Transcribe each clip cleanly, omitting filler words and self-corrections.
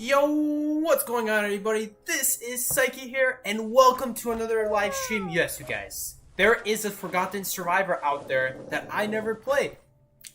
Yo, what's going on, everybody? This is Psyche here, and welcome to another live stream. Yes, you guys, there is a Forgotten Survivor out there that I never played.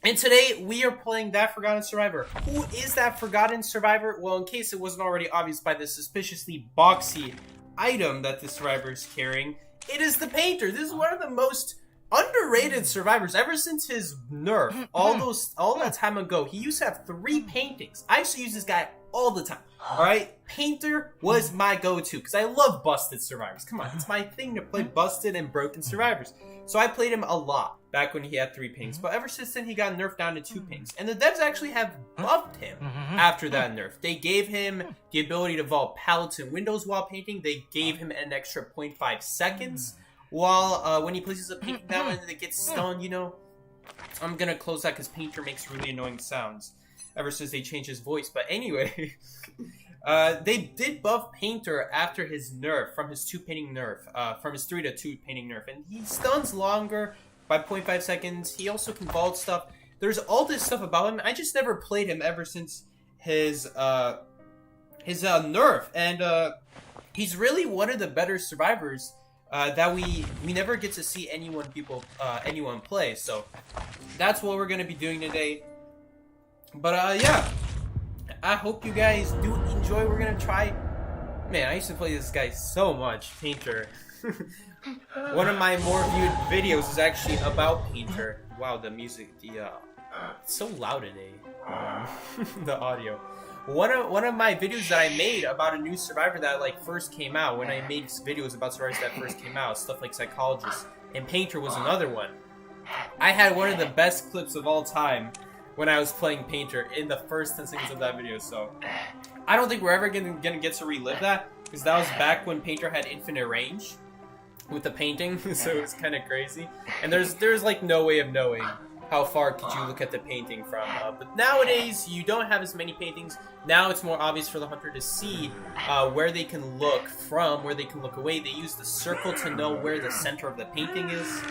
And today, we are playing that Forgotten Survivor. Who is that Forgotten Survivor? Well, in case it wasn't already obvious by the suspiciously boxy item that the Survivor is carrying, it is the Painter. This is one of the most underrated survivors ever since his nerf. All that time ago, he used to have 3 paintings. I used to use this guy all the time. Alright, Painter was my go-to because I love busted survivors. Come on, it's my thing to play busted and broken survivors. So I played him a lot back when he had 3 paintings, but ever since then he got nerfed down to 2 paintings. And the devs actually have buffed him after that nerf. They gave him the ability to vault pallets and windows while painting. They gave him an extra 0.5 seconds while when he places a painting down and it gets stunned, you know. I'm gonna close that because Painter makes really annoying sounds ever since they changed his voice. But anyway, they did buff Painter after his nerf, from his 2 painting nerf, from his 3 to 2 painting nerf, and he stuns longer by 0.5 seconds. He also can vault stuff. There's all this stuff about him. I just never played him ever since his nerf, and he's really one of the better survivors that we never get to see anyone play. So that's what we're gonna be doing today. But yeah, I hope you guys do enjoy. We're gonna try. Man, I used to play this guy so much, Painter. One of my more viewed videos is actually about Painter. Wow, the music, it's so loud today. The audio. One of my videos that I made about a new survivor that first came out, when I made videos about survivors that first came out, stuff like Psychologists, and Painter was another one. I had one of the best clips of all time when I was playing Painter in the first 10 seconds of that video, so I don't think we're ever gonna get to relive that, because that was back when Painter had infinite range with the painting, so it's kind of crazy. And there's like no way of knowing how far could you look at the painting from. But nowadays, you don't have as many paintings. Now it's more obvious for the hunter to see where they can look from, where they can look away. They use the circle to know where the center of the painting is.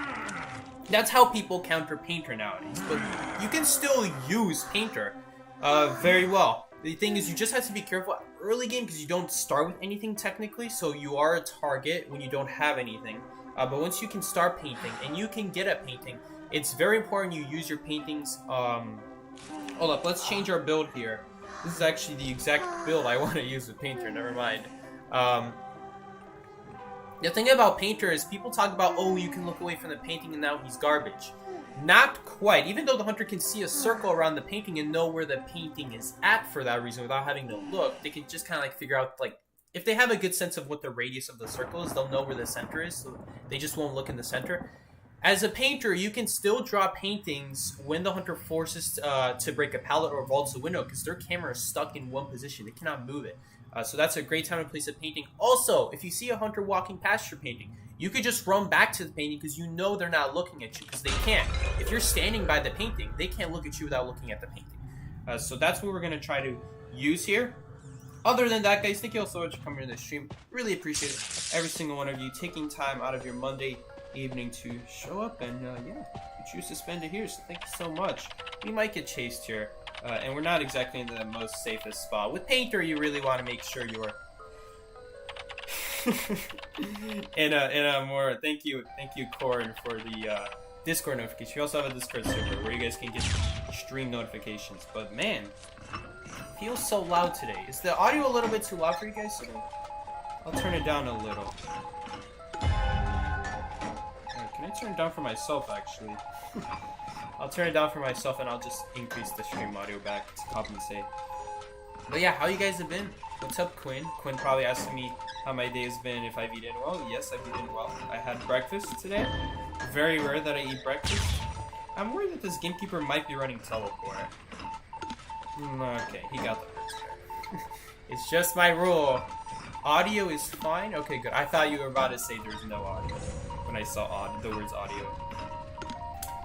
That's how people counter Painter nowadays. But you can still use Painter very well. The thing is, you just have to be careful early game because you don't start with anything technically. So you are a target when you don't have anything. But once you can start painting and you can get at painting, it's very important you use your paintings. Hold up, let's change our build here. This is actually the exact build I want to use with Painter, never mind. The thing about Painter is people talk about, oh, you can look away from the painting and now he's garbage. Not quite. Even though the hunter can see a circle around the painting and know where the painting is at for that reason without having to look, they can just kind of figure out, if they have a good sense of what the radius of the circle is, they'll know where the center is, so they just won't look in the center. As a painter, you can still draw paintings when the hunter forces to break a pallet or vaults a window because their camera is stuck in one position. They cannot move it. So that's a great time to place a painting. Also, if you see a hunter walking past your painting, you could just run back to the painting because you know they're not looking at you because they can't. If you're standing by the painting, they can't look at you without looking at the painting. So that's what we're going to try to use here. Other than that, guys, thank you all so much for coming to the stream. Really appreciate it. Every single one of you taking time out of your Monday evening to show up, and yeah, you choose to spend it here, so thank you so much. We might get chased here, and we're not exactly in the most safest spot. With Painter, you really want to make sure you're in a more, thank you Corin, for the Discord notification. We also have a Discord server where you guys can get stream notifications. But man, it feels so loud today. Is the audio a little bit too loud for you guys today? I'll turn it down a little. Can I turn it down for myself, actually? I'll turn it down for myself and I'll just increase the stream audio back to compensate. But yeah, how you guys have been? What's up, Quinn? Quinn probably asking me how my day has been, if I've eaten well. Yes, I've eaten well. I had breakfast today. Very rare that I eat breakfast. I'm worried that this gamekeeper might be running teleport. Okay, he got the first pair. It's just my rule. Audio is fine? Okay, good. I thought you were about to say there's no audio when I saw the words audio.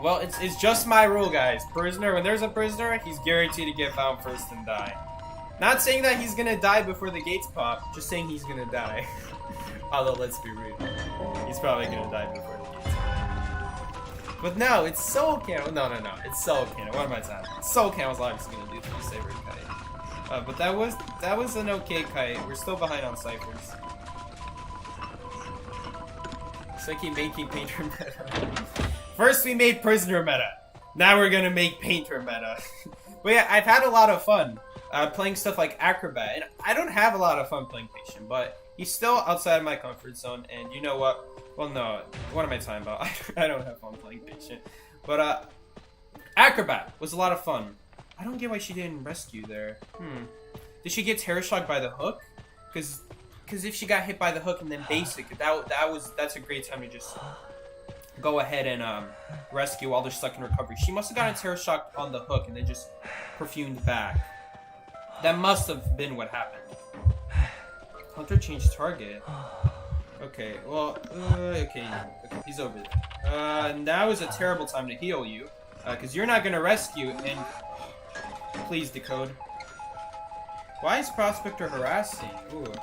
Well, it's just my rule, guys. Prisoner, when there's a prisoner, he's guaranteed to get found first and die. Not saying that he's gonna die before the gates pop, just saying he's gonna die. Although, let's be real. He's probably gonna die before the gates pop. But no, it's Soul Cannon. No. It's Soul Cannon. What am I saying? Soul Cannon was obviously gonna do 3 saber kite. But that was an okay kite. We're still behind on ciphers. Looks like he's making painter meta. First we made prisoner meta. Now we're gonna make painter meta. But yeah, I've had a lot of fun playing stuff like acrobat, and I don't have a lot of fun playing patient, but he's still outside of my comfort zone. And you know what? Well, no. What am I talking about? I don't have fun playing patient. But acrobat was a lot of fun. I don't get why she didn't rescue there. Did she get terror shocked by the hook? Because if she got hit by the hook and then basic, that's a great time to just go ahead and rescue while they're stuck in recovery. She must have gotten terror shocked on the hook and then just perfumed back. That must have been what happened. Hunter changed target. Okay, well, okay, he's over there. Now is a terrible time to heal you, because you're not gonna rescue, and please decode. Why is Prospector harassing? Ooh.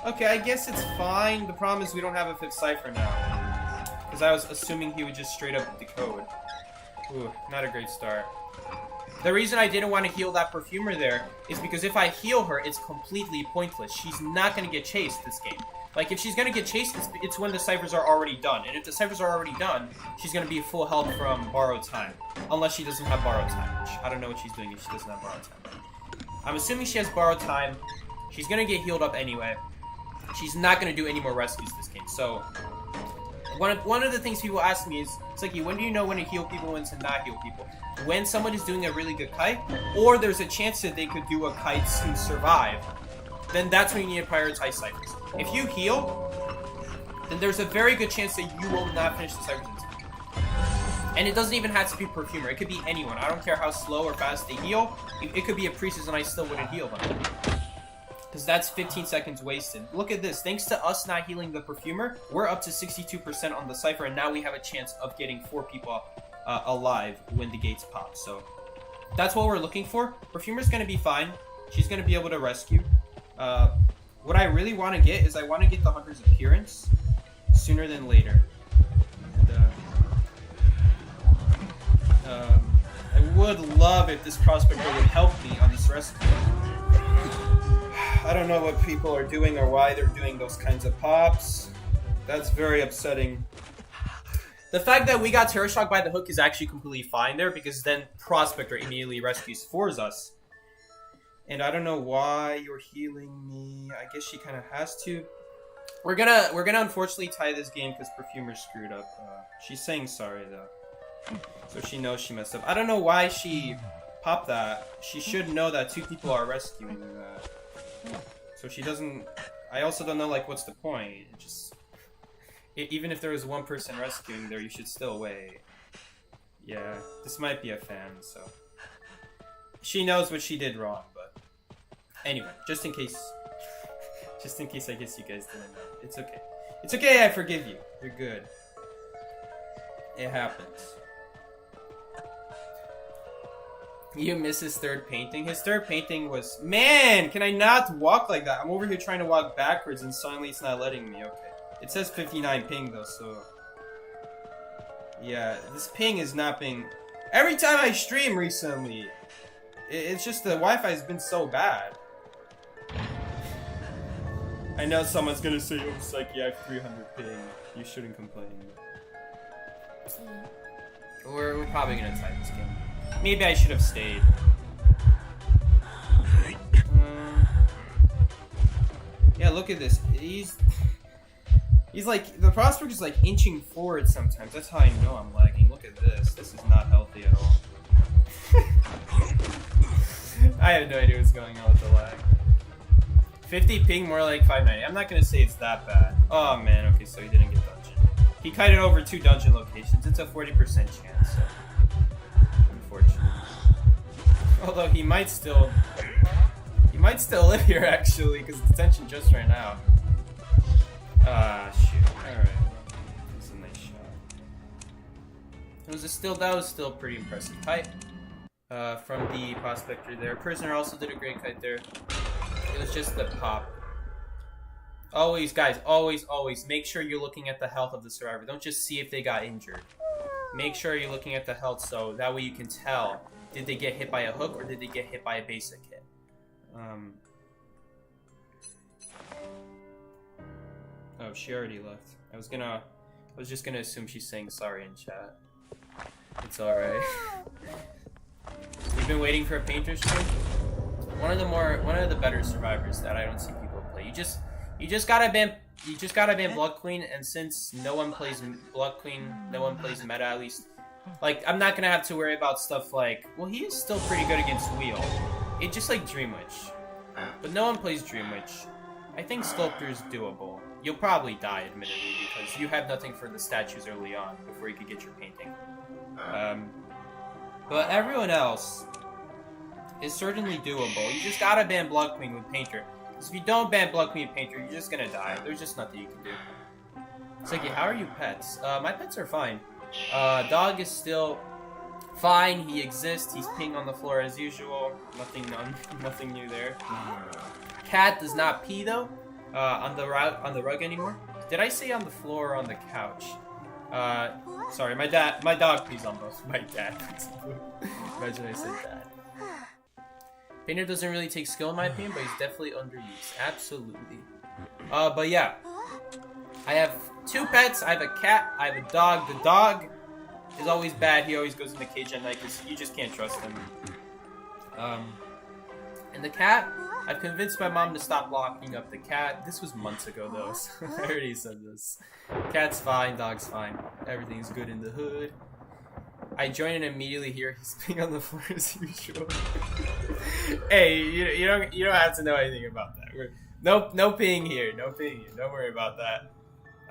Okay, I guess it's fine. The problem is we don't have a 5th cipher now, because I was assuming he would just straight up decode. Ooh, not a great start. The reason I didn't want to heal that perfumer there is because if I heal her, it's completely pointless. She's not going to get chased this game. Like, if she's going to get chased, it's when the ciphers are already done. And if the ciphers are already done, she's going to be full health from borrowed time. Unless she doesn't have borrowed time, which I don't know what she's doing if she doesn't have borrowed time. I'm assuming she has borrowed time. She's going to get healed up anyway. She's not going to do any more rescues this game. So, one of the things people ask me is, it's like, when do you know when to heal people and when to not heal people? When someone is doing a really good kite, or there's a chance that they could do a kite to survive, then that's when you need to prioritize ciphers. If you heal, then there's a very good chance that you will not finish the ciphers in time. And it doesn't even have to be perfumer. It could be anyone. I don't care how slow or fast they heal. It could be a priestess and I still wouldn't heal them. Because that's 15 seconds wasted. Look at this. Thanks to us not healing the perfumer, we're up to 62% on the cipher, and now we have a chance of getting 4 people alive when the gates pop. So that's what we're looking for. Perfumer's going to be fine. She's going to be able to rescue. What I really want to get is I want to get the Hunter's appearance sooner than later. And, I would love if this prospector would help me on this rescue. I don't know what people are doing or why they're doing those kinds of pops. That's very upsetting. The fact that we got terror shocked by the hook is actually completely fine there, because then Prospector immediately rescues For's us. And I don't know why you're healing me. I guess she kind of has to. We're gonna unfortunately tie this game because Perfumer screwed up. She's saying sorry though, so she knows she messed up. I don't know why she popped that. She should know that 2 people are rescuing that. So she doesn't. I also don't know, like, what's the point? Even if there was 1 person rescuing there, you should still wait. Yeah, this might be a fan, so she knows what she did wrong. But anyway, just in case I guess you guys didn't know. It's okay. It's okay. I forgive you. You're good. It happens. You miss his 3rd painting? His 3rd painting was... Man, can I not walk like that? I'm over here trying to walk backwards and suddenly it's not letting me. Okay. It says 59 ping though, so... Yeah, this ping is not being... Every time I stream recently, it's just the Wi-Fi has been so bad. I know someone's gonna say, oh, it's like, you have 300 ping. You shouldn't complain. We're probably gonna tie this game. Maybe I should have stayed. Yeah, look at this. He's like, the prospect is like inching forward sometimes. That's how I know I'm lagging. Look at this. This is not healthy at all. I have no idea what's going on with the lag. 50 ping, more like 590. I'm not gonna say it's that bad. Oh man, okay, so he didn't get dungeon. He kited over 2 dungeon locations. It's a 40% chance, so... Unfortunately. Although he might still live here actually, because detention just ran out. Ah, shoot. Alright. That's a nice shot. That was still pretty impressive kite. From the prospector there. Prisoner also did a great kite there. It was just the pop. Always, guys, always make sure you're looking at the health of the survivor. Don't just see if they got injured. Make sure you're looking at the health, so that way you can tell, did they get hit by a hook or did they get hit by a basic hit? Oh, she already left. I was just gonna assume she's saying sorry in chat. It's alright. You've been waiting for a painter stream? One of the better survivors that I don't see people play. You just gotta ban Blood Queen, and since no one plays Blood Queen, no one plays meta at least. Like, I'm not gonna have to worry about stuff like, well, he is still pretty good against Wheel. It's just like Dream Witch. But no one plays Dream Witch. I think Sculptor is doable. You'll probably die, admittedly, because you have nothing for the statues early on before you could get your painting. But everyone else is certainly doable. You just gotta ban Blood Queen with Painter. Because if you don't ban Blood Queen with Painter, you're just gonna die. There's just nothing you can do. Psyche, how are you pets? My pets are fine. Dog is still fine. He exists. He's peeing on the floor as usual. Nothing new there. Cat does not pee though. On the rug anymore. Did I say on the floor or on the couch? Sorry, my dog pees on both my dad. Imagine I said that. Painter doesn't really take skill in my opinion, but he's definitely underused. Absolutely. But yeah. I have 2 pets. I have a cat. I have a dog. The dog is always bad. He always goes in the cage at night because you just can't trust him. And the cat, I've convinced my mom to stop locking up the cat. This was months ago though, so I already said this. Cat's fine, dog's fine. Everything's good in the hood. I join and immediately hear he's peeing on the floor as usual. Hey, you don't have to know anything about that. No peeing here, no peeing here. Don't worry about that.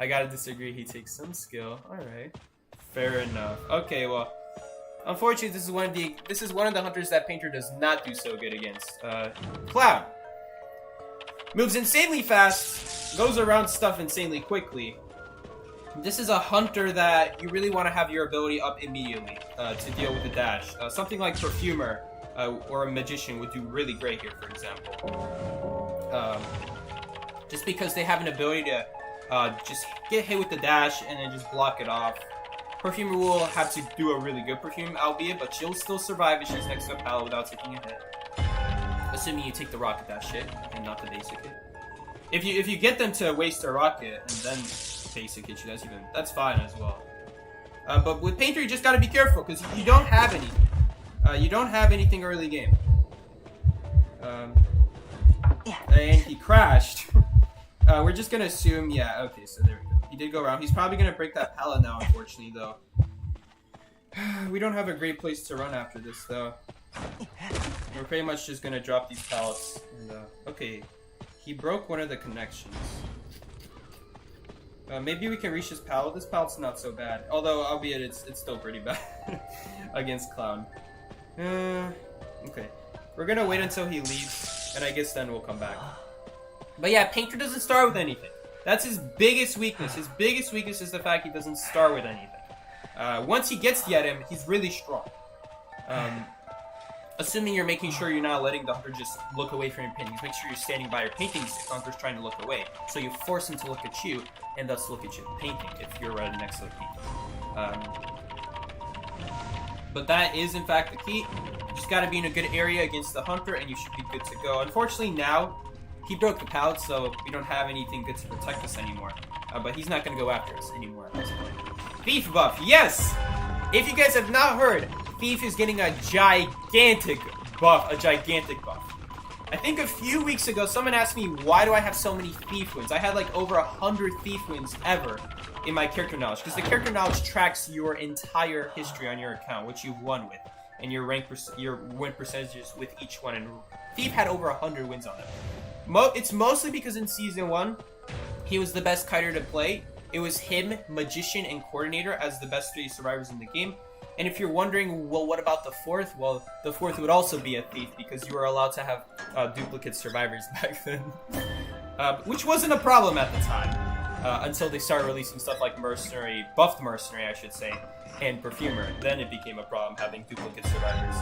I gotta disagree. He takes some skill. All right, fair enough. Okay, well, unfortunately, this is one of the hunters that Painter does not do so good against. Cloud moves insanely fast, goes around stuff insanely quickly. This is a hunter that you really want to have your ability up immediately to deal with the dash. Something like Perfumer or a Magician would do really great here, for example. Just because they have an ability to just get hit with the dash and then just block it off. Perfumer will have to do a really good Perfume, albeit, but she'll still survive if she's next to a pallet without taking a hit. Assuming you take the rocket dash hit and not the basic hit. If you get them to waste a rocket and then basic hit you, that's fine as well. But with Painter, you just gotta be careful because you don't have anything. You don't have anything early game. And he crashed. We're just gonna assume, yeah, okay, so there we go. He did go around. He's probably gonna break that pallet now, unfortunately, though. We don't have a great place to run after this, though. We're pretty much just gonna drop these pallets. And, okay, he broke one of the connections. Maybe we can reach this pallet. This pallet's not so bad. Although, albeit, it's still pretty bad against Clown. Okay. We're gonna wait until he leaves, and I guess then we'll come back. But yeah, Painter doesn't start with anything. That's his biggest weakness. His biggest weakness is the fact he doesn't start with anything. Once he gets the item, he's really strong. Assuming you're making sure you're not letting the hunter just look away from your paintings. Make sure you're standing by your paintings if the hunter's trying to look away. So you force him to look at you, and thus look at your painting if you're right next to the painting. But that is, in fact, the key. You just gotta be in a good area against the hunter, and you should be good to go. Unfortunately, now, he broke the pallet, so we don't have anything good to protect us anymore. But he's not gonna go after us anymore at this point. Thief buff, yes! If you guys have not heard, Thief is getting a gigantic buff. I think a few weeks ago, someone asked me, why do I have so many Thief wins? I had like over 100 Thief wins ever in my character knowledge. Because the character knowledge tracks your entire history on your account, which you've won with. And your win percentages with each one. And Thief had over 100 wins on it. It's mostly because in Season 1, he was the best kiter to play. It was him, Magician, and Coordinator as the best 3 survivors in the game. And if you're wondering, well, what about the 4th? Well, the 4th would also be a Thief because you were allowed to have duplicate survivors back then. Which wasn't a problem at the time. Until they started releasing stuff like Mercenary, buffed Mercenary, I should say, and Perfumer. Then it became a problem having duplicate survivors.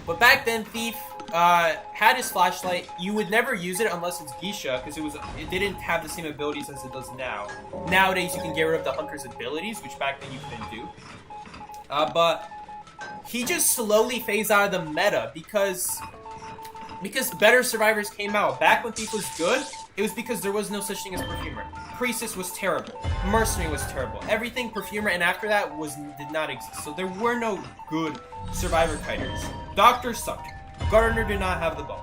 But back then, Thief had his flashlight. You would never use it unless it's Geisha, because it didn't have the same abilities as it does now. Nowadays, you can get rid of the Hunter's abilities, which back then you couldn't do. But he just slowly phased out of the meta, because Because better survivors came out. Back when Thief was good, it was because there was no such thing as Perfumer. Priestess was terrible. Mercenary was terrible. Everything Perfumer and after that did not exist. So there were no good survivor fighters. Doctor sucked. Gardener did not have the ball.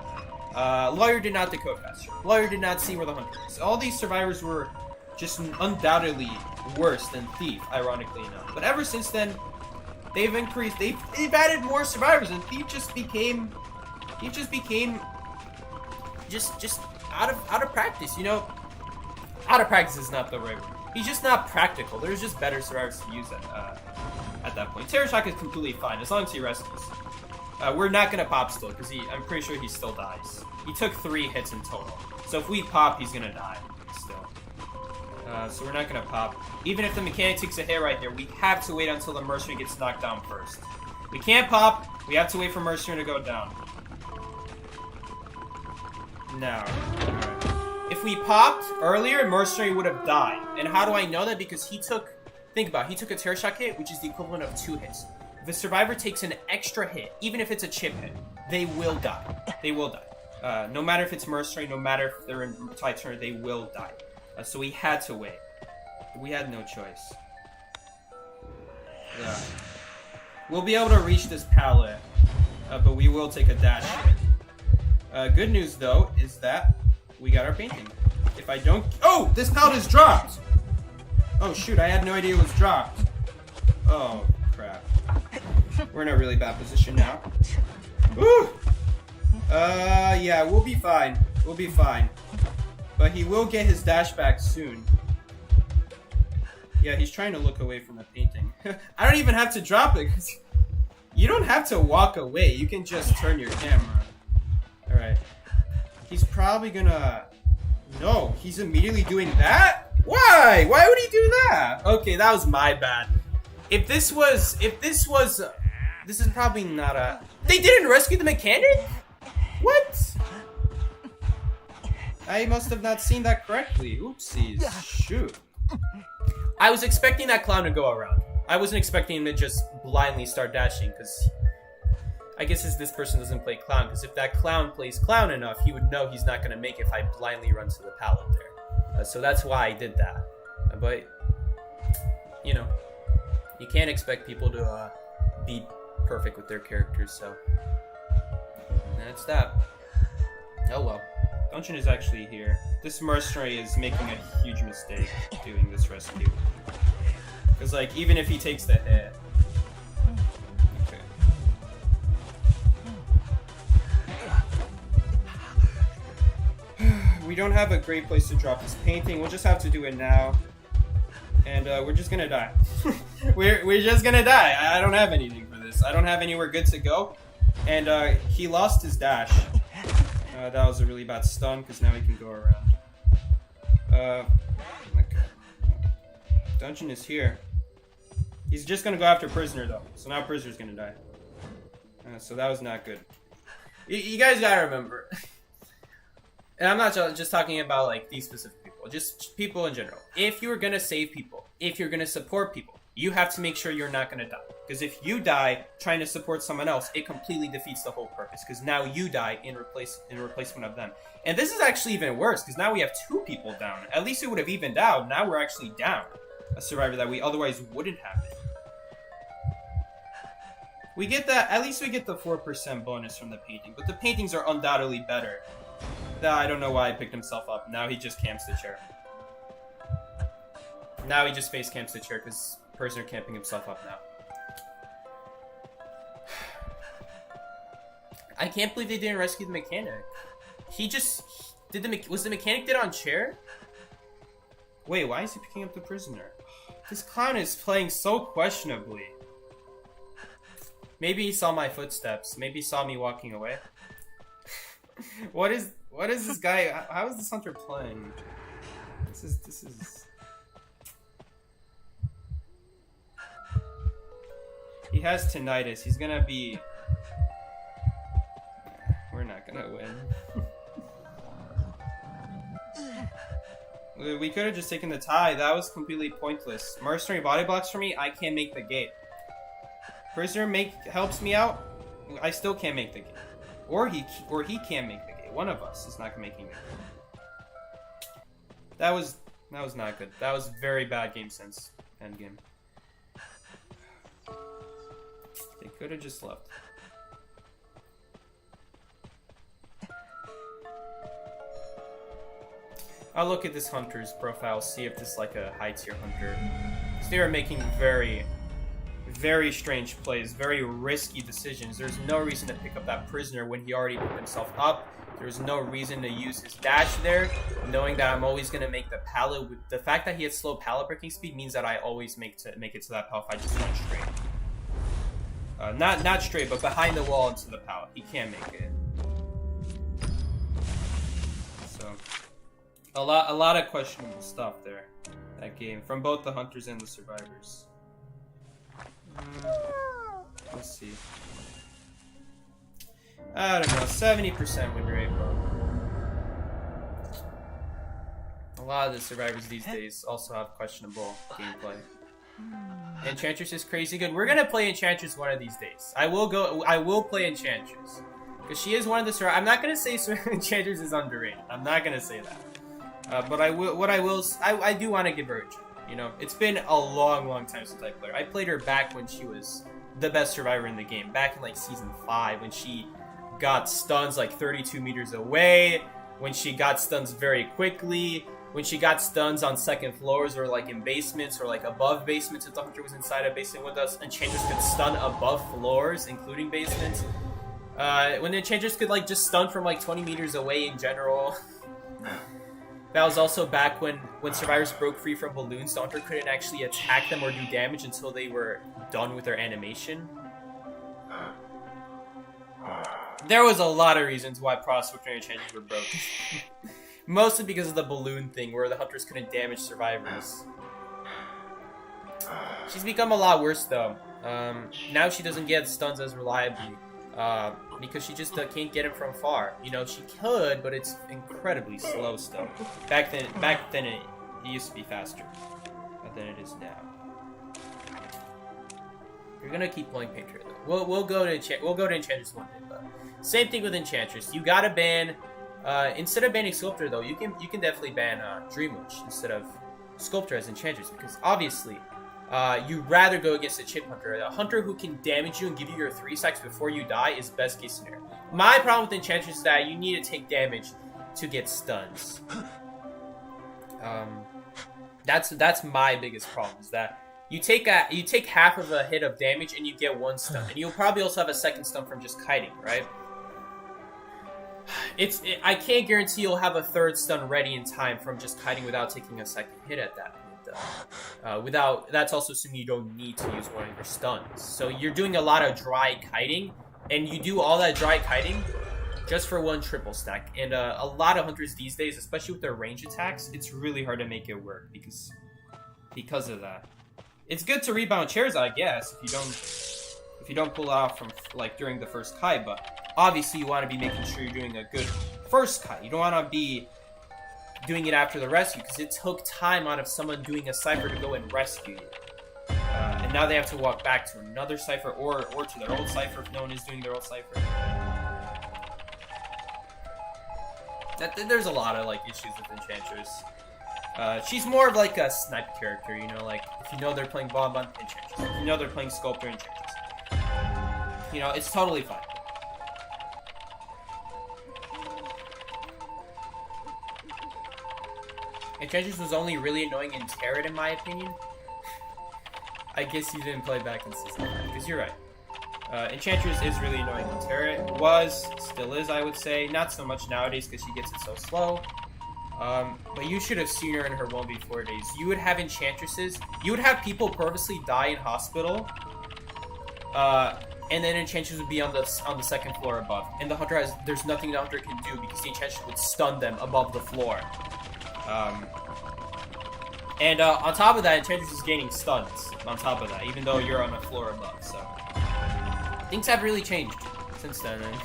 Lawyer did not decode faster. Lawyer did not see where the hunter is. All these survivors were just undoubtedly worse than Thief, ironically enough. But ever since then, they've increased. They've added more survivors, and Thief just became just out of practice. You know, out of practice is not the right word. He's just not practical. There's just better survivors to use at that point. Terror Shock is completely fine as long as he rescues. We're not gonna pop still because I'm pretty sure he still dies. He took 3 hits in total, so if we pop, he's gonna die still. So we're not gonna pop. Even if the mechanic takes a hit right here, we have to wait until the mercenary gets knocked down first. We can't pop. We have to wait for mercenary to go down. Now, if we popped earlier, mercenary would have died. And how do I know that? Because he took, think about it, he took a terror shock hit, which is the equivalent of 2 hits. If a survivor takes an extra hit, even if it's a chip hit, they will die. They will die. No matter if it's mercenary, no matter if they're in tie turner, they will die. So we had to wait. We had no choice. Yeah. We'll be able to reach this pallet, but we will take a dash hit. Good news, though, is that we got our painting. If I don't... Oh! This pallet is dropped! Oh, shoot. I had no idea it was dropped. Oh, crap. We're in a really bad position now. Woo! Yeah, we'll be fine. We'll be fine. But he will get his dash back soon. Yeah, he's trying to look away from the painting. I don't even have to drop it, because you don't have to walk away. You can just turn your camera. Alright. He's probably gonna... No, he's immediately doing that? Why? Why would he do that? Okay, that was my bad. This is probably not a... They didn't rescue the mechanic? What? I must have not seen that correctly. Oopsies. Shoot. I was expecting that clown to go around. I wasn't expecting him to just blindly start dashing, because... I guess this person doesn't play clown, because if that clown plays clown enough, he would know he's not going to make it if I blindly run to the pallet there. So that's why I did that. But, you know, you can't expect people to be perfect with their characters, so... That's that. Oh well. Dungeon is actually here. This mercenary is making a huge mistake doing this rescue. Because, like, even if he takes the hit... Okay. We don't have a great place to drop this painting. We'll just have to do it now. And we're just gonna die. we're just gonna die. I don't have anything for this. I don't have anywhere good to go. And he lost his dash. That was a really bad stun, because now he can go around. Okay. Dungeon is here. He's just gonna go after Prisoner, though. So now Prisoner's gonna die. So that was not good. You guys gotta remember. And I'm not just talking about, like, these specific people. Just people in general. If you're gonna save people, if you're gonna support people, you have to make sure you're not gonna die. Because if you die trying to support someone else, it completely defeats the whole purpose. Because now you die in replacement of them. And this is actually even worse, because now we have 2 people down. At least it would have evened out. Now we're actually down a survivor that we otherwise wouldn't have it. We get that, at least we get the 4% bonus from the painting. But the paintings are undoubtedly better. I don't know why he picked himself up. Now he just camps the chair. Now he just face camps the chair because Prisoner camping himself up now. I can't believe they didn't rescue the mechanic. He just... Was the mechanic dead on chair? Wait, why is he picking up the Prisoner? This clown is playing so questionably. Maybe he saw my footsteps. Maybe he saw me walking away. What is this guy? How is this hunter playing? This is. He has tinnitus. He's gonna be. We're not gonna win. We could have just taken the tie. That was completely pointless. Mercenary body blocks for me. I can't make the gate. Prisoner helps me out. I still can't make the gate. Or he can't make the gate. One of us is not making it. That was not good. That was very bad game sense. End game. They could have just left. I'll look at this hunter's profile, see if this is like a high tier hunter. So they are making very, very strange plays, very risky decisions. There's no reason to pick up that prisoner when he already put himself up. There's no reason to use his dash there, knowing that I'm always going to make the pallet. With the fact that he has slow pallet breaking speed means that I always make it to that pallet if I just run straight. Not straight, but behind the wall into the pallet. He can't make it. So a lot of questionable stuff there. That game from both the hunters and the survivors. Let's see. I don't know, 70% win rate, but a lot of the survivors these days also have questionable gameplay. Enchantress is crazy good. We're gonna play Enchantress one of these days. I will play Enchantress because she is one of the survivors. I'm not gonna say Enchantress is underrated. I'm not gonna say that. But I do want to give her a try. You know, it's been a long time since I played her. I played her back when she was the best survivor in the game, back in like season 5 when she got stuns like 32 meters away, when she got stuns very quickly, when she got stuns on second floors or like in basements or like above basements if the hunter was inside a basement with us. Enchantress could stun above floors, including basements. When the Enchantress could like just stun from like 20 meters away in general. That was also back when survivors broke free from balloons. The hunter couldn't actually attack them or do damage until they were done with their animation. There was a lot of reasons why Prospector and Enchantress were broken. Mostly because of the balloon thing, where the hunters couldn't damage survivors. She's become a lot worse, though. Now she doesn't get stuns as reliably. Because she just can't get him from far. You know, she could, but it's incredibly slow still. Back then it used to be faster than it is now. We're gonna keep playing Painter though. We'll go to Enchantress one day, but same thing with Enchantress. You gotta ban instead of banning Sculptor though, you can definitely ban Dream Witch instead of Sculptor as Enchantress, because obviously you'd rather go against a chip hunter. A hunter who can damage you and give you your 3 stacks before you die is best case scenario. My problem with Enchantress is that you need to take damage to get stuns. That's my biggest problem, is that you take half of a hit of damage and you get 1 stun, and you'll probably also have a second stun from just kiting, right? I can't guarantee you'll have a 3rd stun ready in time from just kiting without taking a second hit at that point. That's also assuming you don't need to use one of your stuns. So you're doing a lot of dry kiting, and you do all that dry kiting just for 1 triple stack. And a lot of hunters these days, especially with their range attacks, it's really hard to make it work because of that. It's good to rebound chairs, I guess, if you don't pull it off from like during the first kite, but obviously you want to be making sure you're doing a good first kite. You don't want to be doing it after the rescue, because it took time out of someone doing a cipher to go and rescue you. And now they have to walk back to another cipher or to their old cipher if no one is doing their old cipher. There's a lot of like issues with Enchantress. She's more of like a snipe character, you know, like if you know they're playing Bomb on Enchantress, if you know they're playing Sculptor Enchantress. You know, it's totally fine. Enchantress was only really annoying in Terran, in my opinion. I guess you didn't play back in Season 5, because you're right. Enchantress is really annoying in Terran. Still is, I would say. Not so much nowadays, because she gets it so slow. But you should have seen her in her 1v4 days. You would have Enchantresses. You would have people purposely die in hospital. And then Enchantress would be on the 2nd floor above. And the hunter there's nothing the hunter can do, because the Enchantress would stun them above the floor. On top of that, Enchantress is gaining stuns on top of that, even though you're on a floor above, so things have really changed since then, and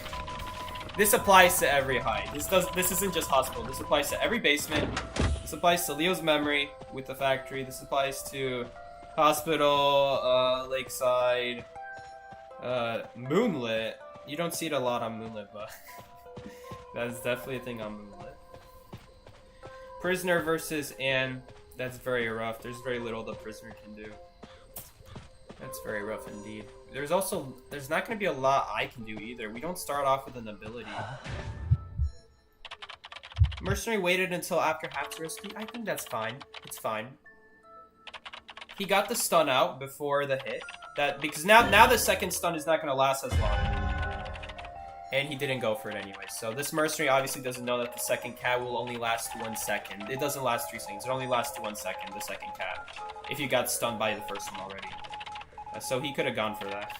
this applies to every height. This isn't just hospital, this applies to every basement, this applies to Leo's memory with the factory, this applies to hospital, lakeside, moonlit, You don't see it a lot on Moonlit, but that's definitely a thing on Moonlit. Prisoner versus Anne. That's very rough. There's very little the prisoner can do. That's very rough indeed. There's not going to be a lot I can do either. We don't start off with an ability. Mercenary waited until after half to rescue. I think that's fine. It's fine. He got the stun out before the hit. Because now the second stun is not going to last as long. And he didn't go for it anyway. So this mercenary obviously doesn't know that the second cat will only last 1 second. It doesn't last 3 seconds. It only lasts 1 second, the second cat. If you got stunned by the first one already. So he could have gone for that.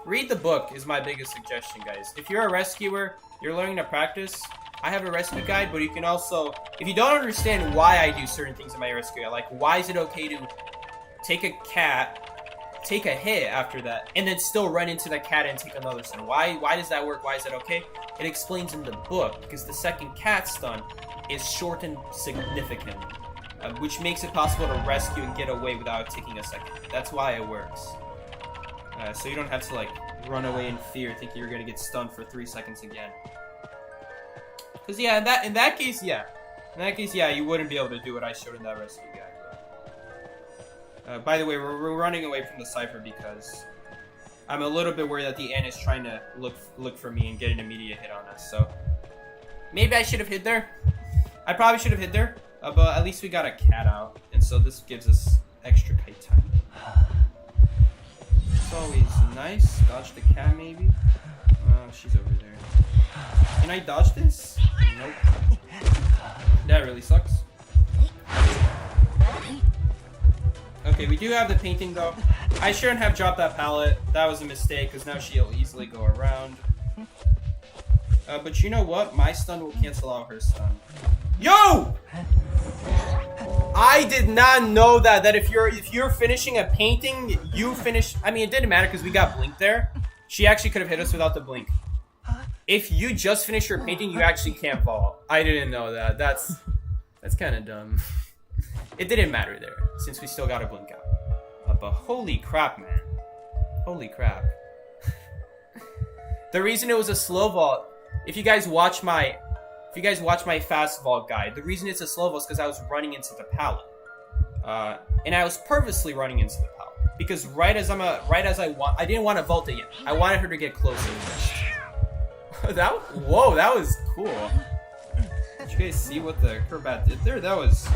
Read the book is my biggest suggestion, guys. If you're a rescuer, you're learning to practice. I have a rescue guide, but you can also... If you don't understand why I do certain things in my rescue guide, like why is it okay to take a cat, take a hit after that, and then still run into the cat and take another stun. Why does that work? Why is that okay? It explains in the book, because the second cat stun is short and significant. Which makes it possible to rescue and get away without taking a second. That's why it works. So you don't have to like run away in fear thinking you're gonna get stunned for 3 seconds again. Cause yeah, in that case, yeah, you wouldn't be able to do what I showed in that rescue guide. By the way, we're running away from the cipher because I'm a little bit worried that the N is trying to look for me and get an immediate hit on us. So maybe I should have hid there. I probably should have hid there. But at least we got a cat out, and so this gives us extra kite time. It's always nice. Dodge the cat, maybe. She's over there. Can I dodge this? Nope. That really sucks. Okay, we do have the painting, though. I shouldn't have dropped that pallet. That was a mistake, because now she'll easily go around. But you know what? My stun will cancel out her stun. Yo! I did not know that if you're finishing a painting, you finish. I mean, it didn't matter because we got blink there. She actually could have hit us without the blink. If you just finish your painting, you actually can't fall. I didn't know that. That's kind of dumb. It didn't matter there since we still got a blink out. But holy crap, man! Holy crap! The reason it was a slow vault, if you guys watch my fast vault guide, the reason it's a slow vault is because I was running into the pallet, and I was purposely running into the pallet because I didn't want to vault it yet. I wanted her to get closer. Whoa, that was cool. Did you guys see what the Kerbat did there? That was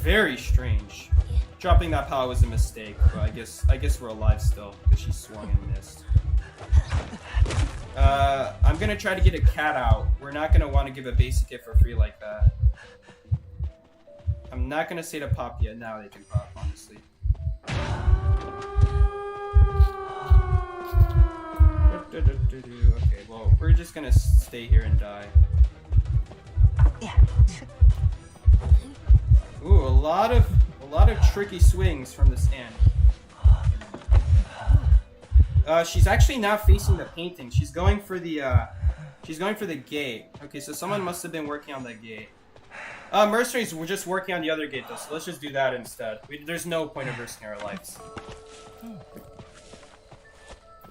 very strange. Dropping that pallet was a mistake, but I guess we're alive still because she swung and missed. I'm gonna try to get a cat out. We're not gonna want to give a basic hit for free like that. I'm not gonna say to pop yet. Now they can pop, honestly. Okay, well, we're just gonna stay here and die. Ooh, a lot of tricky swings from this Ant. She's actually not facing the painting. She's going for the gate. Okay, so someone must have been working on that gate. Mercenaries were just working on the other gate though, so let's just do that instead. There's no point of risking our lives.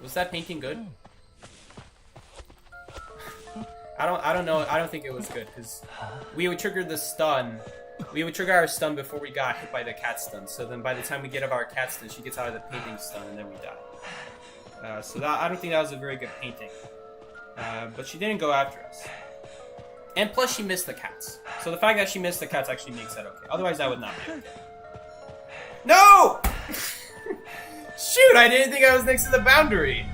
Was that painting good? I don't know. I don't think it was good because we would trigger the stun. We would trigger our stun before we got hit by the cat stun. So then by the time we get out of our cat stun, she gets out of the painting stun and then we die. So I don't think that was a very good painting. But she didn't go after us. And plus she missed the cats. So the fact that she missed the cats actually makes that okay. Otherwise I would not be okay. No! Shoot, I didn't think I was next to the boundary.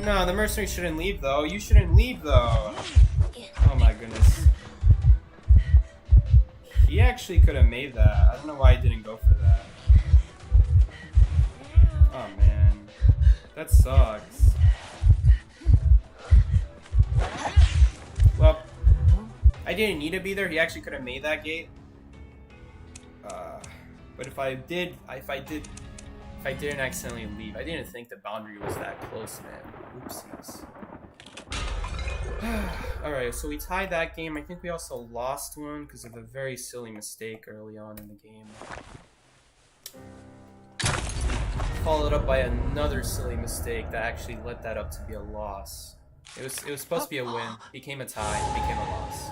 No, the mercenary shouldn't leave though. You shouldn't leave though. Oh my goodness. He actually could have made that. I don't know why he didn't go for that. Oh man. That sucks. Well, I didn't need to be there. He actually could have made that gate. But if I didn't accidentally leave, I didn't think the boundary was that close, man. Oopsies. Alright, so we tied that game. I think we also lost one because of a very silly mistake early on in the game. followed up by another silly mistake that actually led that up to be a loss. It was supposed to be a win, became a tie, became a loss.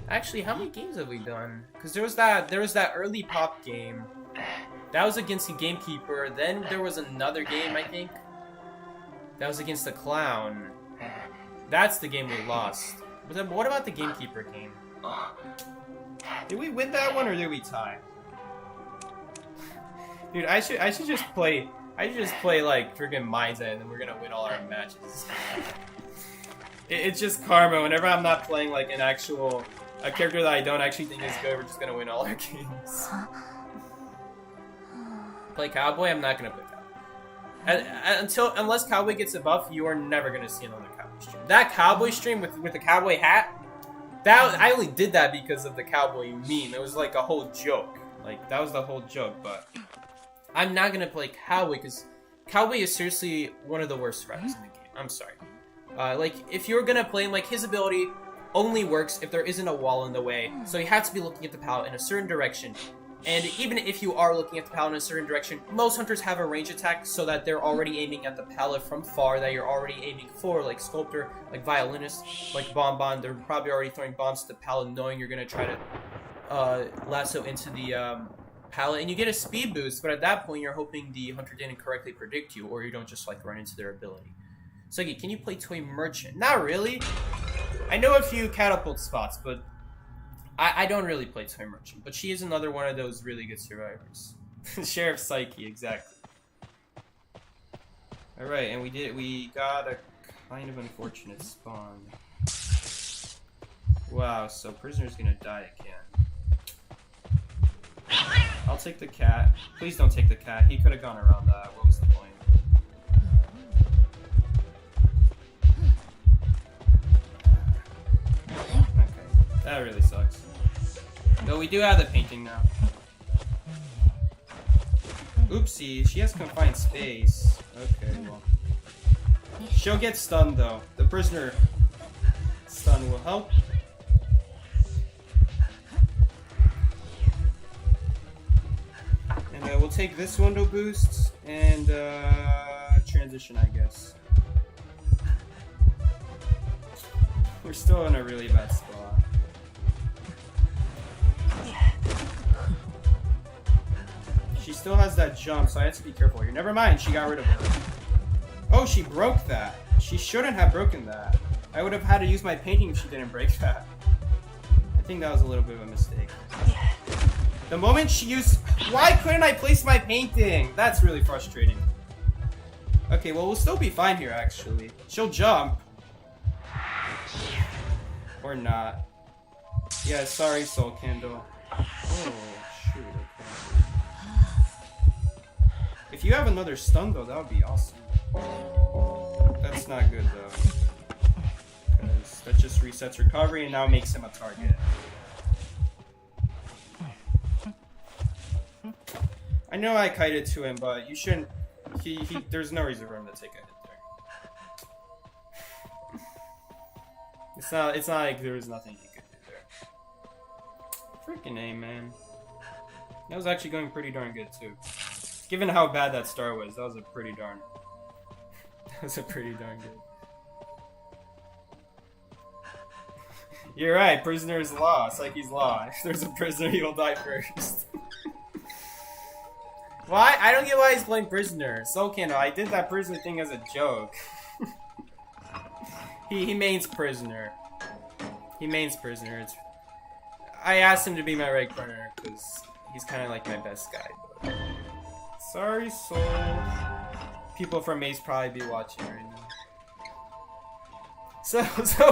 Actually, how many games have we done? Because there was that early pop game. That was against the gamekeeper. Then there was another game, I think. That was against the clown. That's the game we lost. But then what about the gamekeeper game? Did we win that one or did we tie? Dude, I should just play like freaking Mindset and then we're gonna win all our matches. It's just karma. Whenever I'm not playing like a character that I don't actually think is good, we're just gonna win all our games. Play Cowboy? I'm not gonna play Cowboy. Unless Cowboy gets a buff, you are never gonna see another Cowboy stream. That Cowboy stream with the Cowboy hat, I only did that because of the Cowboy meme. It was like a whole joke. Like, that was the whole joke, but I'm not gonna play Cowboy because Cowboy is seriously one of the worst threats in the game. I'm sorry. Like, if you're gonna play him, like, his ability only works if there isn't a wall in the way, so you have to be looking at the palette in a certain direction. And even if you are looking at the palette in a certain direction, most hunters have a range attack so that they're already aiming at the palette from far that you're already aiming for, like Sculptor, like Violinist, like Bonbon. They're probably already throwing bombs to the palette knowing you're going to try to lasso into the palette, and you get a speed boost, but at that point you're hoping the hunter didn't correctly predict you, or you don't just like run into their ability. So, can you play Toy Merchant? Not really. I know a few catapult spots, but I don't really play Toy Merchant, but she is another one of those really good survivors. Sheriff Psyche, exactly. Alright, and we got a kind of unfortunate spawn. Wow, so Prisoner's gonna die again. I'll take the cat. Please don't take the cat. He could have gone around that. What was the point? Okay, that really sucks. Though we do have the painting now. Oopsie, she has confined space. Okay, well. She'll get stunned though. The prisoner stun will help. And we'll take this window boost and transition, I guess. We're still in a really bad spot. She still has that jump, so I have to be careful here. Never mind, she got rid of it. Oh, she broke that. She shouldn't have broken that. I would have had to use my painting if she didn't break that. I think that was a little bit of a mistake. The moment she used... Why couldn't I place my painting? That's really frustrating. Okay, well, we'll still be fine here, actually. She'll jump. Or not. Yeah, sorry, Soul Candle. Oh, shoot, okay. If you have another stun, though, that would be awesome. That's not good, though. Because that just resets recovery and now makes him a target. I know I kited to him, but you shouldn't... There's no reason for him to take a hit there. It's not like there was nothing he could do there. Freaking A, man. That was actually going pretty darn good, too. Given how bad that star was, that was a pretty darn... That was a pretty darn good. You're right, prisoner's law. Psyche's law. If there's a prisoner, he'll die first. Why? I don't get why he's playing prisoner. Soul Candle, I did that prisoner thing as a joke. he mains prisoner. He mains prisoner. I asked him to be my right corner because he's kind of like my best guy. But... Sorry, Soul. People from Maze probably be watching right now. So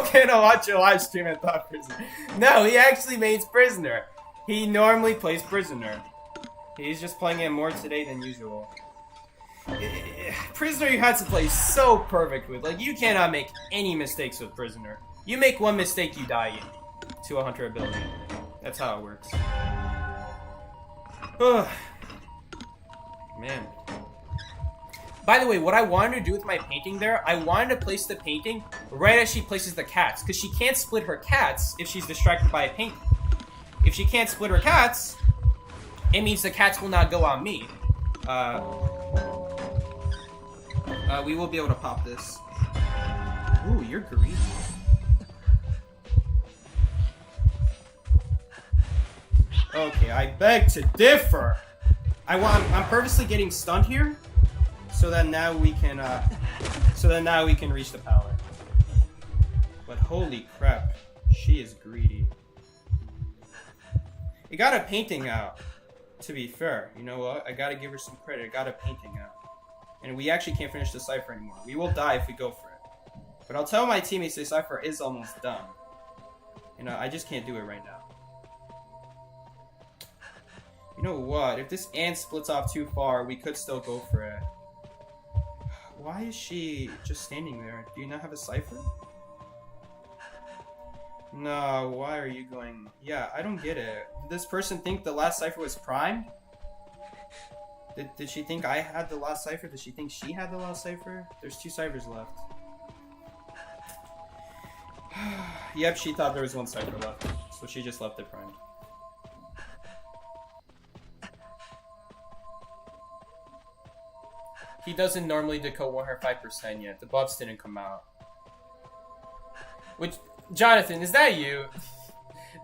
can I watch your live stream and thought prisoner? No, he actually mains prisoner. He normally plays prisoner. He's just playing it more today than usual. Prisoner you had to play so perfect with. Like, you cannot make any mistakes with prisoner. You make one mistake, you die to a hunter ability. That's how it works. Man. By the way, what I wanted to do with my painting there, I wanted to place the painting right as she places the cats, because she can't split her cats if she's distracted by a painting. If she can't split her cats, it means the cats will not go on me. We will be able to pop this. Ooh, you're greedy. Okay, I beg to differ. I'm purposely getting stunned here, so that now we can reach the pallet. But holy crap, she is greedy. It got a painting out. To be fair, you know what? I gotta give her some credit. It got a painting out. And we actually can't finish the cipher anymore. We will die if we go for it. But I'll tell my teammates the cipher is almost done. You know, I just can't do it right now. You know what? If this ant splits off too far, we could still go for it. Why is she just standing there? Do you not have a cipher? No, why are you going? Yeah, I don't get it. Did this person think the last cipher was primed? Did she think I had the last cipher? Did she think she had the last cipher? There's 2 ciphers left. Yep, she thought there was 1 cipher left. So she just left it primed. He doesn't normally decode 105% yet. The buffs didn't come out. Which, Jonathan, is that you?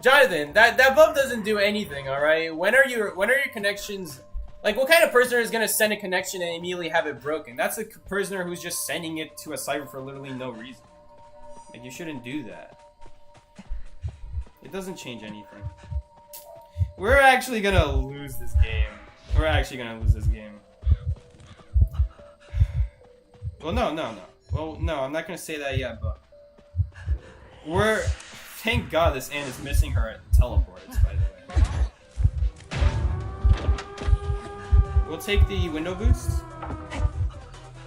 Jonathan, that buff doesn't do anything, alright? When are your connections... Like, what kind of prisoner is gonna send a connection and immediately have it broken? That's a prisoner who's just sending it to a cipher for literally no reason. Like, you shouldn't do that. It doesn't change anything. We're actually gonna lose this game. We're actually gonna lose this game. Well, no. Well, no, I'm not gonna say that yet, but... Thank God this ant is missing her teleports, by the way. We'll take the window boost.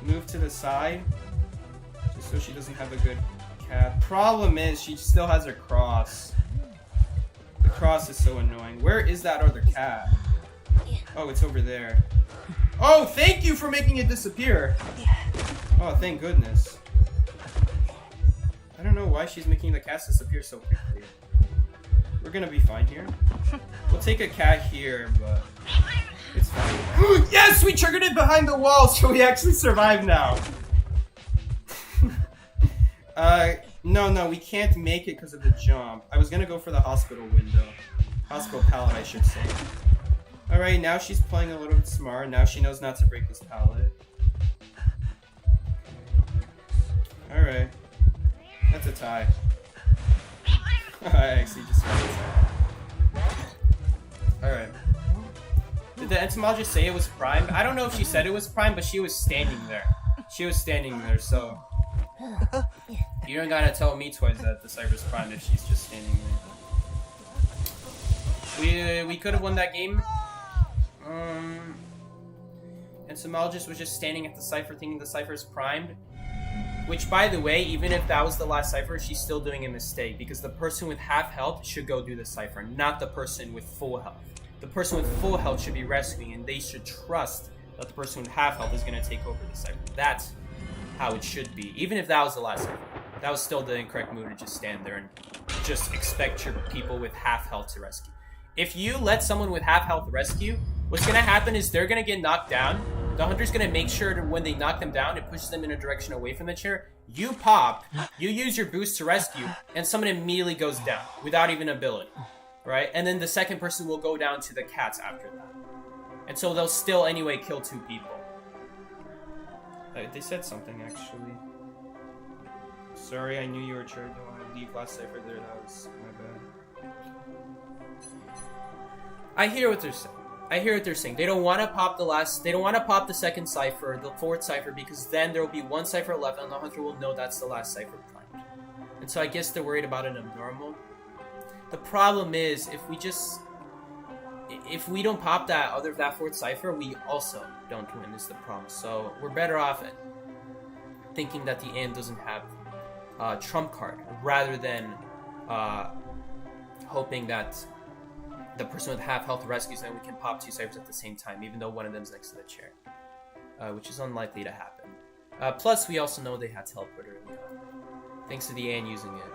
Move to the side. Just so she doesn't have a good cat. Problem is, she still has her cross. The cross is so annoying. Where is that other cat? Oh, it's over there. Oh, thank you for making it disappear. Oh, thank goodness. I don't know why she's making the cats disappear so quickly. We're gonna be fine here. We'll take a cat here, but it's fine. Yes, we triggered it behind the wall, so we actually survived now. No, we can't make it because of the jump. I was gonna go for the hospital window. Hospital pallet, I should say. Alright, now she's playing a little bit smart. Now she knows not to break this pallet. Alright. That's a tie. I actually just got a tie. Alright. Did the entomologist say it was primed? I don't know if she said it was primed, but she was standing there. She was standing there, so... You don't gotta tell me twice that the cipher's primed if she's just standing there. We could have won that game. Entomologist was just standing at the cipher thinking the cipher's primed. Which, by the way, even if that was the last cipher, she's still doing a mistake. Because the person with half health should go do the cipher, not the person with full health. The person with full health should be rescuing, and they should trust that the person with half health is going to take over the cipher. That's how it should be. Even if that was the last cipher. That was still the incorrect move to just stand there and just expect your people with half health to rescue. If you let someone with half health rescue, what's going to happen is they're going to get knocked down. The hunter's going to make sure that when they knock them down, it pushes them in a direction away from the chair. You pop, you use your boost to rescue, and someone immediately goes down without even ability. Right? And then the second person will go down to the cats after that. And so they'll still anyway kill 2 people. They said something actually. Sorry, I knew you were trying to leave last cipher there. That was my bad. I hear what they're saying. They don't want to pop they don't want to pop the second cipher, the 4th cipher, because then there will be 1 cipher left and the hunter will know that's the last cipher primed. And so I guess they're worried about an abnormal. The problem is, if we don't pop that 4th cipher, we also don't win, is the problem. So we're better off at thinking that the ant doesn't have trump card, rather than hoping that the person with half health rescues and we can pop 2 ciphers at the same time, even though one of them's next to the chair, which is unlikely to happen. Plus, we also know they had teleport early on, thanks to the ant using it.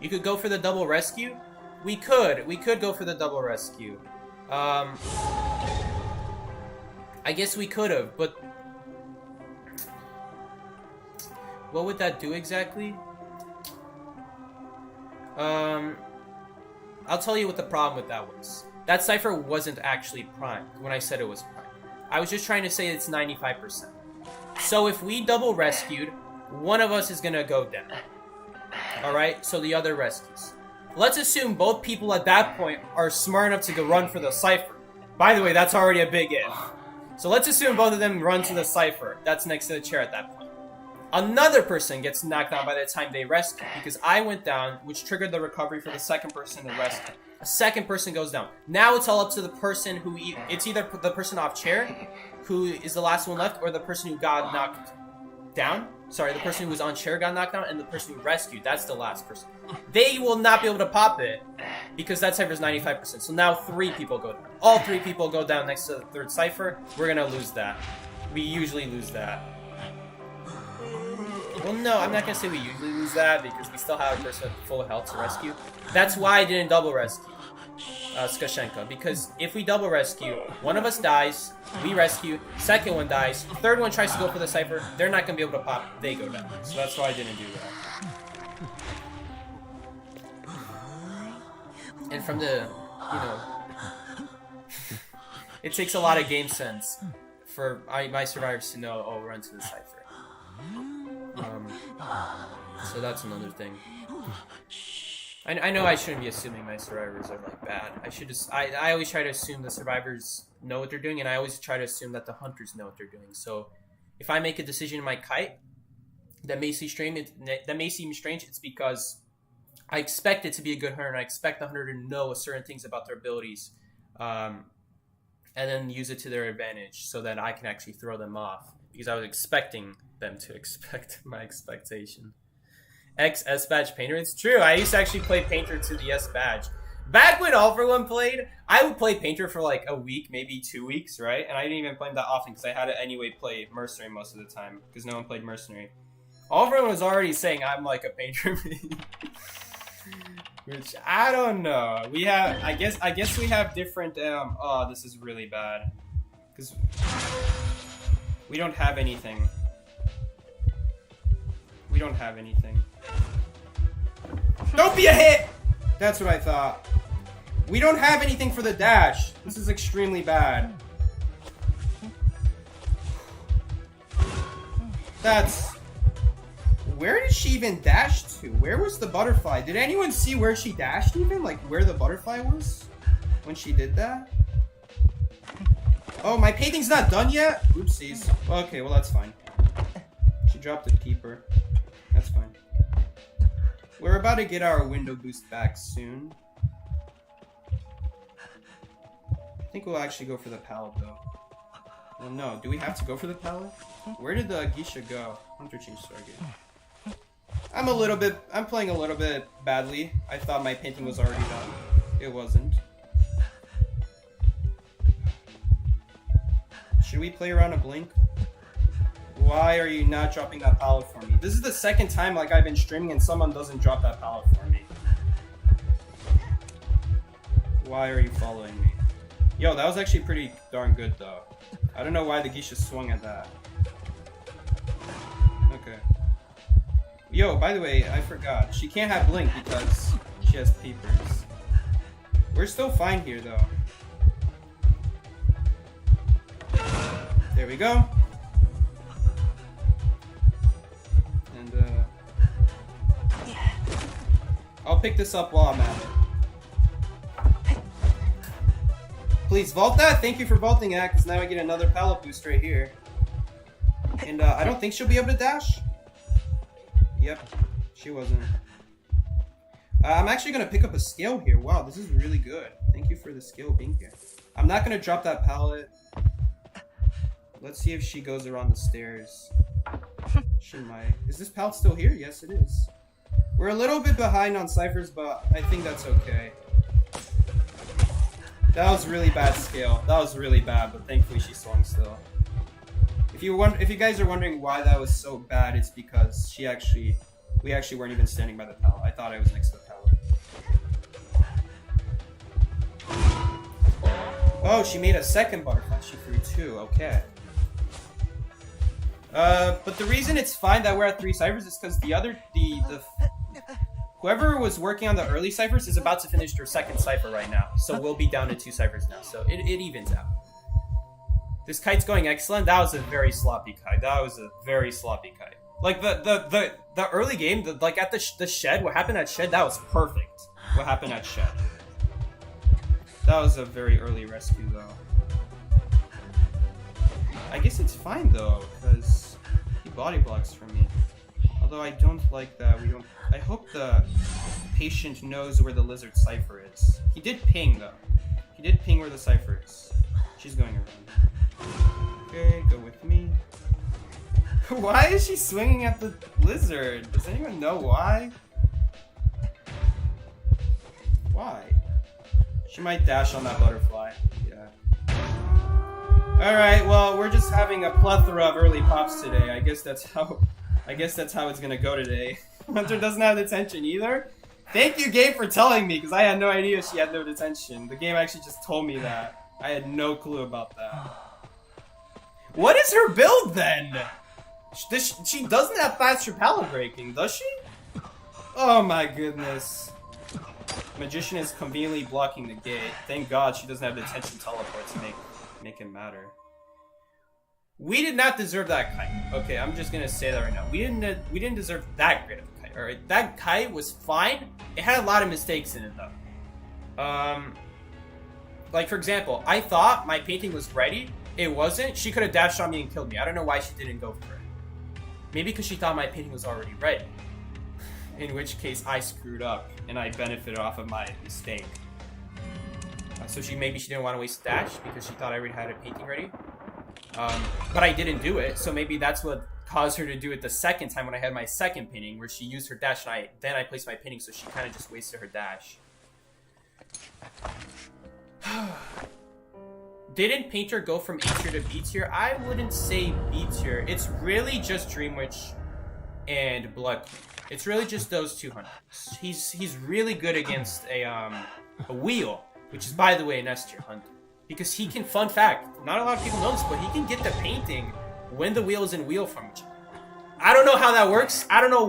You could go for the double rescue. We could go for the double rescue. I guess we could have, but What would that do exactly? I'll tell you what the problem with that was. That cipher wasn't actually primed when I said it was primed. I was just trying to say it's 95%. So if we double rescued, one of us is gonna go down. Alright, so the other rescues. Let's assume both people at that point are smart enough to go run for the cipher. By the way, that's already a big if. So let's assume both of them run to the cipher. That's next to the chair at that point. Another person gets knocked down by the time they rescue, because I went down, which triggered the recovery for the second person to rescue. A second person goes down. Now it's all up to the person who... It's either the person off chair, who is the last one left, or the person who got knocked down. Sorry, the person who was on chair got knocked down, and the person who rescued, that's the last person. They will not be able to pop it, because that cipher is 95%. So now 3 people go down. All 3 people go down next to the third cipher. We're gonna lose that. We usually lose that. Well, no, I'm not gonna say we usually lose that, because we still have a person with full health to rescue. That's why I didn't double rescue Skashenka, because if we double rescue, one of us dies, we rescue, second one dies, third one tries to go for the cipher, they're not gonna be able to pop, they go down. So that's why I didn't do that. And from the, it takes a lot of game sense for my survivors to know, oh, run to the cipher. So that's another thing. I know I shouldn't be assuming my survivors are like bad. I always try to assume the survivors know what they're doing, and I always try to assume that the hunters know what they're doing. So if I make a decision in my kite that may seem strange, it's because I expect it to be a good hunter, and I expect the hunter to know certain things about their abilities, and then use it to their advantage so that I can actually throw them off, because I was expecting them to expect my expectation. S badge painter. It's true. I used to actually play painter to the S badge. Back when All For One played, I would play painter for like a week, maybe 2 weeks, right? And I didn't even play him that often because I had to anyway play mercenary most of the time because no one played mercenary. All For One was already saying I'm like a painter, which I don't know. We have, I guess we have different. Oh, this is really bad because we don't have anything. We don't have anything. Don't be a hit! That's what I thought. We don't have anything for the dash. This is extremely bad. That's... Where did she even dash to? Where was the butterfly? Did anyone see where she dashed even? Like, where the butterfly was? When she did that? Oh, my painting's not done yet? Oopsies. Okay, well that's fine. She dropped the keeper. That's fine. We're about to get our window boost back soon. I think we'll actually go for the pallet though. Well, no. Do we have to go for the pallet? Where did the geisha go? Hunter changed target. I'm playing a little bit badly. I thought my painting was already done. It wasn't. Should we play around a blink? Why are you not dropping that pallet for me? This is the second time like I've been streaming and someone doesn't drop that pallet for me. Why are you following me? Yo, that was actually pretty darn good though. I don't know why the geisha swung at that. Okay. Yo, by the way, I forgot. She can't have blink because she has peepers. We're still fine here though. There we go. I'll pick this up while I'm at it. Please vault that. Thank you for vaulting that, because now I get another pallet boost right here. And I don't think she'll be able to dash. Yep, she wasn't. I'm actually going to pick up a scale here. Wow, this is really good. Thank you for the scale being here. I'm not going to drop that pallet. Let's see if she goes around the stairs. She might. Is this pallet still here? Yes, it is. We're a little bit behind on ciphers, but I think that's okay. That was really bad scale. That was really bad, but thankfully she swung still. If you guys are wondering why that was so bad, it's because we actually weren't even standing by the pallet. I thought I was next to the pallet. Oh, she made a second butterfly. She threw 2. Okay. But the reason it's fine that we're at 3 ciphers is because whoever was working on the early ciphers is about to finish their 2nd cipher right now. So we'll be down to 2 ciphers now. So it evens out. This kite's going excellent. That was a very sloppy kite. Like the early game, like at the shed, what happened at shed, that was perfect. What happened at shed. That was a very early rescue though. I guess it's fine though, because he body blocks for me. Although I don't like that. I hope the patient knows where the lizard cipher is. He did ping though. He did ping where the cipher is. She's going around. Okay, go with me. Why is she swinging at the lizard? Does anyone know why? Why? She might dash on that butterfly. Yeah. Alright, well, we're just having a plethora of early pops today. I guess that's how it's gonna go today. Hunter doesn't have detention either? Thank you, game, for telling me, because I had no idea she had no detention. The game actually just told me that. I had no clue about that. What is her build, then? She doesn't have faster pallet breaking, does she? Oh my goodness. Magician is conveniently blocking the gate. Thank God she doesn't have detention teleport to make it matter. We did not deserve that kite. Okay, I'm just gonna say that right now. We didn't deserve that great of a kite. Alright, that kite was fine. It had a lot of mistakes in it though. Like for example, I thought my painting was ready. It wasn't. She could have dashed on me and killed me. I don't know why she didn't go for it. Maybe because she thought my painting was already ready. In which case I screwed up and I benefited off of my mistake. So maybe she didn't want to waste dash because she thought I already had a painting ready. But I didn't do it, so maybe that's what caused her to do it the 2nd time when I had my 2nd painting, where she used her dash and then I placed my painting, so she kind of just wasted her dash. Didn't Painter go from A tier to B tier? I wouldn't say B tier. It's really just Dream Witch and Blood. It's really just those 2 hunters. He's really good against a wheel, which is, by the way, an S tier hunter. Because he can, fun fact, not a lot of people know this, but he can get the painting when the wheel is in wheel from each other. I don't know how that works. I don't know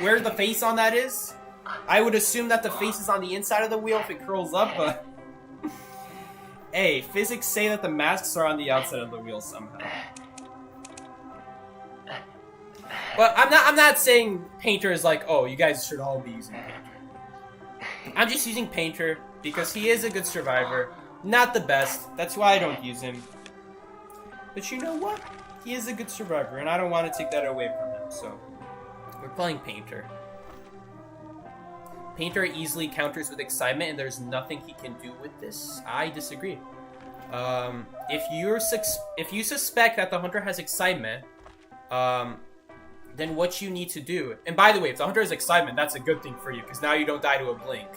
where the face on that is. I would assume that the face is on the inside of the wheel if it curls up, but... Hey, physics say that the masks are on the outside of the wheel somehow. But I'm not saying Painter is like, oh, you guys should all be using Painter. I'm just using Painter because he is a good survivor. Not the best. That's why I don't use him. But you know what? He is a good survivor, and I don't want to take that away from him, so... We're playing Painter. Painter easily counters with excitement, and there's nothing he can do with this. I disagree. If you suspect that the hunter has excitement, then what you need to do... And by the way, if the hunter has excitement, that's a good thing for you, because now you don't die to a blink.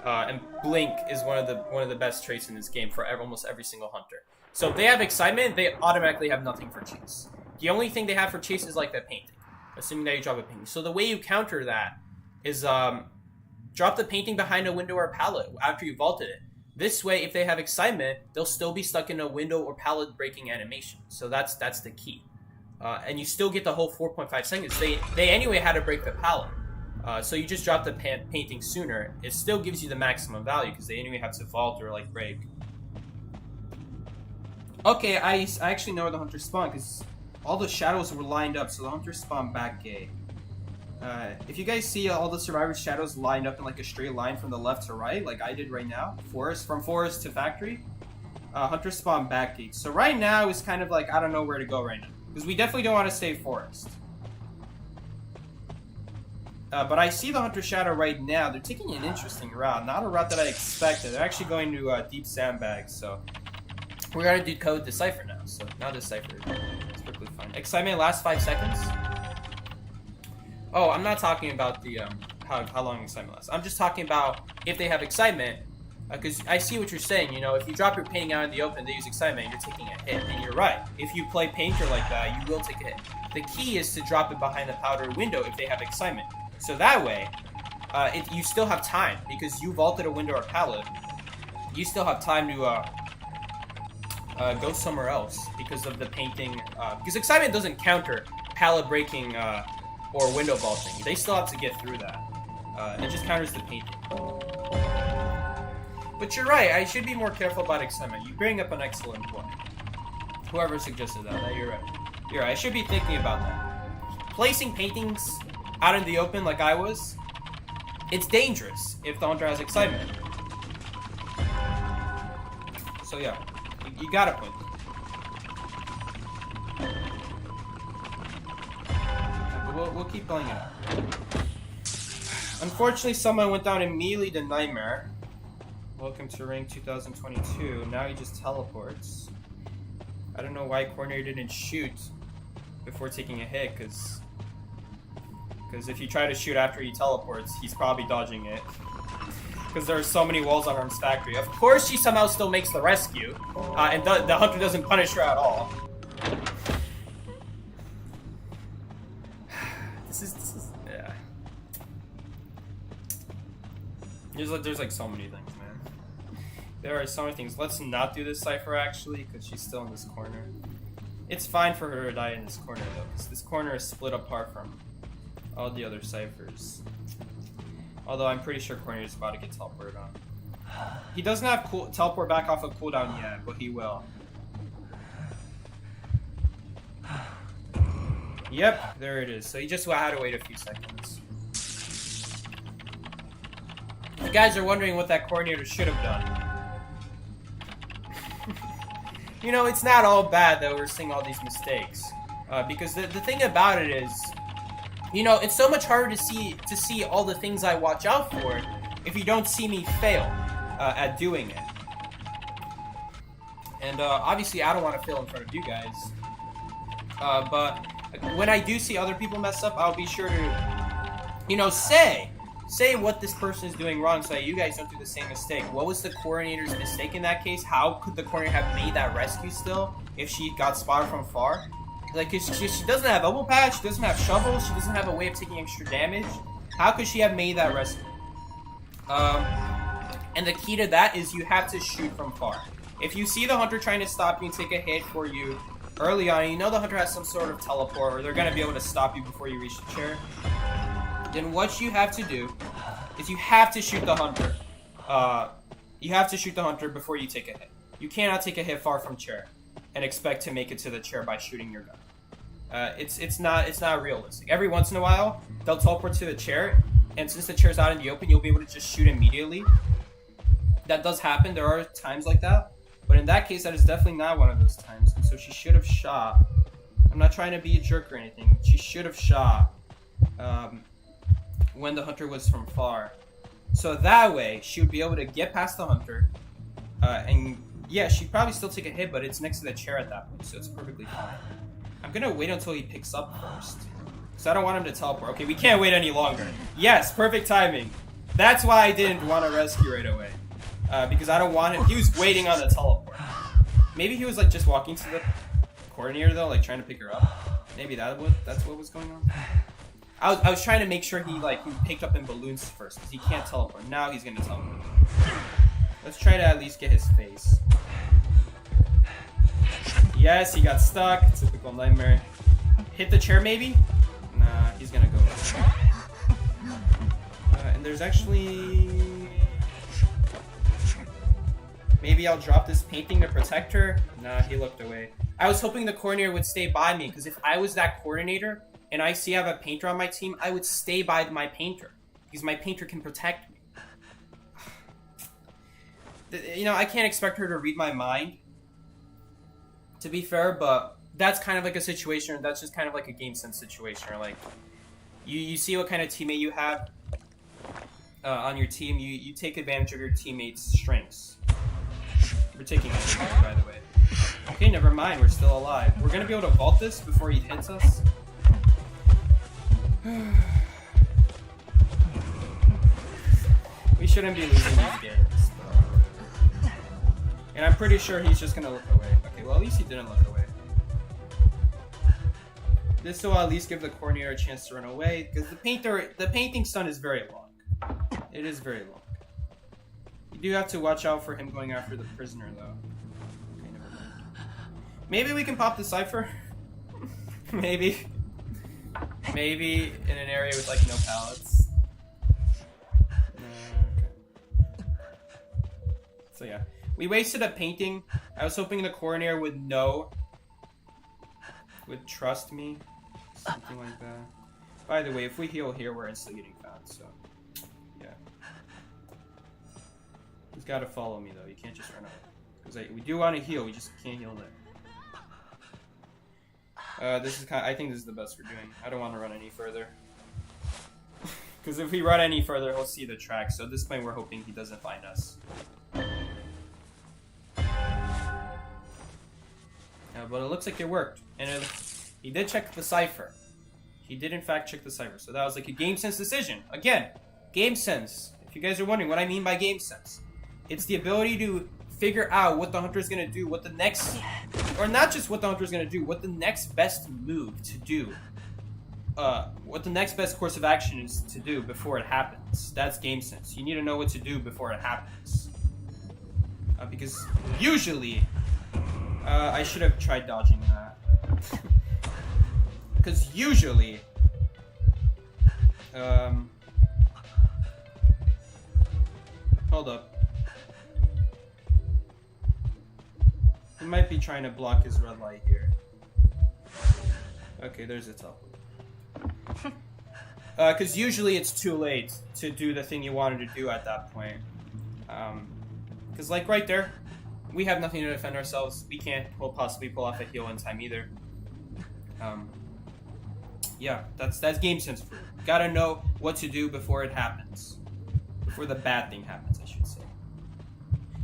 And blink is one of the best traits in this game for almost every single hunter. So if they have excitement, they automatically have nothing for chase. The only thing they have for chase is like that painting, assuming that you drop a painting. So the way you counter that is drop the painting behind a window or pallet after you vaulted it. This way, if they have excitement, they'll still be stuck in a window or pallet breaking animation. So that's the key. And you still get the whole 4.5 seconds. They anyway had to break the pallet. So you just drop the painting sooner. It still gives you the maximum value because they anyway have to vault or like break. Okay, I actually know where the hunter spawned because all the shadows were lined up, so the hunter spawned back gate. If you guys see all the survivors' shadows lined up in like a straight line from the left to right, like I did right now, from forest to factory, hunter spawned back gate. So right now is kind of like I don't know where to go right now because we definitely don't want to stay forest. But I see the hunter shadow right now. They're taking an interesting route, not a route that I expected. They're actually going to deep sandbags, so we're gonna decode the cipher now. So now the cipher is perfectly fine. Excitement lasts 5 seconds. Oh, I'm not talking about the how long excitement lasts. I'm just talking about if they have excitement, because I see what you're saying. You know, if you drop your painting out in the open, they use excitement, you're taking a hit, and you're right. If you play Painter like that, you will take a hit. The key is to drop it behind the powder window if they have excitement. So that way, you still have time because you vaulted a window or pallet. You still have time to go somewhere else because of the painting. Because excitement doesn't counter pallet breaking or window vaulting. They still have to get through that. It just counters the painting. But you're right, I should be more careful about excitement. You bring up an excellent point. Whoever suggested that, you're right. You're right, I should be thinking about that. Placing paintings out in the open like I was, it's dangerous if the hunter has excitement. So yeah, you got a point. But we'll keep playing it out. Unfortunately, someone went down immediately to Nightmare. Welcome to Ring 2022. Now he just teleports. I don't know why Corner didn't shoot before taking a hit, because if you try to shoot after he teleports, he's probably dodging it. Because there are so many walls on Arm's factory. Of course she somehow still makes the rescue, and the hunter doesn't punish her at all. This is yeah. There's like so many things, man. There are so many things. Let's not do this cipher actually, because she's still in this corner. It's fine for her to die in this corner though, because this corner is split apart from all the other ciphers. Although I'm pretty sure Corner is about to get teleported on. He doesn't have teleport back off of cooldown yet, but he will. Yep, there it is. So he just had to wait a few seconds. You guys are wondering what that coordinator should have done. You know, it's not all bad that we're seeing all these mistakes. Because the thing about it is, you know, it's so much harder to see all the things I watch out for if you don't see me fail at doing it. And obviously I don't want to fail in front of you guys. But when I do see other people mess up, I'll be sure to, you know, say what this person is doing wrong so that you guys don't do the same mistake. What was the coordinator's mistake in that case? How could the coordinator have made that rescue still if she got spotted from far? Like, she doesn't have elbow pad, she doesn't have shovel, she doesn't have a way of taking extra damage. How could she have made that rescue? And the key to that is you have to shoot from far. If you see the hunter trying to stop you and take a hit for you early on, and you know the hunter has some sort of teleport, or they're going to be able to stop you before you reach the chair, then what you have to do is you have to shoot the hunter. You have to shoot the hunter before you take a hit. You cannot take a hit far from chair and expect to make it to the chair by shooting your gun. It's not realistic. Every once in a while, they'll teleport to the chair, and since the chair's out in the open, you'll be able to just shoot immediately. That does happen. There are times like that, but in that case, that is definitely not one of those times. And so she should have shot. I'm not trying to be a jerk or anything. She should have shot when the hunter was from far, so that way she would be able to get past the hunter, and yeah, she'd probably still take a hit, but it's next to the chair at that point, so it's perfectly fine. I'm gonna wait until he picks up first, because I don't want him to teleport. Okay, we can't wait any longer. Yes, perfect timing. That's why I didn't want to rescue right away, because I don't want him. He was waiting on the teleport. Maybe he was like just walking to the coordinator though, like trying to pick her up. Maybe that's what was going on. I was trying to make sure he picked up in balloons first, because he can't teleport. Now he's gonna teleport. Let's try to at least get his face. Yes, he got stuck. Typical Nightmare. Hit the chair maybe? Nah, he's gonna go. And there's actually... Maybe I'll drop this painting to protect her? Nah, he looked away. I was hoping the coordinator would stay by me, because if I was that coordinator, and I see I have a painter on my team, I would stay by my painter, because my painter can protect me. You know, I can't expect her to read my mind, to be fair, but that's kind of like a situation, or that's just kind of like a game sense situation, or like, you see what kind of teammate you have on your team, you take advantage of your teammates' strengths. We're taking advantage, by the way. Okay, never mind, we're still alive. We're gonna be able to vault this before he hits us. We shouldn't be losing these games. And I'm pretty sure he's just gonna look away. Okay, well at least he didn't look away. This will at least give the coordinator a chance to run away, because the painting stun is very long. It is very long. You do have to watch out for him going after the prisoner though. Okay, never mind. Maybe we can pop the Cypher. Maybe. Maybe in an area with like no pallets. Okay. So yeah. We wasted a painting. I was hoping the coroner would trust me. Something like that. By the way, if we heal here, we're instantly getting found, so yeah. He's gotta follow me though, you can't just run away. Because we do want to heal, we just can't heal there. This is I think this is the best we're doing. I don't want to run any further. Because if we run any further, he'll see the track, so at this point we're hoping he doesn't find us. But it looks like it worked. And he did check the Cypher. He did in fact check the Cypher. So that was like a game sense decision. Again, game sense. If you guys are wondering what I mean by game sense. It's the ability to figure out what the hunter is going to do, what the next... Or not just what the hunter is going to do, what the next best move to do. What the next best course of action is to do before it happens. That's game sense. You need to know what to do before it happens. Because usually... I should have tried dodging that. Because usually... Hold up. He might be trying to block his red light here. Okay, there's a teleport. Because usually it's too late to do the thing you wanted to do at that point. Because like right there, we have nothing to defend ourselves. We can't possibly pull off a heal in time either. Yeah, that's game sense for you. Gotta know what to do before it happens. Before the bad thing happens, I should say.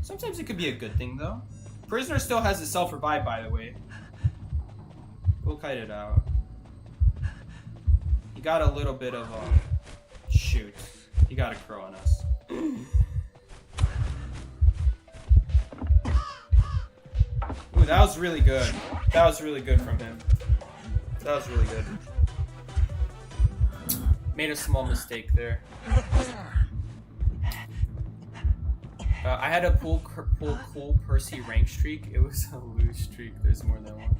Sometimes it could be a good thing, though. Prisoner still has his self-revive, by the way. We'll kite it out. He got a little bit of a... Shoot. He got a crow on us. Ooh, that was really good. That was really good from him. That was really good. Made a small mistake there. I had a pull cool Percy rank streak. It was a lose streak. There's more than one.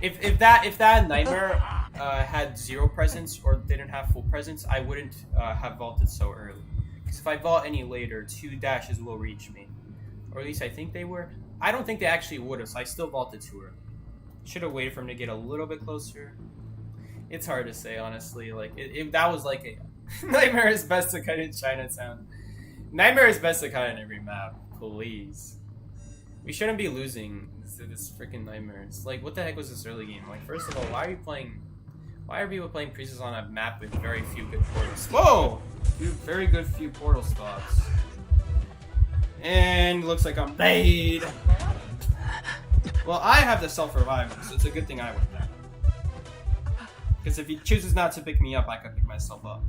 If that nightmare had 0 presence or didn't have full presence, I wouldn't have vaulted so early. Because if I vault any later, 2 dashes will reach me, or at least I think they were. I don't think they actually would have, so I still vaulted too early. Should have waited for him to get a little bit closer. It's hard to say, honestly. Like that was like a nightmare is best to cut in Chinatown. Nightmare is best to cut in every map, please. We shouldn't be losing this freaking nightmare. It's like, what the heck was this early game? Like, first of all, why are people playing Priestess on a map with very few good portals? Whoa! Very good few portal spots. And looks like I'm dead. Well, I have the self-revival, so it's a good thing I went there. Because if he chooses not to pick me up, I can pick myself up.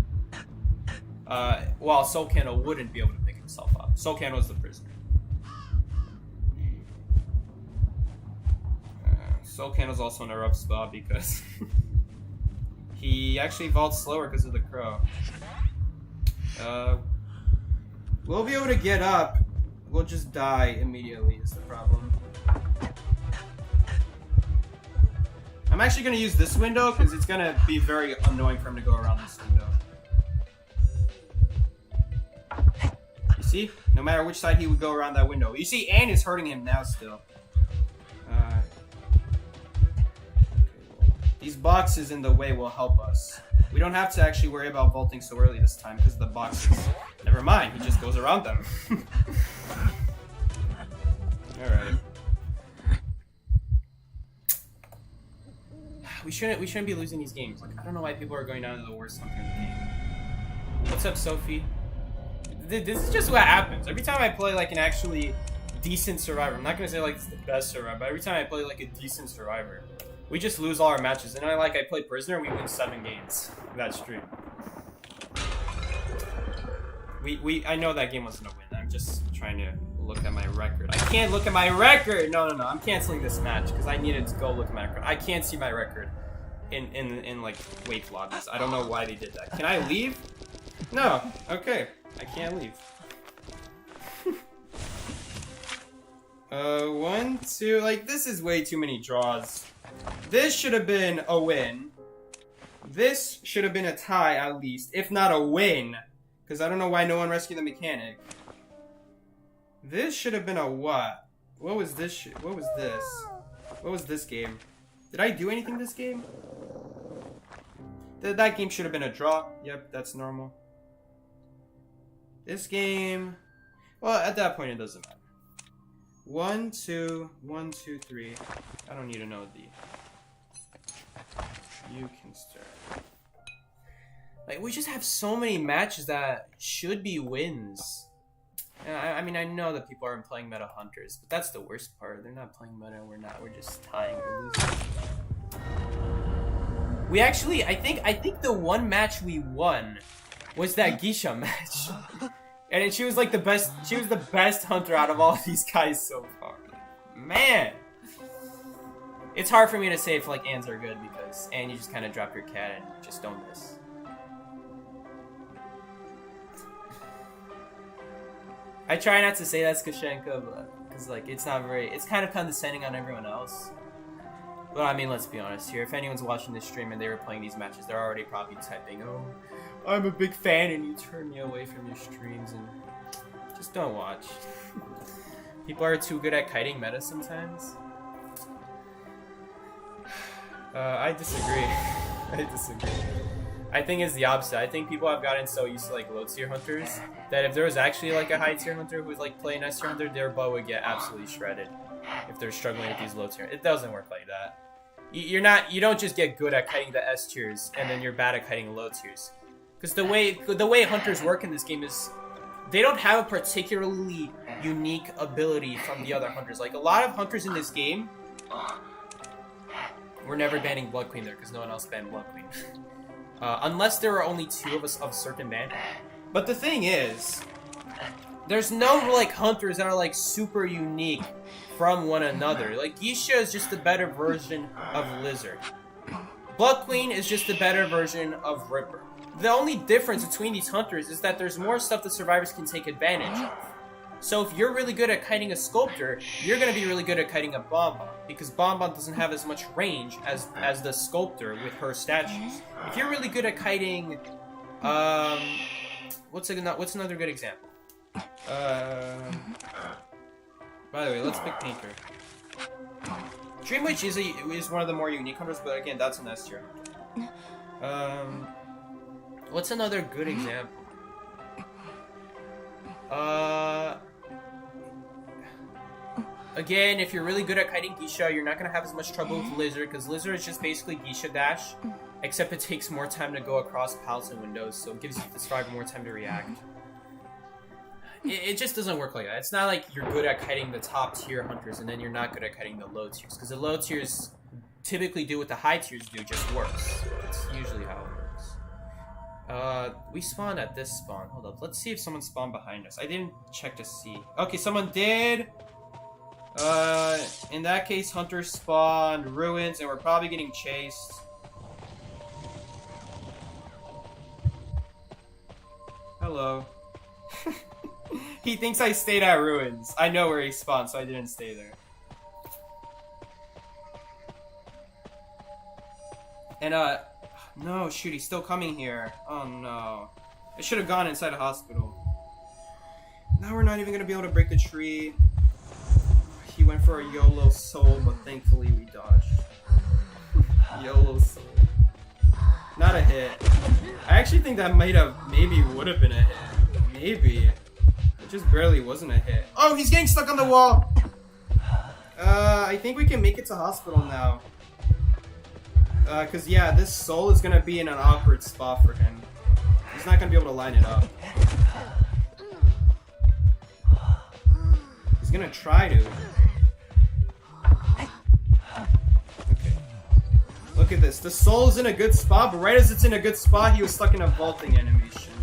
While Soul Candle wouldn't be able to pick himself up. Soul Candle is the prisoner. Soul Candle's also in a rough spot because he actually vaults slower because of the crow. We'll be able to get up. We'll just die immediately is the problem. I'm actually going to use this window because it's going to be very annoying for him to go around this window. You see? No matter which side he would go around that window. You see, Anne is hurting him now still. These boxes in the way will help us. We don't have to actually worry about vaulting so early this time because of the boxes. Never mind, he just goes around them. Alright. We shouldn't be losing these games. Like, I don't know why people are going down to the worst hunter in the game. What's up, Sophie? This is just what happens. Every time I play like an actually decent survivor, I'm not gonna say like it's the best survivor, but every time I play like a decent survivor, we just lose all our matches. And I play prisoner, we win 7 games that stream. I know that game wasn't a win. I'm just trying to look at my record. I can't look at my record. No. I'm canceling this match because I needed to go look at my record. I can't see my record in like wait lobbies. I don't know why they did that. Can I leave? No. Okay. I can't leave. 1, 2. Like, this is way too many draws. This should have been a win. This should have been a tie, at least. If not a win. Because I don't know why no one rescued the mechanic. This should have been a what? What was this? What was this? What was this game? Did I do anything this game? That game should have been a draw. Yep, that's normal. This game... Well, at that point, it doesn't matter. 1, 2, 1, 2, 3. I don't need to know the... You can start. Like, we just have so many matches that should be wins. And I mean, I know that people aren't playing meta hunters, but that's the worst part. They're not playing meta, we're not. We're just tying or losing. We actually, I think the one match we won was that Geisha match. And she was like the best, she was the best hunter out of all of these guys so far. Man! It's hard for me to say if like Anns are good because Ann, you just kind of drop your cat and just don't miss. I try not to say that's Skashenka, but because like it's not very, it's kind of condescending on everyone else. But I mean, let's be honest here. If anyone's watching this stream and they were playing these matches, they're already probably typing, "Oh, I'm a big fan," and you turn me away from your streams, and just don't watch. People are too good at kiting meta sometimes. I disagree. I disagree. I think it's the opposite. I think people have gotten so used to like low tier hunters that if there was actually like a high tier hunter who was like playing S tier hunter, their bow would get absolutely shredded if they're struggling with these low tier. It doesn't work like that. You don't just get good at kiting the S tiers and then you're bad at kiting low tiers. Because the way hunters work in this game is they don't have a particularly unique ability from the other hunters. Like a lot of hunters in this game, we're never banning Blood Queen there because no one else banned Blood Queen. Unless there are only 2 of us of a certain band. But the thing is, there's no like hunters that are like super unique from one another. Like Geisha is just a better version of Lizard. Blood Queen is just a better version of Ripper. The only difference between these hunters is that there's more stuff that survivors can take advantage of. So if you're really good at kiting a Sculptor, you're going to be really good at kiting a Bonbon, because Bonbon doesn't have as much range as the Sculptor with her statues. If you're really good at kiting, what's another good example? By the way, let's pick Painter. Dream Witch is one of the more unique hunters, but again, that's an S tier. What's another good example? Again, if you're really good at kiting Geisha, you're not going to have as much trouble with Lizard, because Lizard is just basically Geisha dash, except it takes more time to go across pallets and windows, so it gives the survivor more time to react. It just doesn't work like that. It's not like you're good at kiting the top tier hunters and then you're not good at kiting the low tiers, because the low tiers typically do what the high tiers do, just worse. That's usually how it works. We spawned at this spawn. Hold up, let's see if someone spawned behind us. I didn't check to see. Okay, someone did. In that case, hunters spawned ruins and we're probably getting chased. Hello. He thinks I stayed at ruins. I know where he spawned, so I didn't stay there. And, no, shoot, he's still coming here. Oh, no. I should have gone inside a hospital. Now we're not even gonna be able to break the tree. He went for a YOLO soul, but thankfully we dodged. YOLO soul. Not a hit. I actually think that maybe would have been a hit. Maybe. It just barely wasn't a hit. Oh, he's getting stuck on the wall! I think we can make it to hospital now. Cause yeah, this soul is gonna be in an awkward spot for him. He's not gonna be able to line it up. He's gonna try to. Okay. Look at this. The soul's in a good spot, but right as it's in a good spot, he was stuck in a vaulting animation.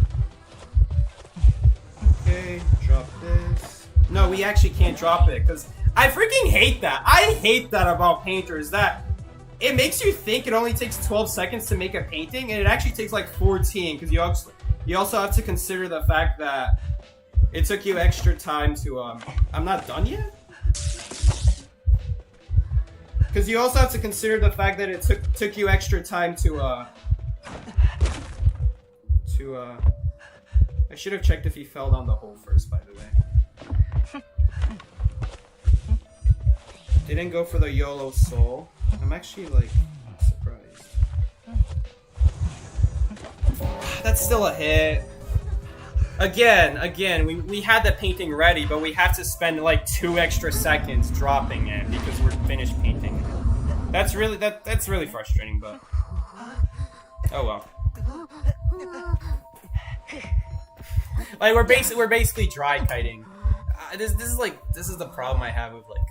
Okay, drop this. No, we actually can't drop it, because I freaking hate that. I hate that about painters, that it makes you think it only takes 12 seconds to make a painting, and it actually takes like 14, because you also have to consider the fact that it took you extra time to, I'm not done yet? Because you also have to consider the fact that it took you extra time to I should have checked if he fell down the hole first, by the way. Didn't go for the YOLO soul. I'm actually, like, surprised. That's still a hit. Again, we had the painting ready, but we have to spend, like, 2 extra seconds dropping it because we're finished painting. That's really frustrating, but... Oh well. Like, we're basically dry kiting. This is the problem I have with, like,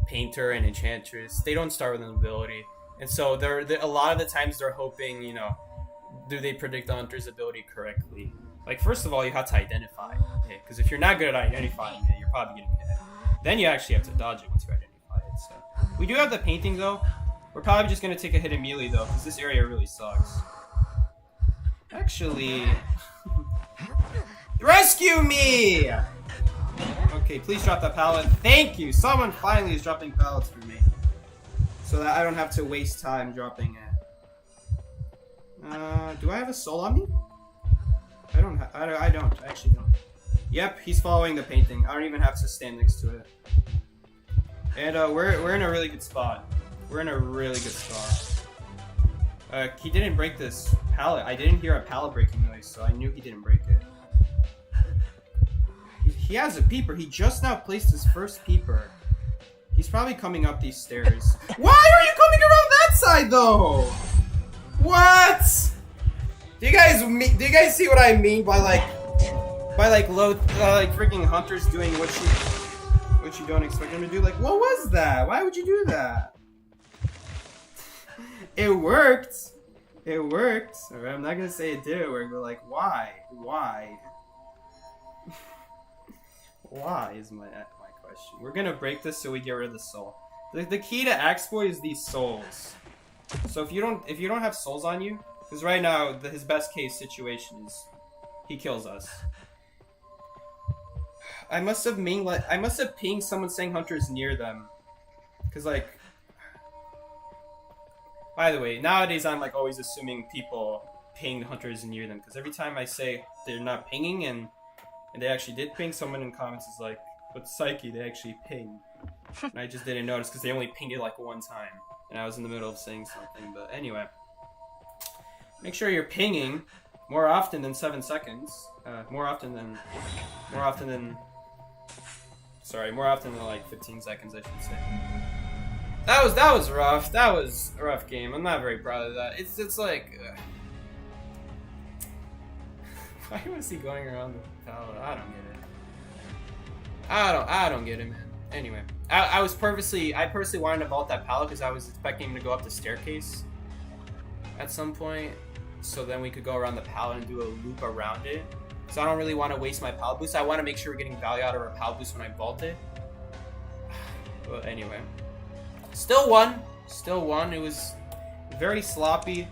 Painter and Enchantress. They don't start with an ability, and so they're a lot of the times they're hoping, you know, do they predict the hunter's ability correctly? Like, first of all, you have to identify, okay? Because if you're not good at identifying it, you're probably getting hit. Then you actually have to dodge it once you identify it. So we do have the painting though. We're probably just gonna take a hit immediately though, because this area really sucks. Actually, rescue me! Okay, please drop that pallet. Thank you! Someone finally is dropping pallets for me. So that I don't have to waste time dropping it. Do I have a soul on me? I don't. I actually don't. Yep, he's following the painting. I don't even have to stand next to it. And we're in a really good spot. We're in a really good spot. He didn't break this pallet. I didn't hear a pallet breaking noise, so I knew he didn't break it. He has a peeper. He just now placed his first peeper. He's probably coming up these stairs. Why are you coming around that side though? What? Do you guys see what I mean by freaking hunters doing what you don't expect them to do? Like, what was that? Why would you do that? It worked. It worked. Alright, I'm not gonna say it didn't work, but like, why? Why? Why is my question. We're gonna break this so we get rid of the soul. The key to Axeboy is these souls. So if you don't have souls on you, because right now his best case situation is he kills us. I must have pinged someone saying Hunter's near them, because like. By the way, nowadays I'm like always assuming people ping Hunters near them, because every time I say they're not pinging and they actually did ping, someone in comments is like, "But Psyche, they actually pinged," and I just didn't notice because they only pinged it like one time, and I was in the middle of saying something. But anyway, make sure you're pinging more often than 7 seconds. More often than like 15 seconds, I should say. That was rough. That was a rough game. I'm not very proud of that. It's like, why was he going around the pallet? I don't get it. I don't get it, man. Anyway, I purposely wanted to vault that pallet because I was expecting him to go up the staircase at some point, so then we could go around the pallet and do a loop around it. So I don't really want to waste my pallet boost. I want to make sure we're getting value out of our pallet boost when I vault it. But anyway. Still won. It was very sloppy.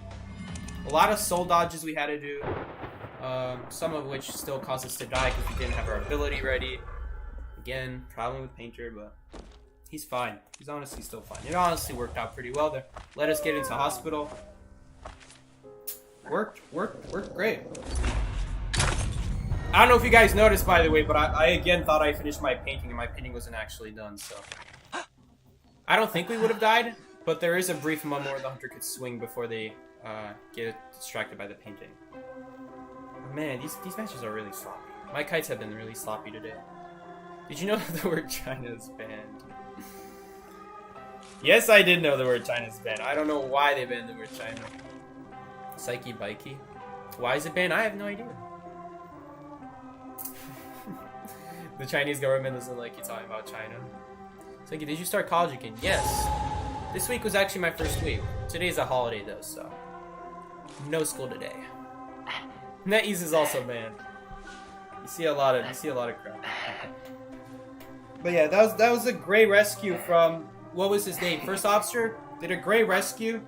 A lot of soul dodges we had to do. Some of which still caused us to die because we didn't have our ability ready. Again, problem with Painter, but he's fine. He's honestly still fine. It honestly worked out pretty well there. Let us get into hospital. Worked great. I don't know if you guys noticed, by the way, but I again thought I finished my painting and my painting wasn't actually done, so. I don't think we would have died, but there is a brief moment where the hunter could swing before they get distracted by the painting. Man, these matches are really sloppy. My kites have been really sloppy today. Did you know that the word China is banned? Yes, I did know the word China is banned. I don't know why they banned the word China. Psyche Bikey. Why is it banned? I have no idea. The Chinese government doesn't like you talking about China. Psyche, did you start college again? Yes. This week was actually my first week. Today's a holiday though, so no school today. NetEase is also banned. You see a lot of crap. But yeah, that was a great rescue from, what was his name? First officer did a great rescue.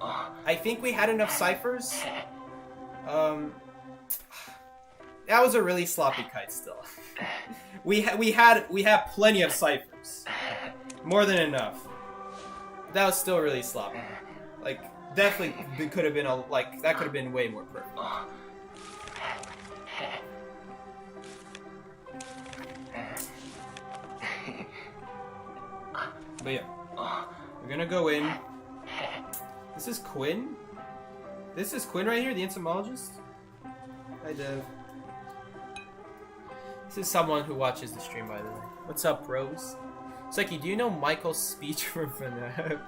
I think we had enough ciphers. That was a really sloppy kite still. we had plenty of ciphers. More than enough. that was still really sloppy. Like, definitely it could have been that could have been way more perfect. But yeah, we're gonna go in. This is Quinn? This is Quinn right here, the entomologist? Hi, Dev. This is someone who watches the stream, by the way. What's up, bros? Psyche, do you know Michael's speech from FNAF?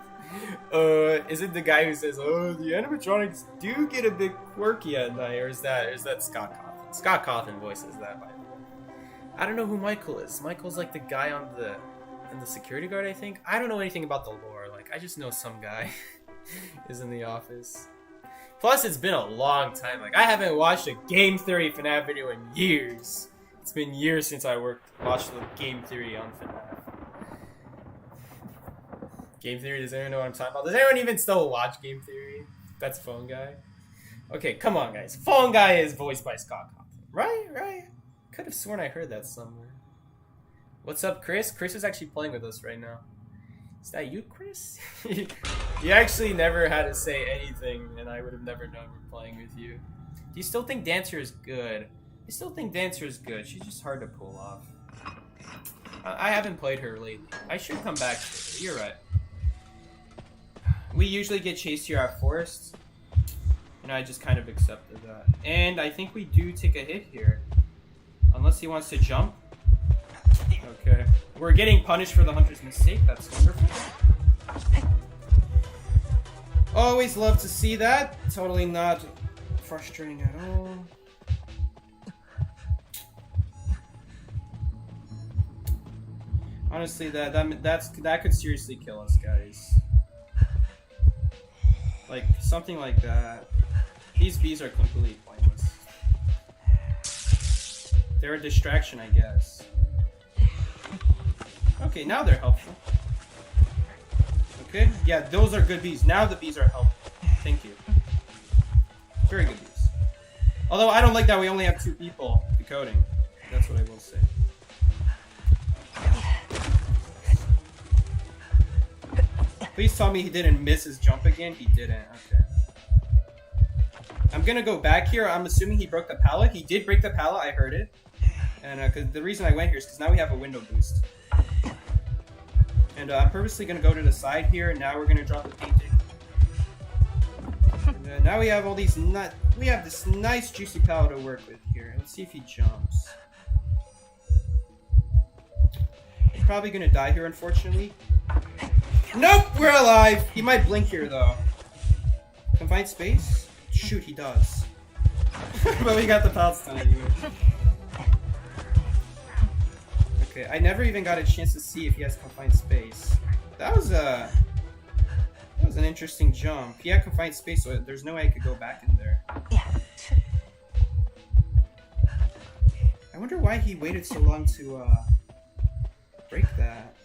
Is it the guy who says, "Oh, the animatronics do get a bit quirky at night," or is that Scott Cawthon? Scott Cawthon voices that, by the way. I don't know who Michael is. Michael's like the guy on the security guard, I think. I don't know anything about the lore. Like, I just know some guy is in the office. Plus, it's been a long time. Like, I haven't watched a Game Theory FNAF video in years. It's been years since I watched the Game Theory on FNAF. Game Theory, does anyone know what I'm talking about? Does anyone even still watch Game Theory? That's Phone Guy. Okay, come on, guys. Phone Guy is voiced by Scott Cawthon. Right? Could have sworn I heard that somewhere. What's up, Chris? Chris is actually playing with us right now. Is that you, Chris? You actually never had to say anything, and I would have never known we're playing with you. Do you still think Dancer is good? I still think Dancer is good. She's just hard to pull off. I haven't played her lately. I should come back to her. You're right. We usually get chased here at Forest, and I just kind of accepted that. And I think we do take a hit here. Unless he wants to jump. Okay. We're getting punished for the hunter's mistake. That's wonderful. Always love to see that. Totally not frustrating at all. Honestly, that could seriously kill us, guys. Like, something like that. These bees are completely pointless. They're a distraction, I guess. Okay, now they're helpful. Okay, yeah, those are good bees. Now the bees are helpful. Thank you. Very good bees. Although I don't like that we only have 2 people decoding. That's what I will say. Please tell me he didn't miss his jump again. He didn't. Okay. I'm gonna go back here. I'm assuming he broke the pallet. He did break the pallet. I heard it. And cause the reason I went here is because now we have a window boost. And I'm purposely gonna go to the side here. And now we're gonna drop the painting. And now we have all these we have this nice juicy pallet to work with here. Let's see if he jumps. He's probably gonna die here, unfortunately. Nope, we're alive. He might blink here though. Confined space? Shoot, he does. But we got the pallets done anyway. Okay, I never even got a chance to see if he has confined space. That was an interesting jump. He had confined space, so there's no way I could go back in there. I wonder why he waited so long to break that.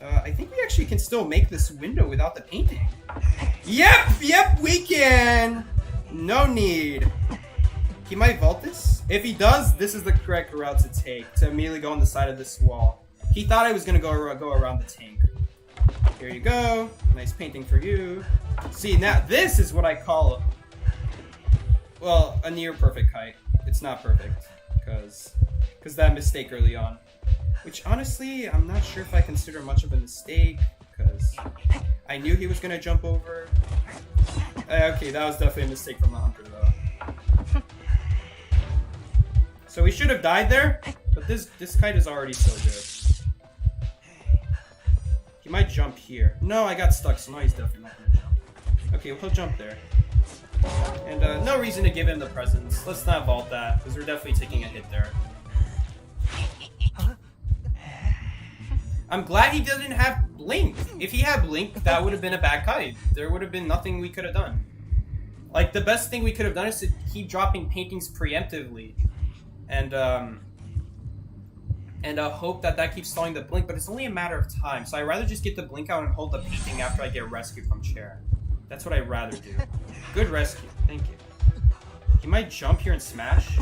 I think we actually can still make this window without the painting. Yep, we can! No need. He might vault this. If he does, this is the correct route to take, to immediately go on the side of this wall. He thought I was gonna go around the tank. Here you go. Nice painting for you. See, now this is what I call, well, a near perfect kite. It's not perfect, because that mistake early on. Which, honestly, I'm not sure if I consider much of a mistake, because I knew he was going to jump over. Okay, that was definitely a mistake from the hunter, though. So we should have died there, but this kite is already so good. He might jump here. No, I got stuck, so now he's definitely not going to jump. Okay, well, he'll jump there. And no reason to give him the presents. Let's not vault that, because we're definitely taking a hit there. I'm glad he doesn't have Blink. If he had Blink, that would have been a bad kite. There would have been nothing we could have done. Like, the best thing we could have done is to keep dropping paintings preemptively. And hope that keeps stalling the Blink, but it's only a matter of time. So I'd rather just get the Blink out and hold the painting after I get rescued from chair. That's what I'd rather do. Good rescue. Thank you. He might jump here and smash.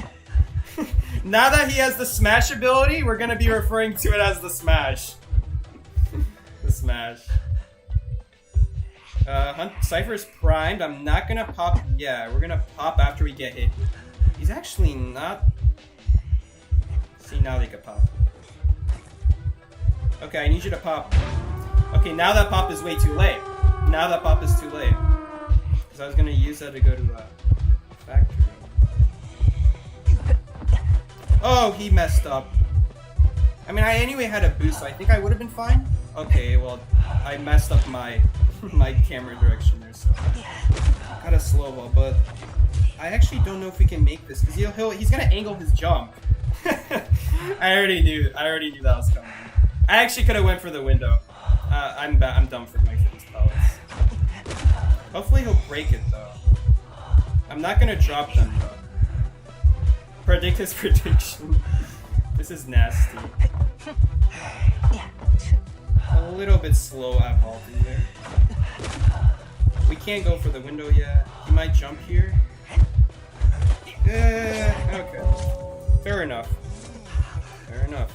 Now that he has the smash ability, we're going to be referring to it as the smash. The smash. Cypher's primed. I'm not gonna pop. Yeah, we're gonna pop after we get hit. He's actually not. See, now they could pop. Okay, I need you to pop. Okay, now that pop is way too late. Now that pop is too late. Because I was gonna use that to go to factory. Oh, he messed up. I mean, I anyway had a boost, so I think I would have been fine. Okay, well, I messed up my my camera direction there, so got a slow ball, but I actually don't know if we can make this because he's gonna angle his jump. I already knew that was coming. I actually could have went for the window. I'm done for going for these pellets. Hopefully he'll break it though. I'm not gonna drop them though. Predict his prediction. This is nasty. A little bit slow at vaulting there. We can't go for the window yet. He might jump here. Okay. Fair enough. Fair enough.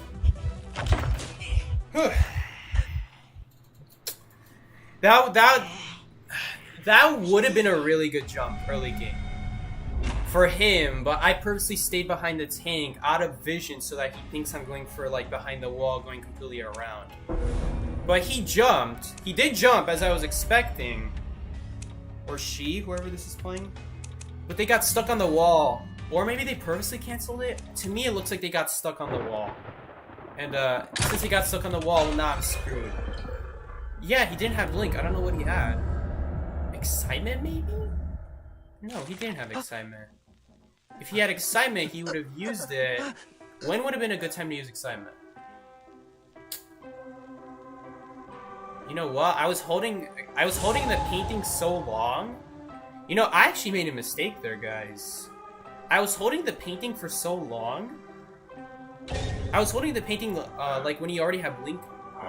That would have been a really good jump early game for him, but I purposely stayed behind the tank out of vision so that he thinks I'm going for like behind the wall, going completely around. But he jumped. He did jump as I was expecting. Or she, whoever this is playing. But they got stuck on the wall. Or maybe they purposely canceled it. To me, it looks like they got stuck on the wall. And since he got stuck on the wall, now I'm screwed. Yeah, he didn't have Blink. I don't know what he had. Excitement, maybe? No, he didn't have Excitement. If he had Excitement, he would have used it. When would have been a good time to use Excitement? You know what? I was holding the painting so long. You know, I actually made a mistake there, guys. I was holding the painting for so long. I was holding the painting like when he already had Blink.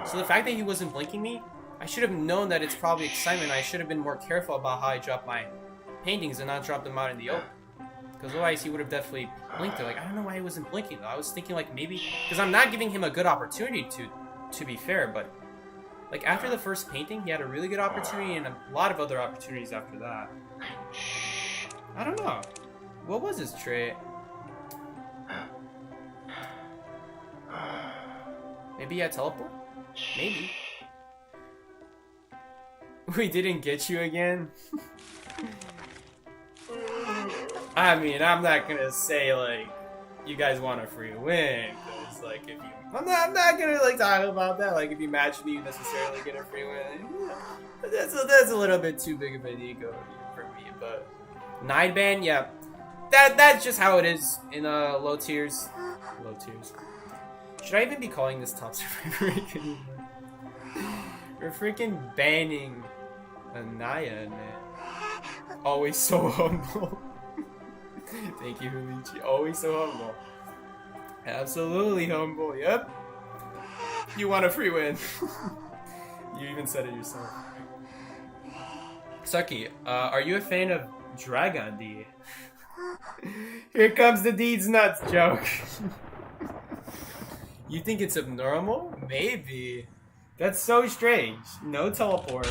So the fact that he wasn't blinking me, I should have known that it's probably Excitement. I should have been more careful about how I drop my paintings and not drop them out in the open. Because otherwise he would have definitely blinked it. Like, I don't know why he wasn't blinking though. I was thinking like maybe, because I'm not giving him a good opportunity to be fair, but like after the first painting, he had a really good opportunity and a lot of other opportunities after that. I don't know. What was his trait? Maybe he had teleport? Maybe. We didn't get you again? I mean, I'm not gonna say, like, you guys want a free win, because, like, if you... I'm not gonna, like, talk about that, like, if you match me, you necessarily get a free win. That's a little bit too big of an ego for me, but... 9-ban, yeah. That's just how it is in, low tiers. Low tiers. Should I even be calling this top survivor anymore? We're freaking banning Anaya in it. Always so humble. Thank you, Luigi. Always so humble. Absolutely humble, yep. You want a free win. You even said it yourself. Sucky, are you a fan of Dragon D? Here comes the Deeds Nuts joke. You think it's abnormal? Maybe. That's so strange. No teleport.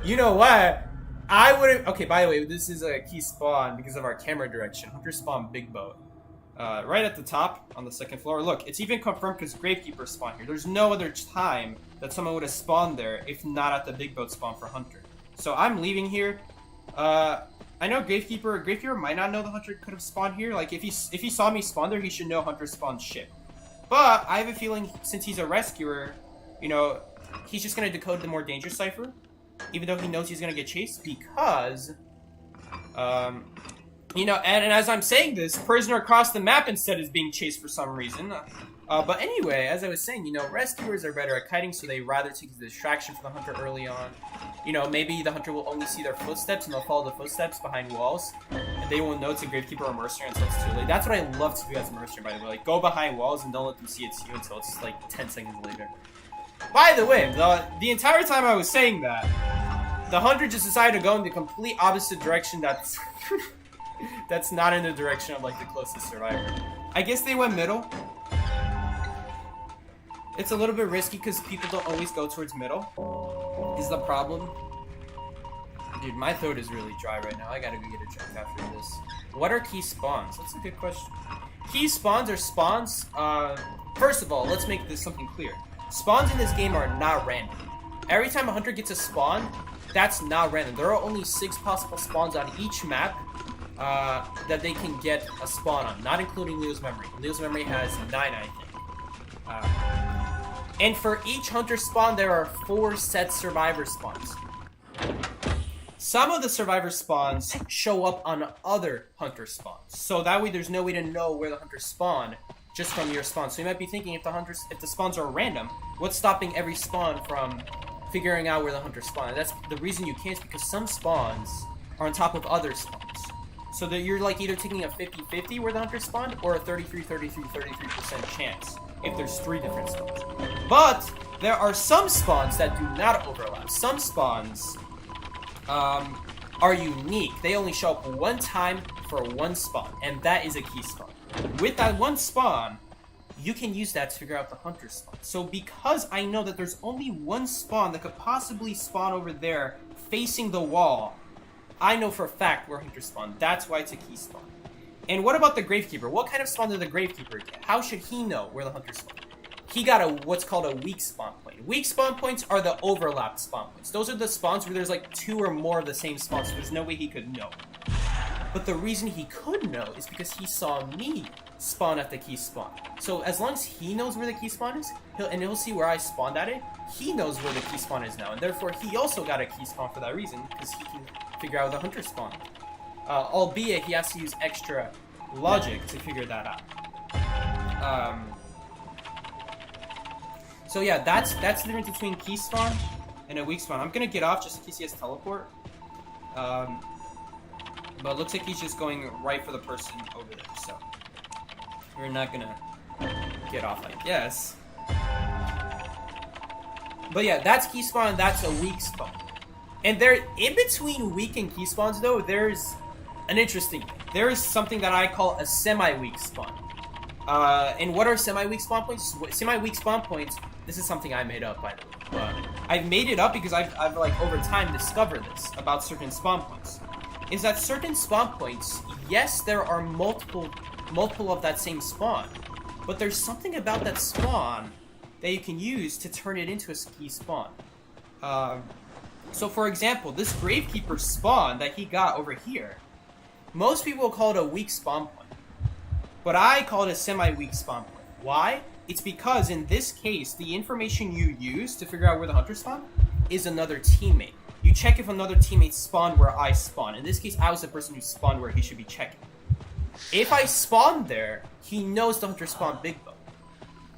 You know what? I would've... Okay, by the way, this is a key spawn because of our camera direction. Hunter spawn big boat. Right at the top on the second floor. Look, it's even confirmed because Gravekeeper spawned here. There's no other time that someone would have spawned there if not at the big boat spawn for Hunter. So I'm leaving here. I know Gravekeeper might not know the Hunter could have spawned here. Like, if he saw me spawn there, he should know Hunter spawned ship. But I have a feeling since he's a rescuer, you know, he's just gonna decode the more dangerous cipher, even though he knows he's gonna get chased because, you know, and as I'm saying this, prisoner across the map instead is being chased for some reason. But anyway, as I was saying, you know, rescuers are better at kiting, so they rather take the distraction from the hunter early on. You know, maybe the hunter will only see their footsteps and they'll follow the footsteps behind walls, and they will know it's a Gravekeeper or Mercenary until it's too late. That's what I love to do as a Mercenary, by the way. Like, go behind walls and don't let them see it's you until it's like 10 seconds later. By the way, the entire time I was saying that, the hunter just decided to go in the complete opposite direction that's that's not in the direction of like the closest survivor. I guess they went middle. It's a little bit risky because people don't always go towards middle, is the problem. Dude, my throat is really dry right now. I gotta go get a drink after this. What are key spawns? That's a good question. Key spawns are spawns. First of all, let's make this something clear. Spawns in this game are not random. Every time a hunter gets a spawn, that's not random. There are only 6 possible spawns on each map that they can get a spawn on, not including Leo's Memory. Leo's Memory has 9, I think. And for each hunter spawn, there are 4 set survivor spawns. Some of the survivor spawns show up on other hunter spawns, so that way there's no way to know where the hunters spawn just from your spawn. So you might be thinking, if the spawns are random, what's stopping every spawn from figuring out where the hunters spawn? And that's the reason you can't, because some spawns are on top of other spawns. So that you're like either taking a 50-50 where the hunters spawn, or a 33% chance if there's 3 different spawns. But there are some spawns that do not overlap. Some spawns are unique. They only show up one time for one spawn, and that is a key spawn. With that one spawn, you can use that to figure out the hunter spawn. So because I know that there's only one spawn that could possibly spawn over there facing the wall, I know for a fact where hunters spawn. That's why it's a key spawn. And what about the Gravekeeper? What kind of spawn did the Gravekeeper get? How should he know where the hunters spawn? He got what's called a weak spawn point. Weak spawn points are the overlapped spawn points. Those are the spawns where there's like 2 or more of the same spawn, so there's no way he could know. But the reason he could know is because he saw me spawn at the key spawn. So as long as he knows where the key spawn is, he'll see where I spawned at it, he knows where the key spawn is now, and therefore he also got a key spawn for that reason, because he can figure out where the hunter spawn. Albeit he has to use extra logic to figure that out. So yeah, that's the difference between key spawn and a weak spawn. I'm gonna get off just in case he has teleport. But it looks like he's just going right for the person over there, so we're not gonna get off, I guess. But yeah, that's key spawn, that's a weak spawn. And there, in between weak and key spawns though, there's an interesting thing. There is something that I call a semi-weak spawn. And what are semi-weak spawn points? Semi-weak spawn points, this is something I made up, by the way. But I've made it up because I've like over time discovered this about certain spawn points. Is that certain spawn points, yes, there are multiple of that same spawn, but there's something about that spawn that you can use to turn it into a key spawn. So for example, this Gravekeeper spawn that he got over here, most people call it a weak spawn point, but I call it a semi-weak spawn point. Why? It's because in this case, the information you use to figure out where the hunter spawn is another teammate. You check if another teammate spawned where I spawned. In this case, I was the person who spawned where he should be checking. If I spawned there, he knows the hunter spawned Big Bow.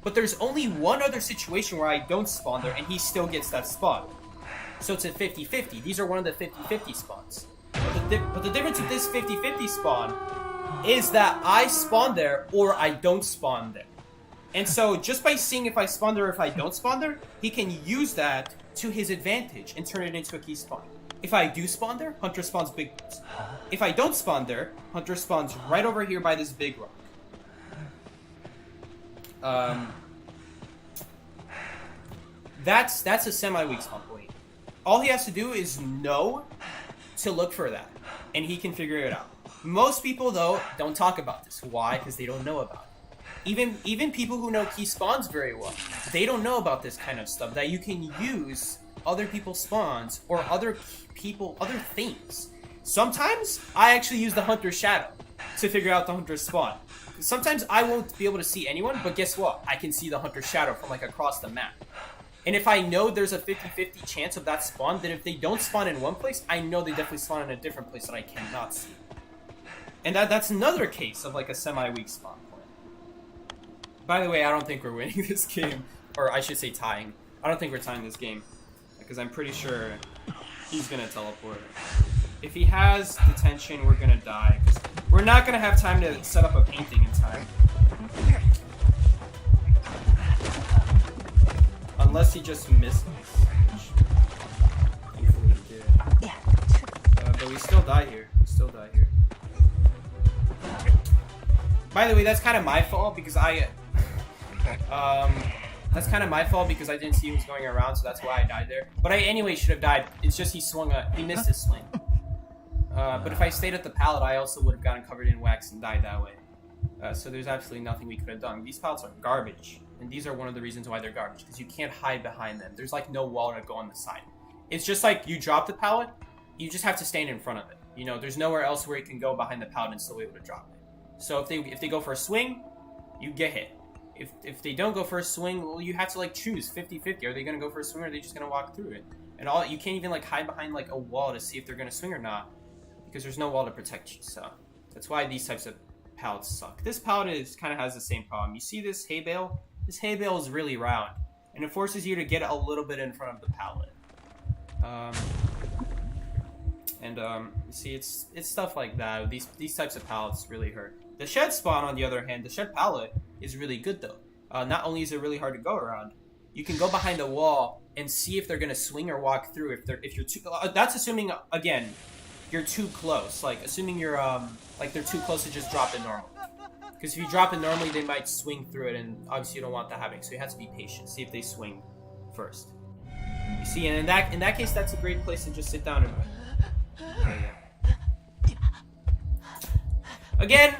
But there's only one other situation where I don't spawn there and he still gets that spawn. So it's a 50-50. These are one of the 50-50 spawns. But the difference with this 50-50 spawn is that I spawn there or I don't spawn there. And so just by seeing if I spawn there or if I don't spawn there, he can use that to his advantage and turn it into a key spawn. If I do spawn there, hunter spawns Big Bows. If I don't spawn there, hunter spawns right over here by this big rock. That's a semi-weak spawn point. All he has to do is know to look for that, and he can figure it out. Most people, though, don't talk about this. Why? Because they don't know about it. Even people who know key spawns very well, they don't know about this kind of stuff, that you can use other people's spawns or other things. Sometimes I actually use the hunter's shadow to figure out the hunter's spawn. Sometimes I won't be able to see anyone, but guess what? I can see the hunter's shadow from like across the map. And if I know there's a 50-50 chance of that spawn, then if they don't spawn in one place, I know they definitely spawn in a different place that I cannot see. And that's another case of like a semi-weak spawn. By the way, I don't think we're winning this game. Or I should say tying. I don't think we're tying this game. Because I'm pretty sure he's going to teleport. If he has detention, we're going to die. We're not going to have time to set up a painting in time. Unless he just missed me. Thankfully he did. But we still die here. By the way, that's kind of my fault because That's kind of my fault because I didn't see he was going around, so that's why I died there. But I anyway should have died. It's just he missed his swing. But if I stayed at the pallet, I also would have gotten covered in wax and died that way. So there's absolutely nothing we could have done. These pallets are garbage. And these are one of the reasons why they're garbage, because you can't hide behind them. There's like no wall to go on the side. It's just like you drop the pallet, you just have to stand in front of it. You know, there's nowhere else where you can go behind the pallet and still be able to drop it. So if they go for a swing, you get hit. If they don't go for a swing, well, you have to like choose 50-50. Are they gonna go for a swing or are they just gonna walk through it? And you can't even like hide behind like a wall to see if they're gonna swing or not, because there's no wall to protect you. So that's why these types of pallets suck. This pallet kind of has the same problem. You see this hay bale? This hay bale is really round, and it forces you to get a little bit in front of the pallet. You see, it's stuff like that. These types of pallets really hurt. The shed spawn, on the other hand, the shed pallet is really good though. Not only is it really hard to go around, you can go behind a wall and see if they're gonna swing or walk through. If you're too, that's assuming again, you're too close. Like assuming you're like they're too close to just drop it normal. Because if you drop it normally, they might swing through it, and obviously you don't want that happening. So you have to be patient. See if they swing first. You see, and in that case, that's a great place to just sit down and. Again,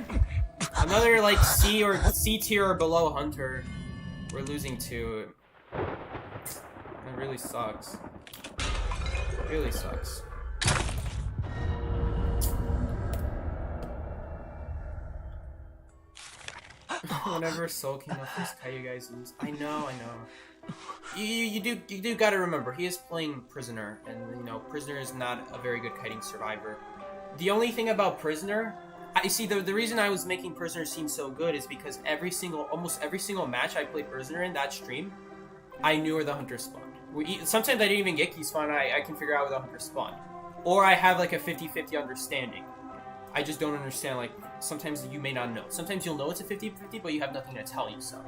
another like C tier or below hunter. We're losing to. It really sucks. It really sucks. Whenever Soul came up first, how you guys lose. I know. You do gotta remember, he is playing Prisoner, and you know, Prisoner is not a very good kiting survivor. The only thing about Prisoner, I see the reason I was making Prisoner seem so good is because almost every single match I played Prisoner in that stream, I knew where the hunter spawned. Sometimes I didn't even get key spawn, I can figure out where the hunter spawned. Or I have like a 50-50 understanding. I just don't understand, like, sometimes you may not know. Sometimes you'll know it's a 50-50, but you have nothing to tell you, so.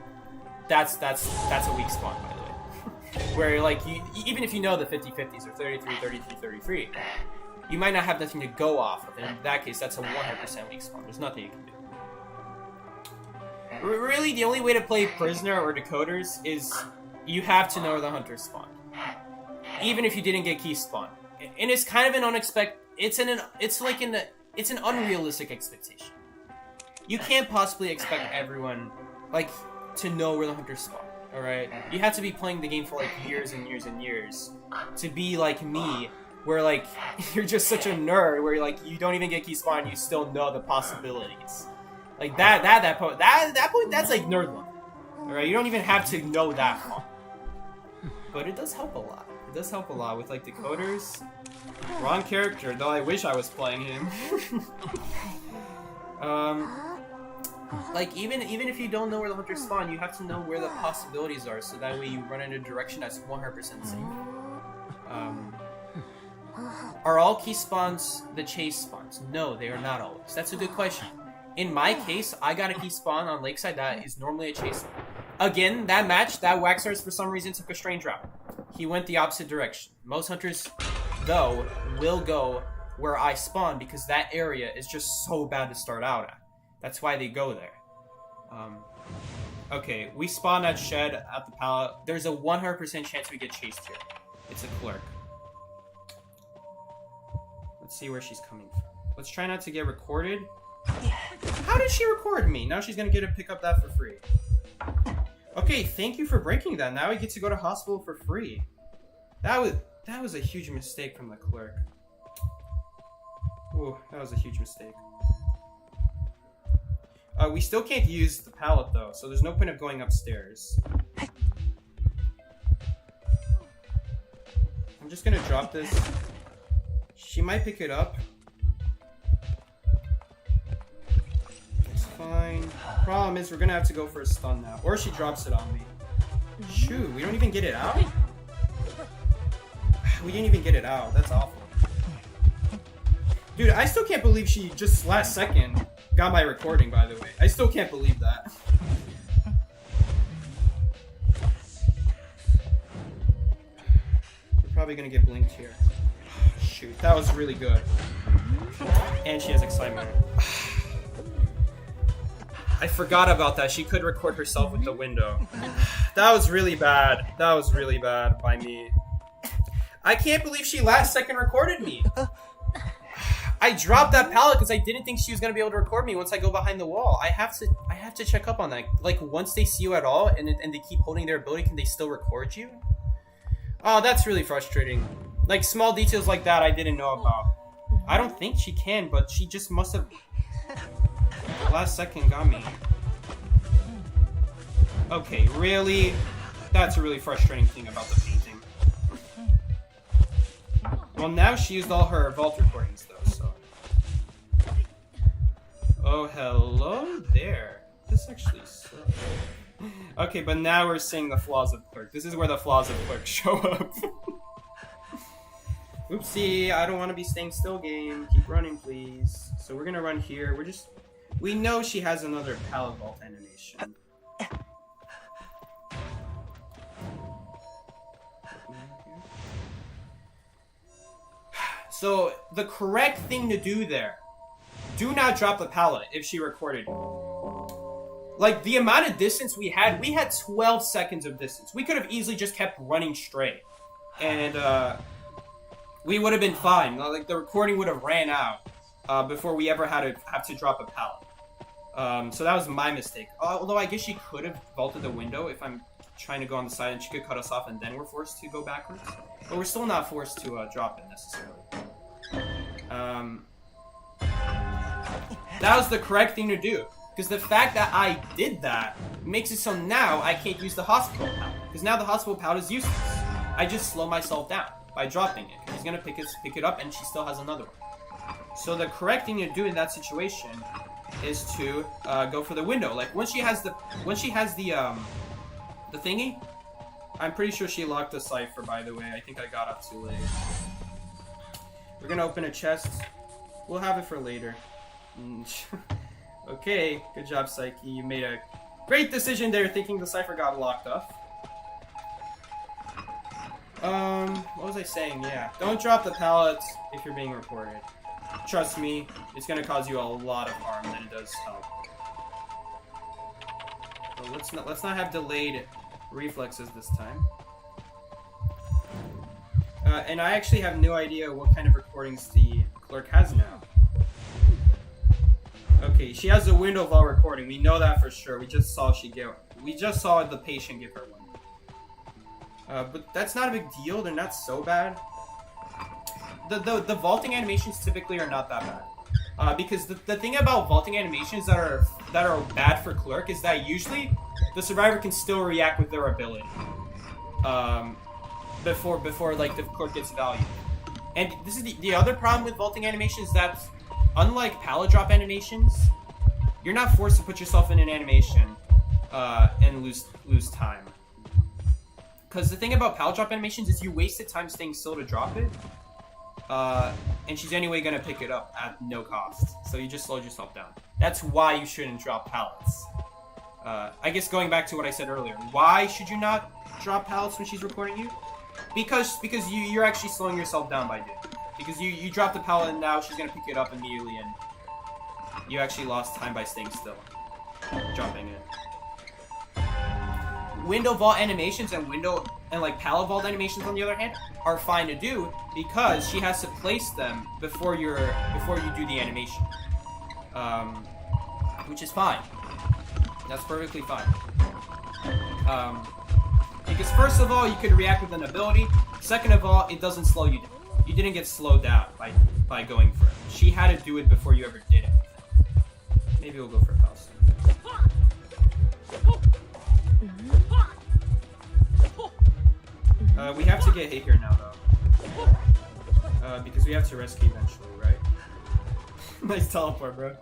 That's a weak spawn, by the way. Where, like, even if you know the 50-50s, or 33, 33, 33, you might not have nothing to go off of, and in that case, that's a 100% weak spawn. There's nothing you can do. Really, the only way to play Prisoner or Decoders is you have to know where the hunter spawned. Even if you didn't get key spawn. And it's kind of an unexpected... It's an unrealistic expectation. You can't possibly expect everyone, like, to know where the hunters spawn, alright? You have to be playing the game for, like, years and years and years to be like me, where, like, you're just such a nerd, where, like, you don't even get key spawn and you still know the possibilities. Like, that point, that's, like, nerd level, alright? You don't even have to know that far. But it does help a lot. It does help a lot with, like, Decoders. Wrong character, though I wish I was playing him. Like, even if you don't know where the hunters spawn, you have to know where the possibilities are, so that way you run in a direction that's 100% safe. Are all key spawns the chase spawns? No, they are not always. That's a good question. In my case, I got a key spawn on Lakeside that is normally a chase spawn. Again, that match, that Waxers for some reason took a strange route. He went the opposite direction. Most hunters, though, will go where I spawn because that area is just so bad to start out at. That's why they go there. Okay, we spawn at shed at the pallet. There's a 100% chance we get chased here. It's a clerk. Let's see where she's coming from. Let's try not to get recorded. How did she record me? Now she's gonna get to pick up that for free. Okay, thank you for breaking that. Now we get to go to hospital for free. That was a huge mistake from the clerk. Ooh, that was a huge mistake. We still can't use the pallet though, so there's no point of going upstairs. I'm just gonna drop this. She might pick it up. It's fine. Problem is, we're gonna have to go for a stun now. Or she drops it on me. Shoot, we don't even get it out? We didn't even get it out. That's awful. Dude, I still can't believe she just last second got my recording, by the way. I still can't believe that. We're probably gonna get blinked here. Shoot, that was really good. And she has excitement. I forgot about that. She could record herself with the window. That was really bad. That was really bad by me. I can't believe she last second recorded me. I dropped that pallet because I didn't think she was gonna be able to record me once I go behind the wall. I have to check up on that. Like once they see you at all and they keep holding their ability, can they still record you? Oh, that's really frustrating. Like small details like that I didn't know about. I don't think she can, but she just must have last second got me. Okay, really? That's a really frustrating thing about the painting. Well, now she used all her vault recordings though, so. Oh, hello there. This actually sucks. Okay, but now we're seeing the flaws of Clerk. This is where the flaws of Clerk show up. Oopsie, I don't want to be staying still, game. Keep running, please. So we're gonna run here. We know she has another pallet vault animation. So the correct thing to do there, do not drop the pallet if she recorded you. Like the amount of distance we had 12 seconds of distance. We could have easily just kept running straight. And we would have been fine. Like the recording would have ran out before we ever have to drop a pallet. So that was my mistake. Although I guess she could have vaulted the window if I'm trying to go on the side and she could cut us off and then we're forced to go backwards. But we're still not forced to drop it necessarily. That was the correct thing to do. Because the fact that I did that makes it so now I can't use the hospital pallet. Because now the hospital pallet is useless. I just slow myself down by dropping it. He's gonna pick it up and she still has another one. So the correct thing to do in that situation is to go for the window. Like when she has the thingy, I'm pretty sure she locked the cipher, by the way. I think I got up too late. We're gonna open a chest. We'll have it for later. Okay, good job, Psyche. You made a great decision there thinking the cipher got locked up. What was I saying? Yeah. Don't drop the pallets if you're being recorded. Trust me, it's gonna cause you a lot of harm than it does help. Well, let's not have delayed reflexes this time. And I actually have no idea what kind of recordings the clerk has now. Okay, she has a window vault recording. We know that for sure. We just saw the patient give her one. But that's not a big deal. They're not so bad. The vaulting animations typically are not that bad. Because the thing about vaulting animations that are bad for clerk is that usually the survivor can still react with their ability. Before like the clerk gets value. And this is the other problem with vaulting animations, that unlike pallet drop animations, you're not forced to put yourself in an animation and lose time. Because the thing about pallet drop animations is you wasted time staying still to drop it, and she's anyway gonna pick it up at no cost. So you just slowed yourself down. That's why you shouldn't drop pallets. I guess going back to what I said earlier, why should you not drop pallets when she's recording you? Because you're actually slowing yourself down by doing it. Because you drop the pallet and now she's gonna pick it up immediately, and you actually lost time by staying still, dropping it. Window vault animations and like pallet vault animations, on the other hand, are fine to do because she has to place them before you do the animation, which is fine. That's perfectly fine. Because first of all, you could react with an ability. Second of all, it doesn't slow you down. You didn't get slowed down by going for it. She had to do it before you ever did it. Maybe we'll go for a pulse. We have to get hit here now, though. Because we have to rescue eventually, right? Nice teleport, bro.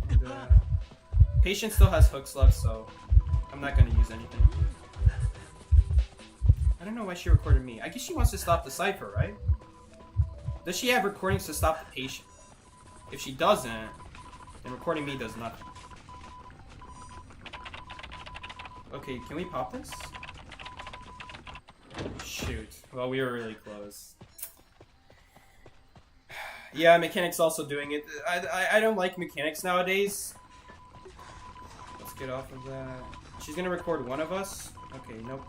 And, patient still has hooks left, so I'm not gonna use anything. I don't know why she recorded me. I guess she wants to stop the cipher, right? Does she have recordings to stop the patient? If she doesn't, then recording me does nothing. Okay, can we pop this? Shoot. Well, we were really close. Yeah, mechanics also doing it. I don't like mechanics nowadays. Let's get off of that. She's gonna record one of us. Okay, nope.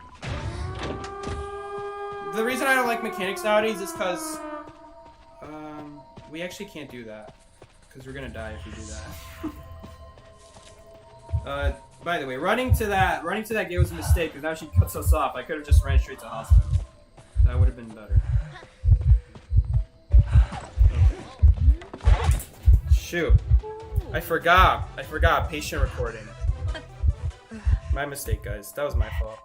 The reason I don't like mechanics nowadays is because we actually can't do that. Because we're gonna die if we do that. By the way, running to that gate was a mistake because now she cuts us off. I could have just ran straight to hospital. That would have been better. Okay. Shoot. I forgot. Patient recording. My mistake, guys. That was my fault.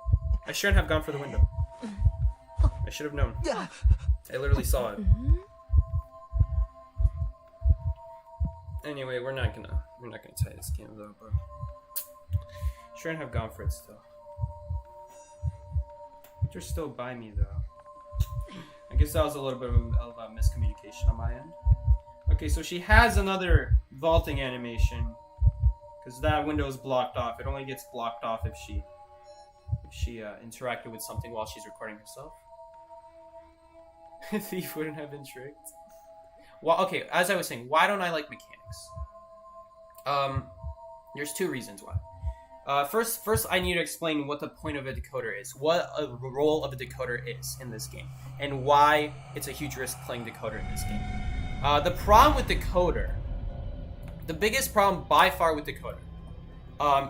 I shouldn't have gone for the window. I should have known. I literally saw it. Anyway, we're not gonna tie this game though, but shouldn't have gone for it still. They're still by me though. I guess that was a little bit of a miscommunication on my end. Okay, so she has another vaulting animation because that window is blocked off. It only gets blocked off if she interacted with something while she's recording herself. Thief wouldn't have been tricked. Well, okay, as I was saying, why don't I like mechanics? There's two reasons why. First, I need to explain what the point of a decoder is, what a role of a decoder is in this game, and why it's a huge risk playing decoder in this game. The problem with decoder, the biggest problem by far with decoder,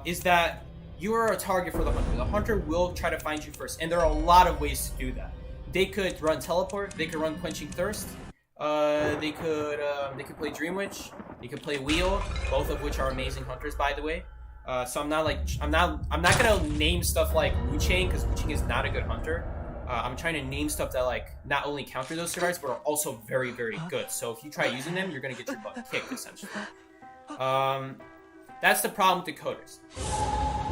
is that you are a target for the hunter. The hunter will try to find you first, and there are a lot of ways to do that. They could run teleport, they could run quenching thirst, they could play Dream Witch, they could play Wheel, both of which are amazing hunters, by the way. So I'm not gonna name stuff like Wu Chain because Wu Chain is not a good hunter. I'm trying to name stuff that like not only counter those survivors but are also very, very good. So if you try using them, you're gonna get your butt kicked essentially. That's the problem with decoders.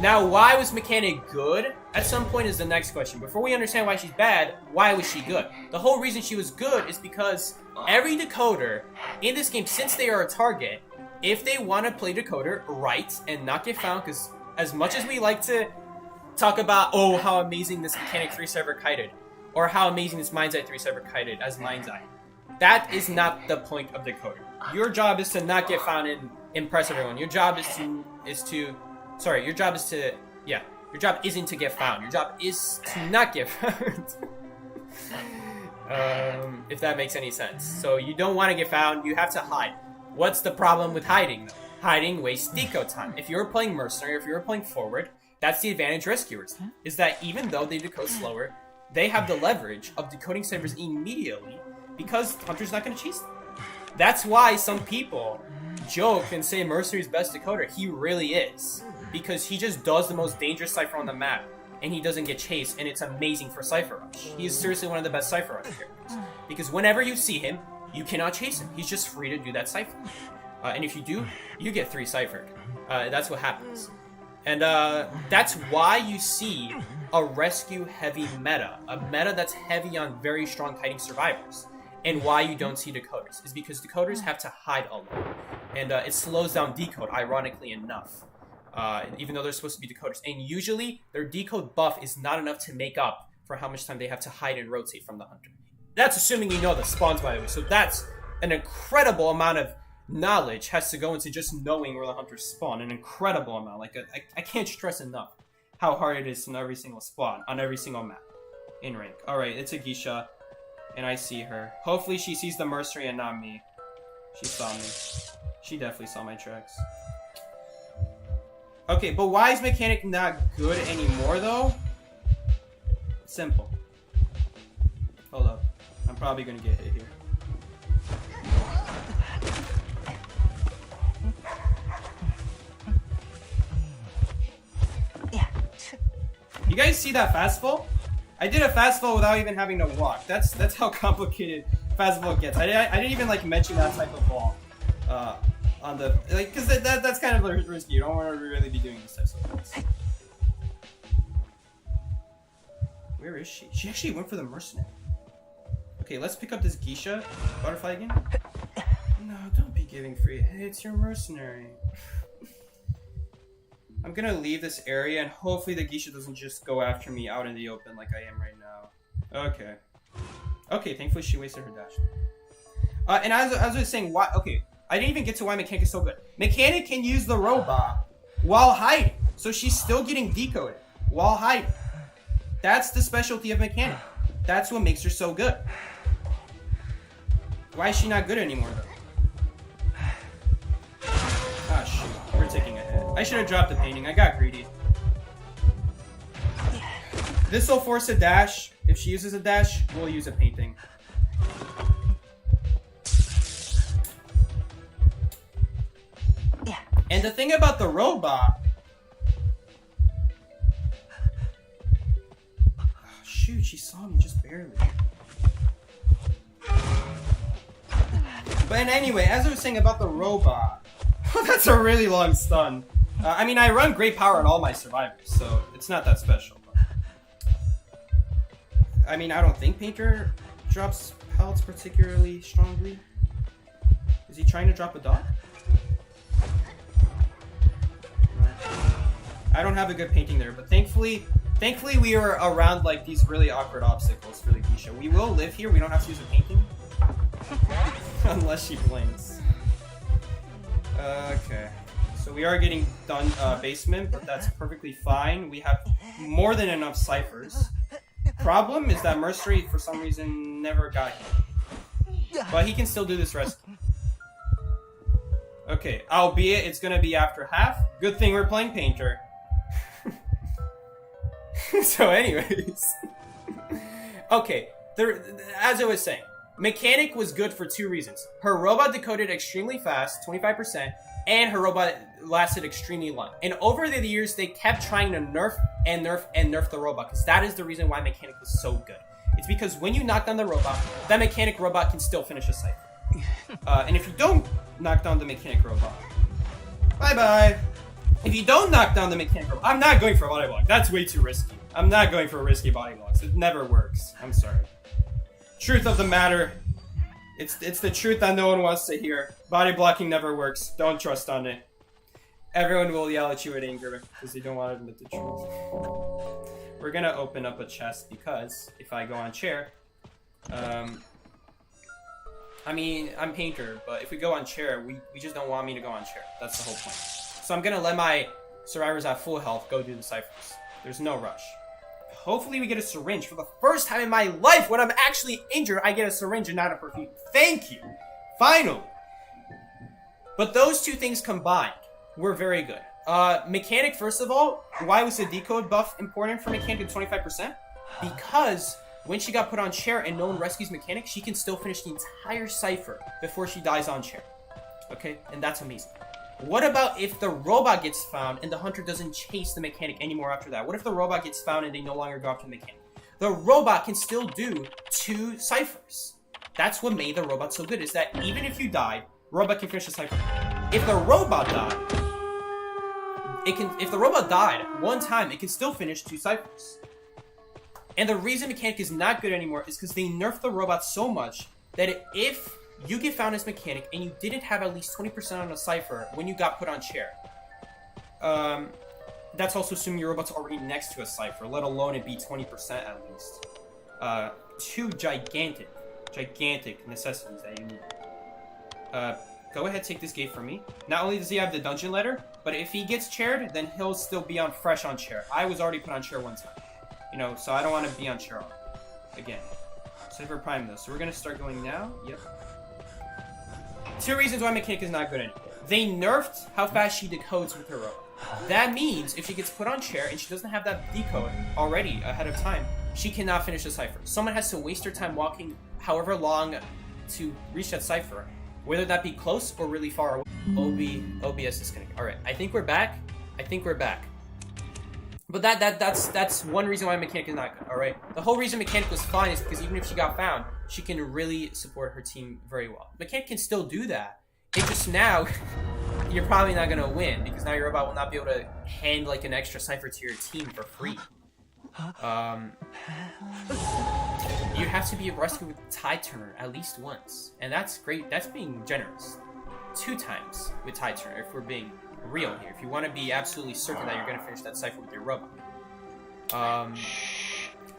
Now, why was Mechanic good? At some point is the next question. Before we understand why she's bad, why was she good? The whole reason she was good is because every decoder in this game, since they are a target, if they want to play decoder right and not get found, because as much as we like to talk about, oh, how amazing this Mechanic 3 server kited, or how amazing this Mind's Eye 3 server kited as Mind's Eye, that is not the point of decoder. Your job is to not get found and impress everyone. Your job your job isn't to get found. Your job is to not get found. If that makes any sense. So you don't want to get found, you have to hide. What's the problem with hiding, though? Hiding wastes deco time. If you're playing Mercenary, if you're playing Forward, that's the advantage Rescuers. Is that even though they decode slower, they have the leverage of decoding sabers immediately because Hunter's not going to chase them. That's why some people joke and say Mercenary's best decoder. He really is. Because he just does the most dangerous Cypher on the map, and he doesn't get chased, and it's amazing for Cypher Rush. He is seriously one of the best Cypher Rush characters. Because whenever you see him, you cannot chase him. He's just free to do that Cypher. And if you do, you get 3 Cyphered. That's what happens. And that's why you see a rescue-heavy meta. A meta that's heavy on very strong kiting survivors. And why you don't see decoders is because decoders have to hide a lot. And it slows down decode, ironically enough. Even though they're supposed to be decoders. And usually, their decode buff is not enough to make up for how much time they have to hide and rotate from the hunter. That's assuming you know the spawns, by the way. So that's an incredible amount of knowledge has to go into just knowing where the hunters spawn. An incredible amount. Like, I can't stress enough how hard it is to know every single spawn on every single map in rank. Alright, it's a Geisha. And I see her. Hopefully she sees the Mercenary and not me. She saw me. She definitely saw my tracks. Okay, but why is Mechanic not good anymore, though? Simple. Hold up. I'm probably gonna get hit here. You guys see that fastball? I did a fastball without even having to walk. That's how complicated fastball gets. I didn't even like mention that type of ball. On the because that's kind of risky. You don't want to really be doing this type of things. Where is she? She actually went for the Mercenary. Okay, let's pick up this Geisha butterfly again. No, don't be giving free hits. You're Mercenary. I'm gonna leave this area and hopefully the Geisha doesn't just go after me out in the open like I am right now. Okay. Okay, thankfully she wasted her dash. And as I was saying, why? Okay, I didn't even get to why Mechanic is so good. Mechanic can use the robot while hiding, so she's still getting decoded while hiding. That's the specialty of Mechanic. That's what makes her so good. Why is she not good anymore, though? Ah, shoot. We're taking a hit. I should have dropped the painting. I got greedy. This will force a dash. If she uses a dash, we'll use a painting. And the thing about the robot... Oh, shoot, she saw me just barely. But anyway, as I was saying about the robot... That's a really long stun. I mean, I run great power on all my survivors, so it's not that special. I mean, I don't think Painter drops pellets particularly strongly. Is he trying to drop a dot? I don't have a good painting there, but thankfully we are around like these really awkward obstacles for Lakeisha. We will live here. We don't have to use a painting. Unless she blinks. Okay. So we are getting done basement, but that's perfectly fine. We have more than enough ciphers. Problem is that Mercery, for some reason, never got him. But he can still do this rest. Okay, albeit it's gonna be after half. Good thing we're playing Painter. So anyways. Okay, as I was saying, Mechanic was good for two reasons. Her robot decoded extremely fast, 25%, and her robot lasted extremely long. And over the years, they kept trying to nerf and nerf and nerf the robot, because that is the reason why Mechanic was so good. It's because when you knock down the robot, that Mechanic robot can still finish a cycle. And if you don't knock down the Mechanic robot, bye-bye. If you don't knock down the Mechanic robot, I'm not going for a body block. That's way too risky. I'm not going for risky body blocks. It never works. I'm sorry. Truth of the matter. It's the truth that no one wants to hear. Body blocking never works. Don't trust on it. Everyone will yell at you with anger because they don't want to admit the truth. We're gonna open up a chest because if I go on chair, I mean, I'm Painter, but if we go on chair, we just don't want me to go on chair. That's the whole point. So I'm gonna let my survivors at full health go do the ciphers. There's no rush. Hopefully we get a syringe. For the first time in my life, when I'm actually injured, I get a syringe and not a perfume. Thank you! Finally! But those two things combined were very good. Mechanic, first of all, why was the decode buff important for Mechanic at 25%? Because when she got put on chair and no one rescues Mechanic, she can still finish the entire cipher before she dies on chair. Okay? And that's amazing. What about if the robot gets found and the hunter doesn't chase the Mechanic anymore after that? What if the robot gets found and they no longer go after the Mechanic? The robot can still do 2 ciphers. That's what made the robot so good, is that even if you died, robot can finish the cipher. If the robot died, if the robot died one time, it can still finish 2 ciphers. And the reason Mechanic is not good anymore is because they nerfed the robot so much that if you get found as Mechanic and you didn't have at least 20% on a cipher when you got put on chair, that's also assuming your robot's already next to a cipher, let alone it be 20% at least. 2 gigantic necessities that you need. Go ahead, take this gate from me. Not only does he have the dungeon letter, but if he gets chaired, then he'll still be fresh on chair. I was already put on chair one time. You know, so I don't want to be on chair again. Cipher Prime though, so we're gonna start going now. Yep. 2 reasons why Mechanic is not good anymore. They nerfed how fast she decodes with her robot. That means if she gets put on chair and she doesn't have that decode already ahead of time, she cannot finish the cipher. Someone has to waste their time walking however long to reach that cipher, whether that be close or really far away. OBS disconnect. Alright, I think we're back. But that's one reason why Mechanic is not good, alright? The whole reason Mechanic was fine is because even if she got found, she can really support her team very well. Mechanic can still do that. It's just now, you're probably not gonna win, because now your robot will not be able to hand like an extra cipher to your team for free. You have to be rescued with Tide Turner at least once. And that's great, that's being generous. 2 times with Tide Turner, if we're being real here. If you want to be absolutely certain that you're going to finish that cipher with your robot.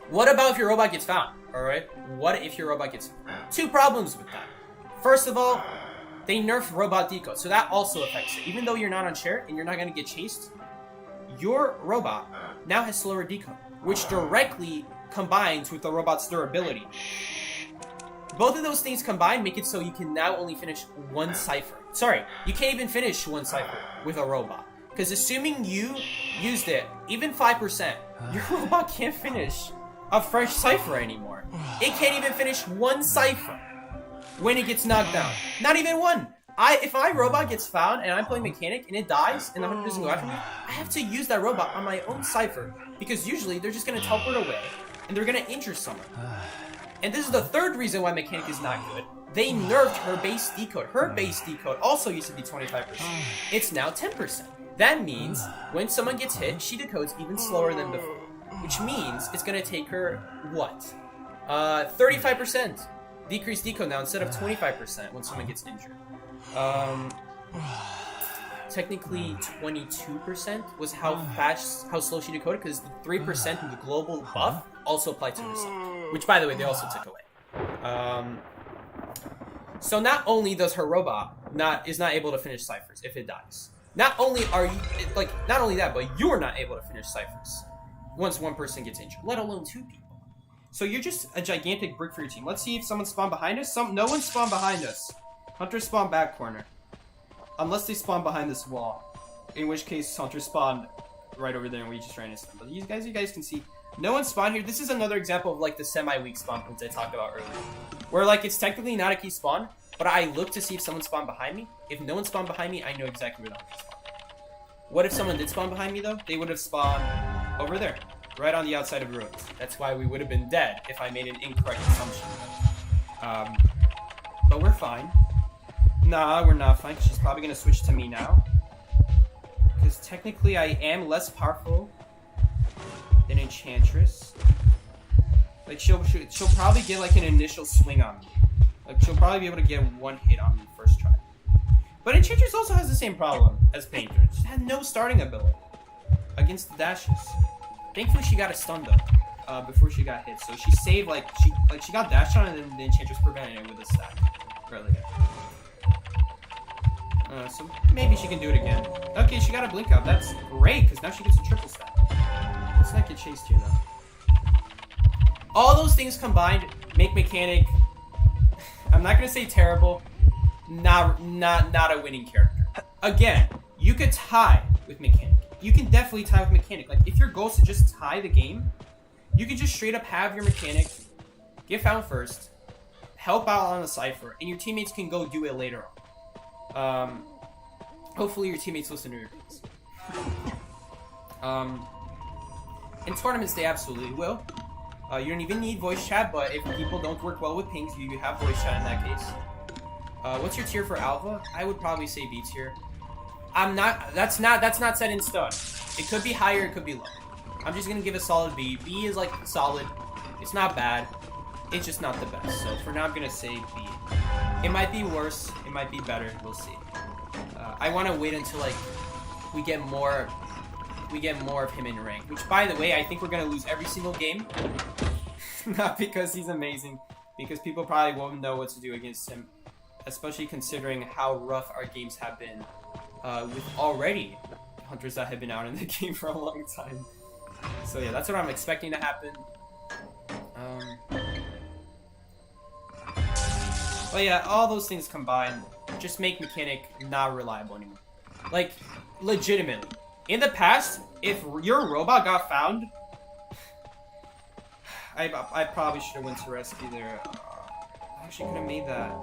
What about if your robot gets found? Alright? What if your robot gets found? 2 problems with that. First of all, they nerfed robot decode, so that also affects it. Even though you're not on share and you're not going to get chased, your robot now has slower decode, which directly combines with the robot's durability. Both of those things combined make it so you can now only finish one cipher. Sorry, you can't even finish one cipher with a robot. Because assuming you used it, even 5%, your robot can't finish a fresh cipher anymore. It can't even finish one cipher when it gets knocked down. Not even one. If my robot gets found and I'm playing mechanic and it dies and the hunter doesn't go after me, I have to use that robot on my own cipher. Because usually they're just going to teleport away and they're going to injure someone. And this is the third reason why mechanic is not good. They nerfed her base decode. Her base decode also used to be 25%. It's now 10%. That means when someone gets hit, she decodes even slower than before. Which means it's going to take her, what? 35% decreased decode now instead of 25% when someone gets injured. Technically 22% was how slow she decoded, because the 3% of the global buff also applied to herself. Which, by the way, they also took away. So not only does her robot is not able to finish ciphers if it dies. Not only that, but you're not able to finish ciphers once one person gets injured, let alone two people. So you're just a gigantic brick for your team. Let's see if someone spawned behind us. No one spawned behind us. Hunter spawned back corner. Unless they spawn behind this wall. In which case, Hunter spawned right over there and we just ran into them. But you guys can see, no one spawned here. This is another example of like the semi-weak spawn points I talked about earlier. Where like it's technically not a key spawn, but I look to see if someone spawned behind me. If no one spawned behind me, I know exactly where the hunter spawned. What if someone did spawn behind me though? They would have spawned over there. Right on the outside of ruins. That's why we would have been dead if I made an incorrect assumption. But we're fine. Nah, we're not fine, because she's probably going to switch to me now. Because technically I am less powerful than Enchantress. Like, she'll probably get, like, an initial swing on me. Like, she'll probably be able to get one hit on me first try. But Enchantress also has the same problem as Painter. She had no starting ability against the dashes. Thankfully, she got a stun, though, before she got hit. So she saved, she got dashed on, and then the Enchantress prevented it with a stack earlier. So maybe she can do it again. Okay, she got a blink out. That's great, because now she gets a triple stack. Let's not get chased here, though. All those things combined make mechanic, I'm not going to say terrible, not a winning character. Again, you could tie with mechanic. You can definitely tie with mechanic. Like, if your goal is to just tie the game, you can just straight up have your mechanic get found first, help out on the cipher, and your teammates can go do it later on. Hopefully your teammates listen to your advice. In tournaments, they absolutely will. You don't even need voice chat, but if people don't work well with pings, you have voice chat in that case. What's your tier for Alpha? I would probably say B tier. That's not set in stone. It could be higher, it could be lower. I'm just gonna give a solid B. B is like solid. It's not bad. It's just not the best. So for now, I'm gonna say B. It might be worse. It might be better. We'll see. I want to wait until like we get more of him in rank. Which, by the way, I think we're gonna lose every single game. Not because he's amazing, because people probably won't know what to do against him, especially considering how rough our games have been. With already hunters that have been out in the game for a long time. So yeah, that's what I'm expecting to happen. But yeah, all those things combined just make mechanic not reliable anymore. Like, legitimately. In the past, if your robot got found, I probably should have went to rescue there. I actually could have made that.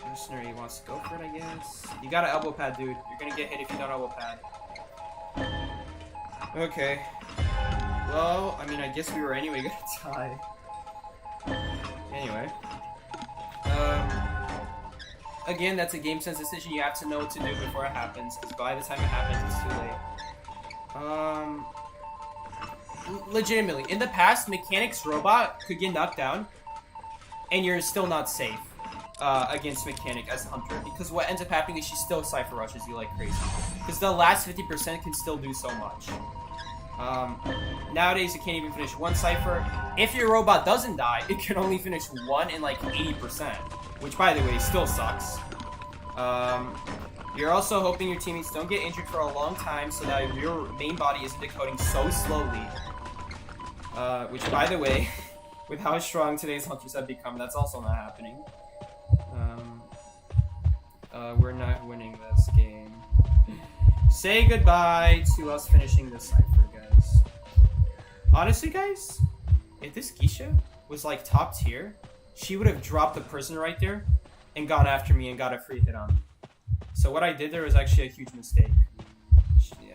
Mercenary wants to go for it, I guess. You got an elbow pad, dude. You're gonna get hit if you don't elbow pad. Okay. Well, I mean, I guess we were anyway gonna tie. Anyway. Again, that's a game sense decision. You have to know what to do before it happens, because by the time it happens, it's too late. Legitimately, in the past, Mechanic's robot could get knocked down, and you're still not safe. Against Mechanic as Hunter, because what ends up happening is she still Cypher rushes you like crazy, because the last 50% can still do so much. Nowadays, it can't even finish one Cypher. If your robot doesn't die, it can only finish one in like 80%, which by the way still sucks. You're also hoping your teammates don't get injured for a long time so that your main body isn't decoding so slowly. Which by the way, with how strong today's hunters have become, that's also not happening. We're not winning this game. Say goodbye to us finishing this cipher, guys. Honestly, guys, if this Geisha was like top tier, she would have dropped the prisoner right there and gone after me and got a free hit on me. So what I did there was actually a huge mistake.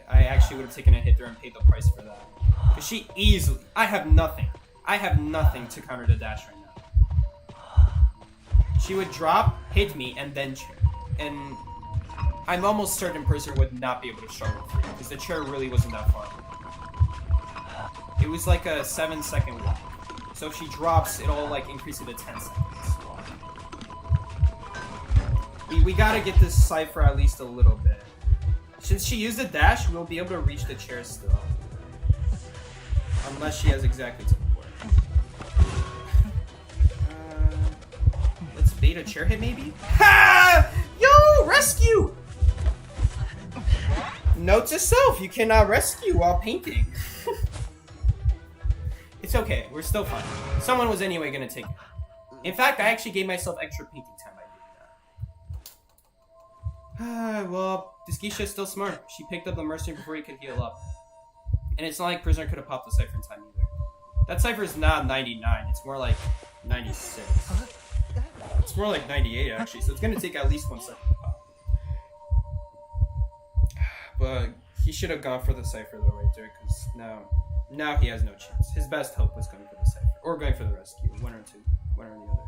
I actually would have taken a hit there and paid the price for that. Because she easily... I have nothing. I have nothing to counter the dash right now. She would drop, hit me, and then chair. And I'm almost certain prisoner would not be able to struggle free because the chair really wasn't that far. It was like a 7-second walk. So if she drops, it'll like increase it to 10 seconds. We gotta get this cipher at least a little bit. Since she used the dash, we'll be able to reach the chair still. Unless she has exactly teleport. Let's bait a chair hit maybe? Ha! Yo! Rescue! Note to self, you cannot rescue while painting. It's okay, we're still fine. Someone was anyway gonna take it. In fact, I actually gave myself extra painting time by doing that. Well, this Geisha is still smart. She picked up the mercenary before he could heal up. And it's not like prisoner could have popped the cipher in time either. That cipher is not 99, it's more like 96. It's more like 98 actually, so it's gonna take at least 1 second to pop. But he should have gone for the cipher though right there, because now he has no chance. His best hope was going for the cipher. Or going for the rescue. One or two. One or the other.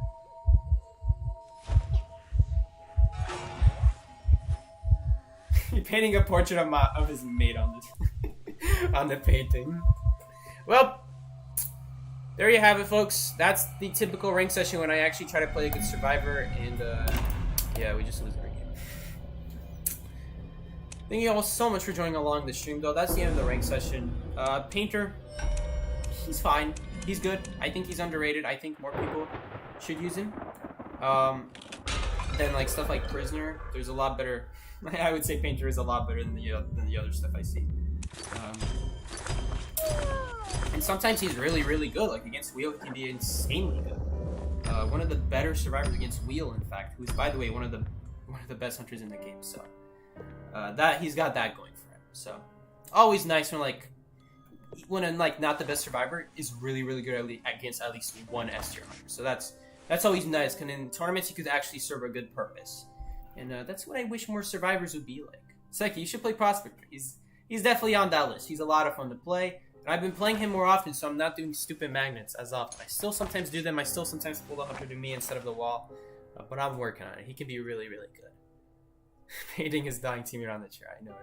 He's painting a portrait of his mate on this on the painting. Well, there you have it, folks. That's the typical rank session when I actually try to play a good survivor, and yeah, we just lose every game. Thank you all so much for joining along the stream, though. That's the end of the rank session. Painter, he's fine. He's good. I think he's underrated. I think more people should use him. Then like stuff like Prisoner, there's a lot better. I would say Painter is a lot better than the other stuff I see. And sometimes he's really, really good. Like against Wheel, he can be insanely good. One of the better survivors against Wheel, in fact, who's by the way one of the best hunters in the game. So that he's got that going for him. So always nice when like not the best survivor is really, really good against at least one S tier hunter. So that's always nice. Because in tournaments he could actually serve a good purpose. And that's what I wish more survivors would be like. Seki, you should play Prospector. He's definitely on that list. He's a lot of fun to play. And I've been playing him more often, so I'm not doing stupid magnets as often. I still sometimes do them. I still sometimes pull the hunter to me instead of the wall. But I'm working on it. He can be really, really good. Painting his dying teammate on the chair. I know,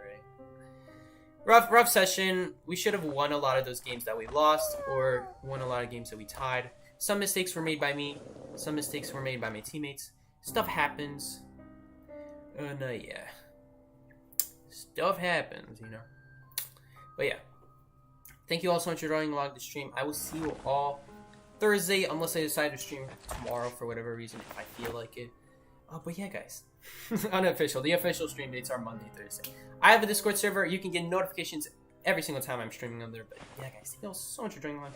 right? Rough session. We should have won a lot of those games that we lost, or won a lot of games that we tied. Some mistakes were made by me. Some mistakes were made by my teammates. Stuff happens. Yeah. Stuff happens, you know. But yeah. Thank you all so much for joining along the stream. I will see you all Thursday, unless I decide to stream tomorrow for whatever reason, if I feel like it. But yeah, guys. Unofficial. The official stream dates are Monday, Thursday. I have a Discord server. You can get notifications every single time I'm streaming on there. But yeah, guys. Thank you all so much for joining along.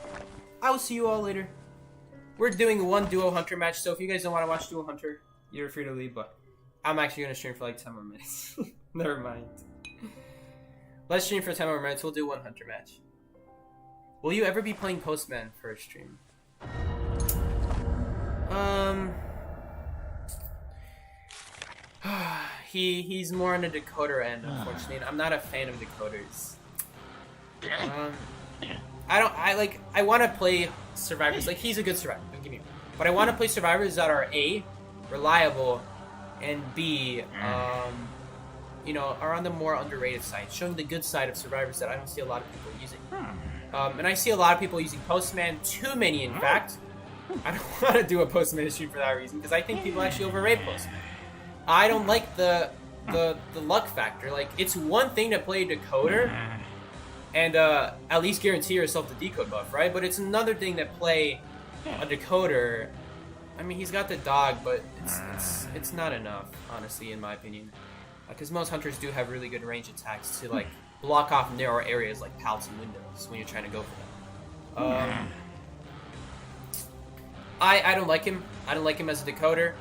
I will see you all later. We're doing one Duo Hunter match, so if you guys don't want to watch Duo Hunter, you're free to leave, but I'm actually going to stream for like 10 more minutes. Never mind. Let's stream for 10 more minutes. We'll do one Hunter match. Will you ever be playing Postman for a stream? He's more on the decoder end, unfortunately. And I'm not a fan of decoders. I want to play survivors. Like, he's a good survivor, don't get me wrong. But I want to play survivors that are A, reliable, and B, you know, are on the more underrated side, showing the good side of survivors that I don't see a lot of people using. And I see a lot of people using Postman, too many in fact. I don't want to do a Postman stream for that reason, because I think people actually overrate Postman. I don't like the luck factor. Like, it's one thing to play decoder and at least guarantee yourself the decode buff, right? But it's another thing to play a decoder I mean, he's got the dog, but it's not enough, honestly, in my opinion. Because most hunters do have really good range attacks to like block off narrow areas like pallets and windows when you're trying to go for them. I don't like him. I don't like him as a decoder.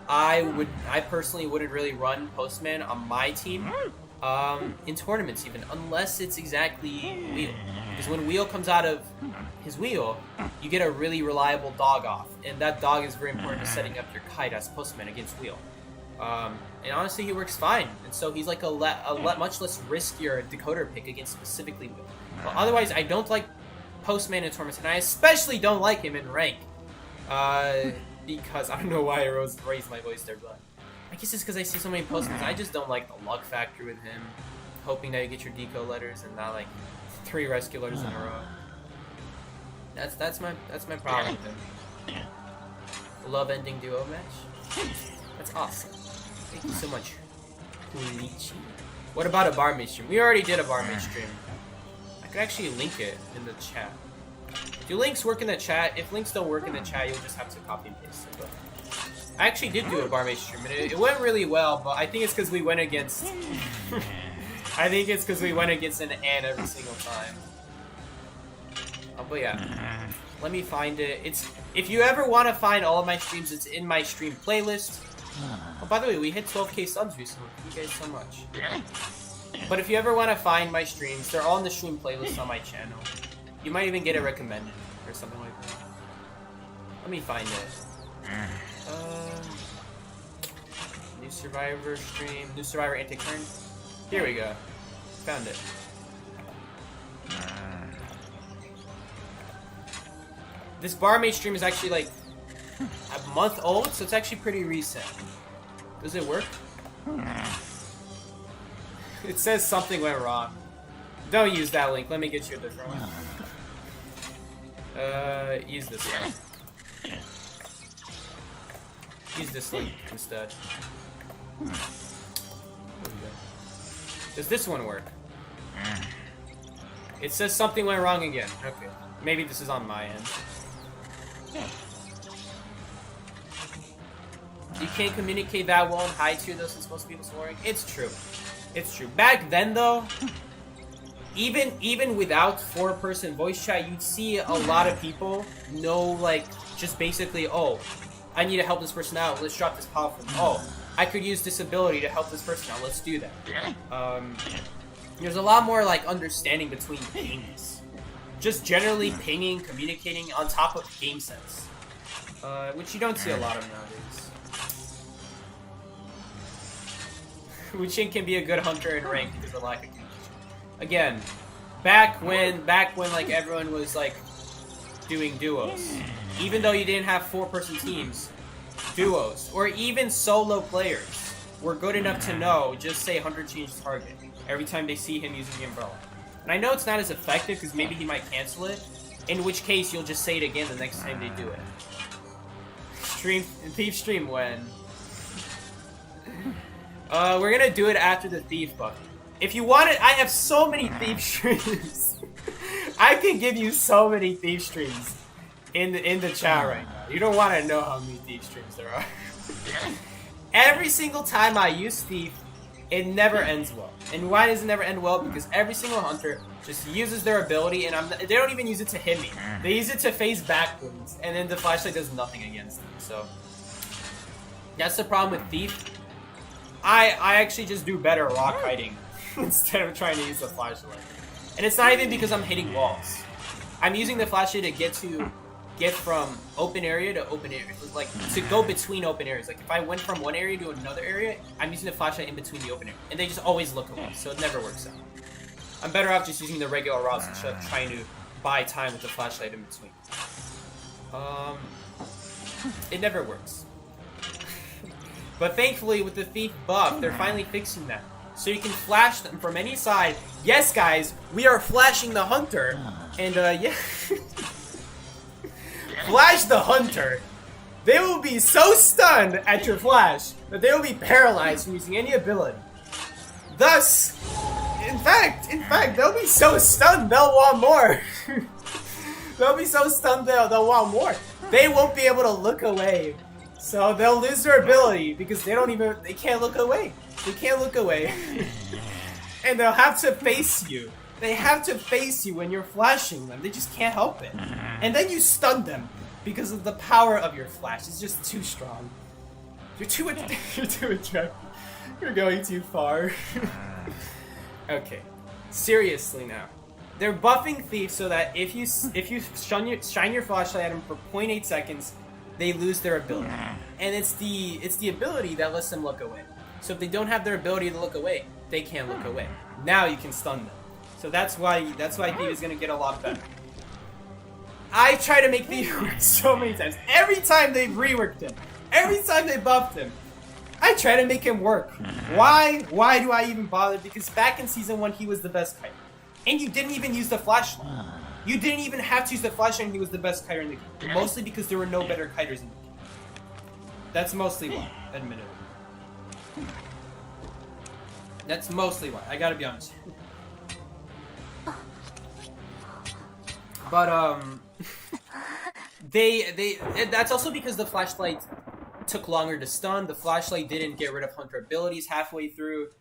I personally wouldn't really run Postman on my team in tournaments even, unless it's exactly Wheel. Because when Wheel comes out of his wheel, you get a really reliable dog off, and that dog is very important to setting up your kite as Postman against Wheel. And honestly, he works fine, and so he's like a much less riskier decoder pick against specifically Wheel. But otherwise, I don't like Postman in tournaments, and I especially don't like him in rank. Because I don't know why I raised my voice there, but I guess it's because I see so many Postmans. I just don't like the luck factor with him, hoping that you get your deco letters and not like 3 rescue letters in a row. That's my problem with him. Love ending duo match. That's awesome. Thank you so much, Kulichi. What about a barmaid stream? We already did a barmaid stream. I could actually link it in the chat. Do links work in the chat? If links don't work in the chat, you'll just have to copy and paste it. But I actually did do a barmaid stream, and it went really well. But I think it's because we went against. I think it's because we went against an Ann every single time. But yeah, let me find it. If you ever want to find all of my streams, it's in my stream playlist. Oh, by the way, we hit 12k subs recently. Thank you guys so much. But if you ever want to find my streams, they're all in the stream playlist on my channel. You might even get it recommended or something like that. Let me find it. New Survivor stream. New Survivor anti-turn. Here we go. Found it. This barmaid stream is actually like a month old, so it's actually pretty recent. Does it work? It says something went wrong. Don't use that link. Let me get you a different one. Use this one. Use this link instead. Does this one work? It says something went wrong again. Okay. Maybe this is on my end. You can't communicate that well in high tier though since most people's working. It's true. It's true. Back then though, even without 4-person voice chat, you'd see a lot of people know, like, just basically, oh, I need to help this person out, let's drop this powerful. Oh, I could use this ability to help this person out, let's do that. There's a lot more, like, understanding between pings. Just generally pinging, communicating on top of game sense. Which you don't see a lot of nowadays. Wuchin can be a good hunter in rank because of lack of communication. Again, back when like everyone was like doing duos, even though you didn't have 4-person teams, duos or even solo players were good enough to know just say hunter change target every time they see him using the umbrella. And I know it's not as effective because maybe he might cancel it, in which case you'll just say it again the next time they do it. Thief stream when? We're gonna do it after the thief buff. If you want it, I have so many thief streams. I can give you so many thief streams in the chat right now. You don't want to know how many thief streams there are. Every single time I use thief, it never ends well. And why does it never end well? Because every single hunter just uses their ability, and they don't even use it to hit me. They use it to phase backwards, and then the flashlight does nothing against them. So that's the problem with thief. I actually just do better rock hiding instead of trying to use the flashlight. And it's not even because I'm hitting walls. I'm using the flashlight to get from open area to open area. Like, to go between open areas. Like, if I went from one area to another area, I'm using the flashlight in between the open area. And they just always look away, so it never works out. I'm better off just using the regular routes instead of trying to buy time with the flashlight in between. It never works. But thankfully, with the thief buff, they're finally fixing that. So you can flash them from any side. Yes, guys, we are flashing the hunter. And, yeah. Flash the hunter. They will be so stunned at your flash that they will be paralyzed from using any ability. Thus, in fact, they'll be so stunned they'll want more. They'll be so stunned they'll want more. They won't be able to look away So they'll lose their ability because they can't look away. They can't look away. And they'll have to face you. They have to face you when you're flashing them. They just can't help it. And then you stun them because of the power of your flash. It's just too strong. You're too attractive. You're going too far. Okay. Seriously now. They're buffing Thief so that if you shine your flashlight at them for 0.8 seconds, they lose their ability. And it's the ability that lets them look away. So if they don't have their ability to look away, they can't look away. Now you can stun them. So that's why Thief is gonna get a lot better. I try to make Thief work so many times. Every time they've reworked him, every time they buffed him, I try to make him work. Why? Why do I even bother? Because back in Season 1, he was the best kiter. And you didn't even use the flashlight. You didn't even have to use the flashlight and he was the best kiter in the game. Mostly because there were no better kiters in the game. That's mostly why, admittedly. That's mostly why, I gotta be honest. But, that's also because the flashlight took longer to stun. The flashlight didn't get rid of Hunter abilities halfway through.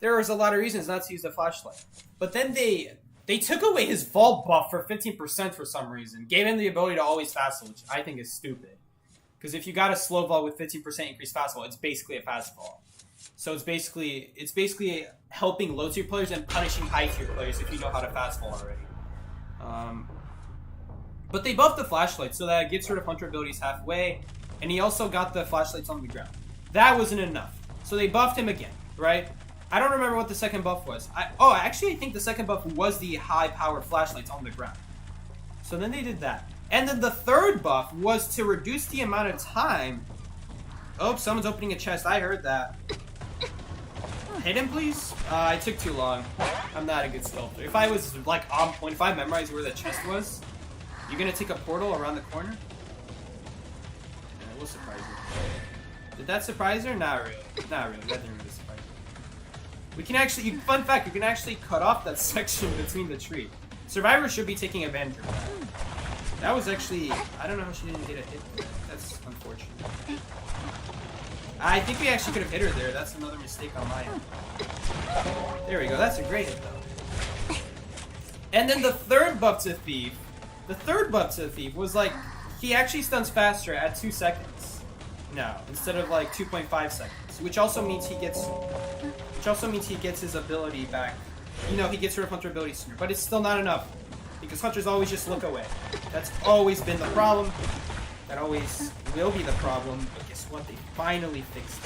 There was a lot of reasons not to use the flashlight. But then they took away his vault buff for 15% for some reason. Gave him the ability to always fast, which I think is stupid. Because if you got a slow vault with 15% increased fast vault, it's basically a fast vault. So it's basically helping low tier players and punishing high tier players if you know how to fast vault already. But they buffed the flashlight so that it gets rid of Hunter abilities halfway, and he also got the flashlights on the ground. That wasn't enough. So they buffed him again, right? I don't remember what the second buff was. Actually, I think the second buff was the high-powered flashlights on the ground. So then they did that. And then the third buff was to reduce the amount of time... Oh, someone's opening a chest. I heard that. Hit him, please? I took too long. I'm not a good stealther. If I was, like, on point, if I memorized where the chest was, you're gonna take a portal around the corner? Yeah, we'll surprise you. Did that surprise her? Not really. Not really. That didn't really surprise her. We can actually, fun fact, you can actually cut off that section between the tree. Survivor should be taking advantage of that. That was actually, I don't know how she didn't get a hit there. That's unfortunate. I think we actually could have hit her there. That's another mistake on my end. There we go. That's a great hit, though. And then the third buff to Thief. The third buff to Thief was like, he actually stuns faster at 2 seconds. No, instead of like 2.5 seconds. Which also means he gets his ability back. You know, he gets rid of Hunter ability sooner. But it's still not enough. Because Hunters always just look away. That's always been the problem. That always will be the problem. But guess what? They finally fixed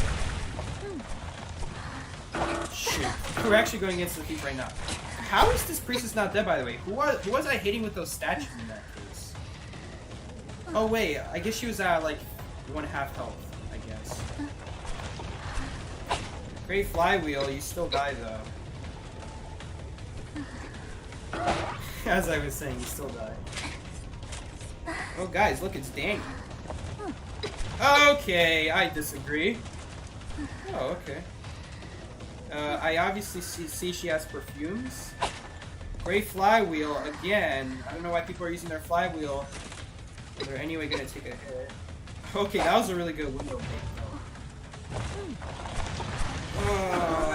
it. Shoot. We're actually going against the Thief right now. How is this priestess not dead, by the way? Who was I hitting with those statues in that case? Oh, wait. I guess she was at, like, 1/2 health, I guess. Great flywheel. You still die, though. As I was saying, you still die. Oh, guys, look, it's Danny. Okay, I disagree. Oh, okay. I obviously see she has perfumes. Great flywheel, again. I don't know why people are using their flywheel. They're anyway gonna take a hit. Okay, that was a really good window break, though. Oh,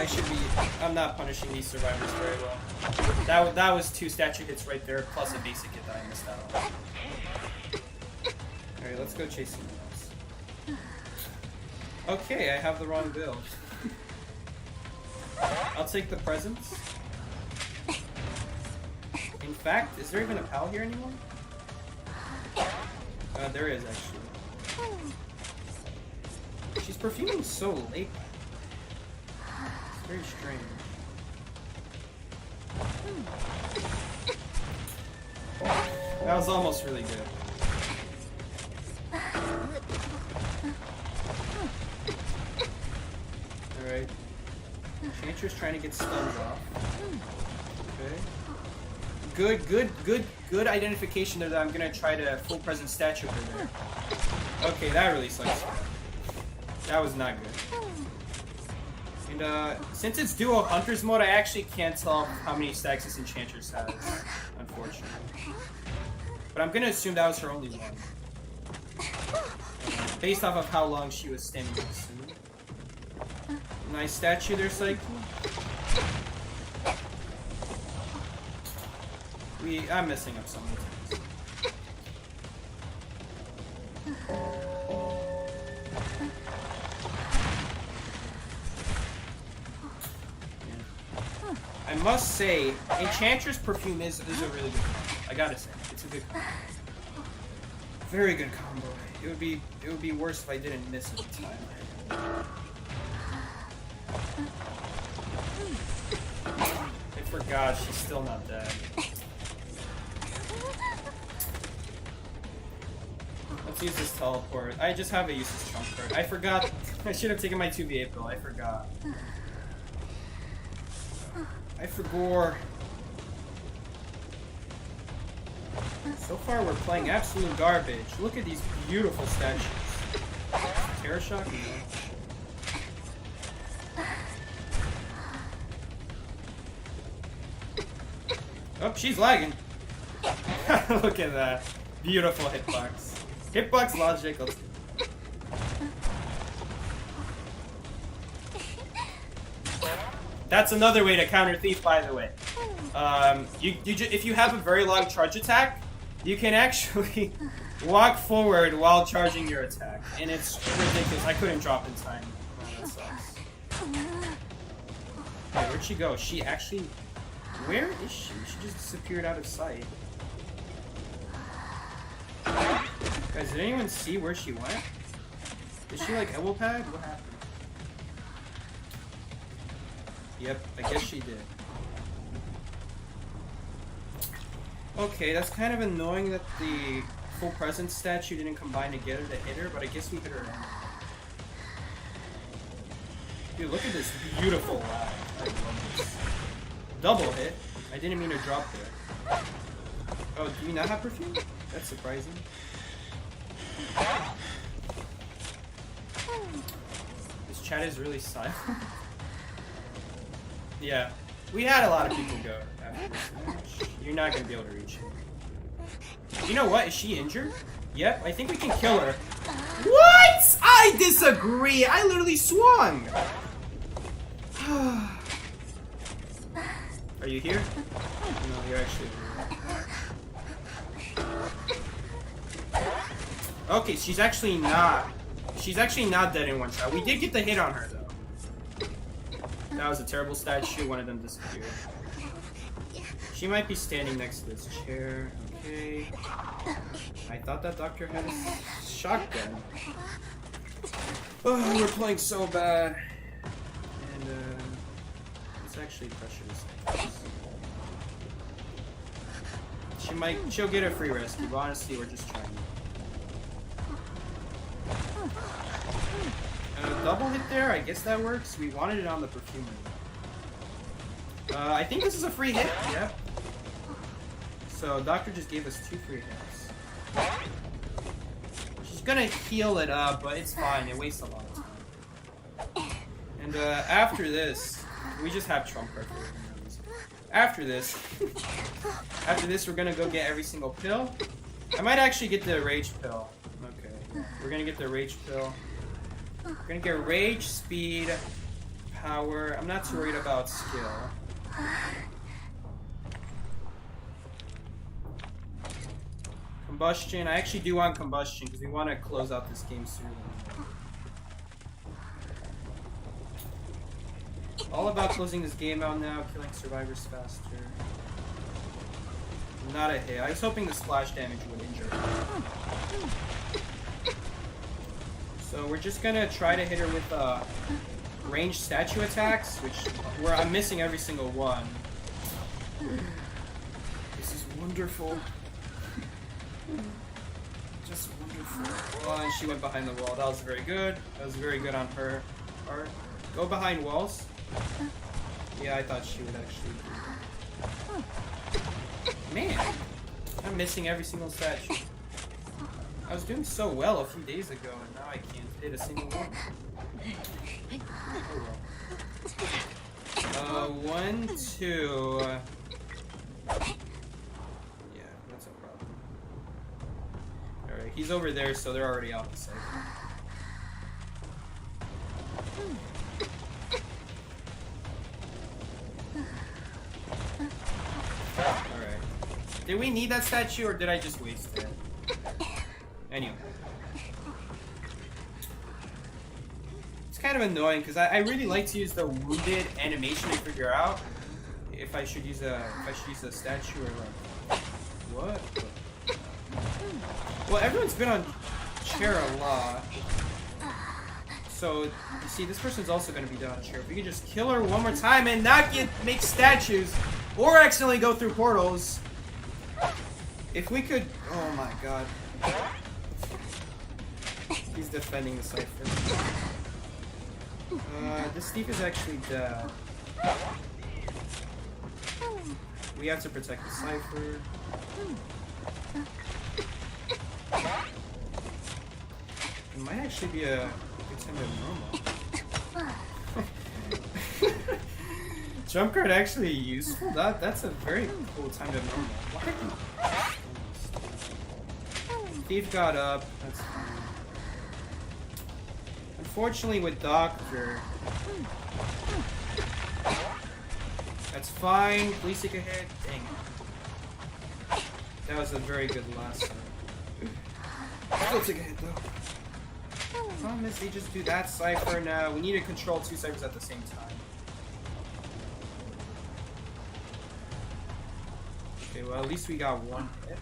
I'm not punishing these survivors very well. That was 2 statue hits right there, plus a basic hit that I missed out on. Alright, let's go chase someone else. Okay, I have the wrong build. I'll take the presents. In fact, is there even a pal here anymore? There is, actually. She's perfuming so late. It's very strange. That was almost really good. Alright. Enchantress trying to get stuns off. Okay. Good identification there that I'm gonna try to full present statue over there. Okay, that really sucks. That was not good. And since it's duo hunters mode, I actually can't tell how many stacks this Enchantress has, unfortunately. But I'm gonna assume that was her only one. based off of how long she was standing next to me. Nice statue there, Psyche. I'm messing up some of the things. I must say, Enchantress perfume is a really good combo. I gotta say, it's a good combo. Very good combo. It would be worse if I didn't miss it this time. I forgot she's still not dead. Let's use this teleport. I just have a useless trump card. I forgot. I should have taken my 2v8 pill. I forgot. I forgot. So far, we're playing absolute garbage. Look at these beautiful statues. Terror shock? No. Oh, she's lagging. Look at that. Beautiful hitbox. Hitbox logic. Let's go. That's another way to counter Thief, by the way. If you have a very long charge attack, you can actually walk forward while charging your attack. And it's ridiculous. I couldn't drop in time. Oh, that sucks. Wait, where'd she go? She actually... Where is she? She just disappeared out of sight. Guys, did anyone see where she went? Did she like elbow pad? What happened? Yep, I guess she did. Okay, that's kind of annoying that the full presence statue didn't combine together to hit her, but I guess we hit her anyway. Dude, look at this beautiful lag. I love this. Double hit. I didn't mean to drop there. Oh, do we not have perfume? That's surprising. This chat is really silent. Yeah, we had a lot of people go after this match. You're not gonna be able to reach her. You know what? Is she injured? Yep, I think we can kill her. What? I disagree. I literally swung. Are you here? No, you're actually here. Okay, she's actually not dead in one shot. We did get the hit on her though. That was a terrible statue. One of them disappeared. She might be standing next to this chair. Okay. I thought that doctor had a shotgun. Oh, we're playing so bad. And let's actually pressure this. She'll get a free rescue, but honestly, we're just trying. Double hit there, I guess that works. We wanted it on the perfumer. I think this is a free hit. Yep. So doctor just gave us 2 free hits. She's gonna heal it up, but it's fine. It wastes a lot of time. And after this, we just have trump card for it. After this, we're gonna go get every single pill. I might actually get the rage pill. Okay, we're gonna get the rage pill. We're gonna get rage, speed, power. I'm not too worried about skill. Combustion. I actually do want combustion because we want to close out this game soon. All about closing this game out now, killing survivors faster. Not a hit. I was hoping the splash damage would injure her. So we're just gonna try to hit her with ranged statue attacks, where I'm missing every single one. This is wonderful. Just wonderful. Oh, and she went behind the wall. That was very good. That was very good on her part. Go behind walls. Yeah, I thought she would actually. Man, I'm missing every single statue. I was doing so well a few days ago, and now I can't hit a single one. Oh well. 1, 2. Yeah, that's no problem. Alright, he's over there, so they're already out the site. Alright. Did we need that statue or did I just waste it? Anyway. It's kind of annoying because I really like to use the wounded animation to figure out if I should use a statue or like what? Well, everyone's been on chair a lot. So, you see, this person's also going to be down on chair. If we could just kill her one more time and not make statues or accidentally go through portals. If we could... Oh my god. He's defending the cipher. This thief is actually dead. We have to protect the cipher. It might actually be a good time to normal. Jump card actually useful? That's a very cool time to normal. Why did you... Thief got up. That's fine. Unfortunately with Doctor... That's fine. Please take a hit. Dang. That was a very good last one. Still take a hit though. Problem is they just do that cipher now. We need to control two ciphers at the same time. Okay, well at least we got one hit.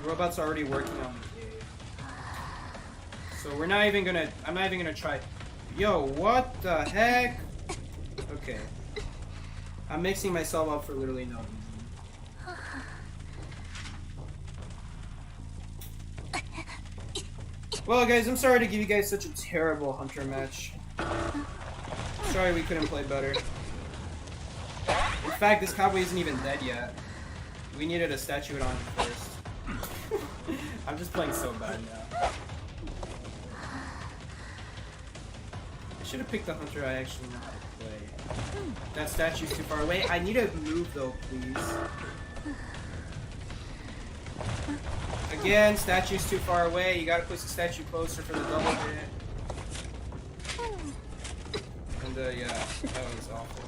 Robot's already working on the cave. So we're not even gonna... I'm not even gonna try... Yo, what the heck? Okay. I'm mixing myself up for literally no reason. Well guys, I'm sorry to give you guys such a terrible hunter match. Sorry we couldn't play better. In fact, this cowboy isn't even dead yet. We needed a statue on him first. I'm just playing so bad now. I should have picked the hunter I actually know how to play. That statue's too far away. I need to move though, please. Again, statue's too far away. You gotta place the statue closer for the double hit. And yeah, that was awful.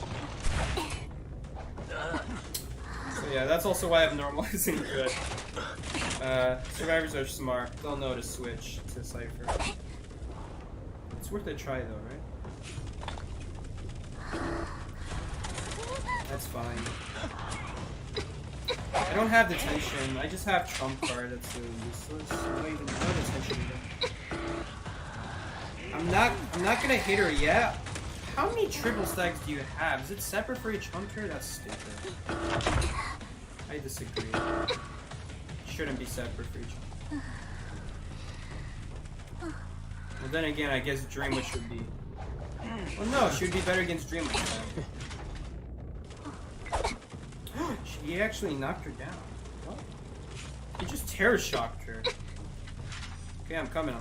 So yeah, that's also why abnormal isn't good. Survivors are smart. They'll know to switch to cipher. It's worth a try though, right? That's fine. I don't have detention. I just have trump card. That's really useless. I don't even know detention either. I'm not gonna hit her yet. How many triple stacks do you have? Is it separate for each hunter? That's stupid. I disagree. It shouldn't be separate for each hunter. Well, then again, I guess Dreamwitch should be. Well, no, she would be better against Dreamwitch. He actually knocked her down. What? He just terror shocked her. Okay, I'm coming.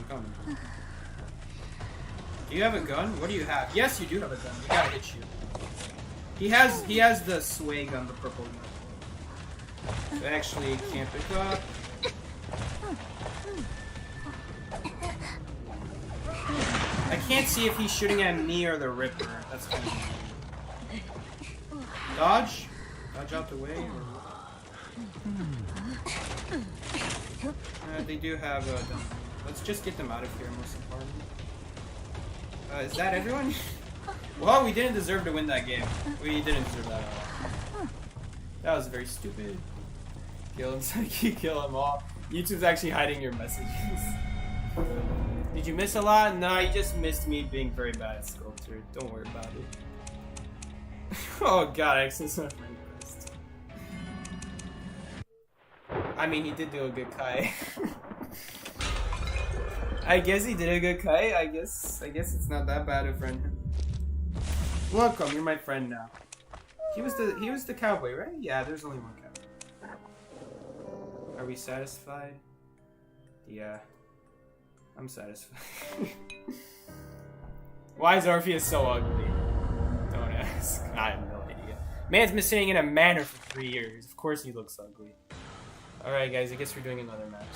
Do you have a gun? What do you have? Yes, you do have a gun. We gotta hit you. He has the sway gun, the purple gun. So actually, can't pick up. I can't see if he's shooting at me or the Ripper. That's kind of dodge. Dodge out the way. Or... they do have a. Let's just get them out of here. Most importantly. Is that everyone? Well, we didn't deserve to win that game. We didn't deserve that at all. That was very stupid. Kill him, kill them all. YouTube's actually hiding your messages. Did you miss a lot? No, you just missed me being very bad at Sculptor. Don't worry about it. Oh god, I accidentally sent a friend request. I mean, he did do a good Kai. I guess he did a good kite. I guess it's not that bad to friend him. Welcome, you're my friend now. He was the cowboy, right? Yeah, there's only one cowboy. Are we satisfied? Yeah. I'm satisfied. Why is Orpheus so ugly? Don't ask. I have no idea. Man's been sitting in a manor for 3 years. Of course he looks ugly. Alright guys, I guess we're doing another match.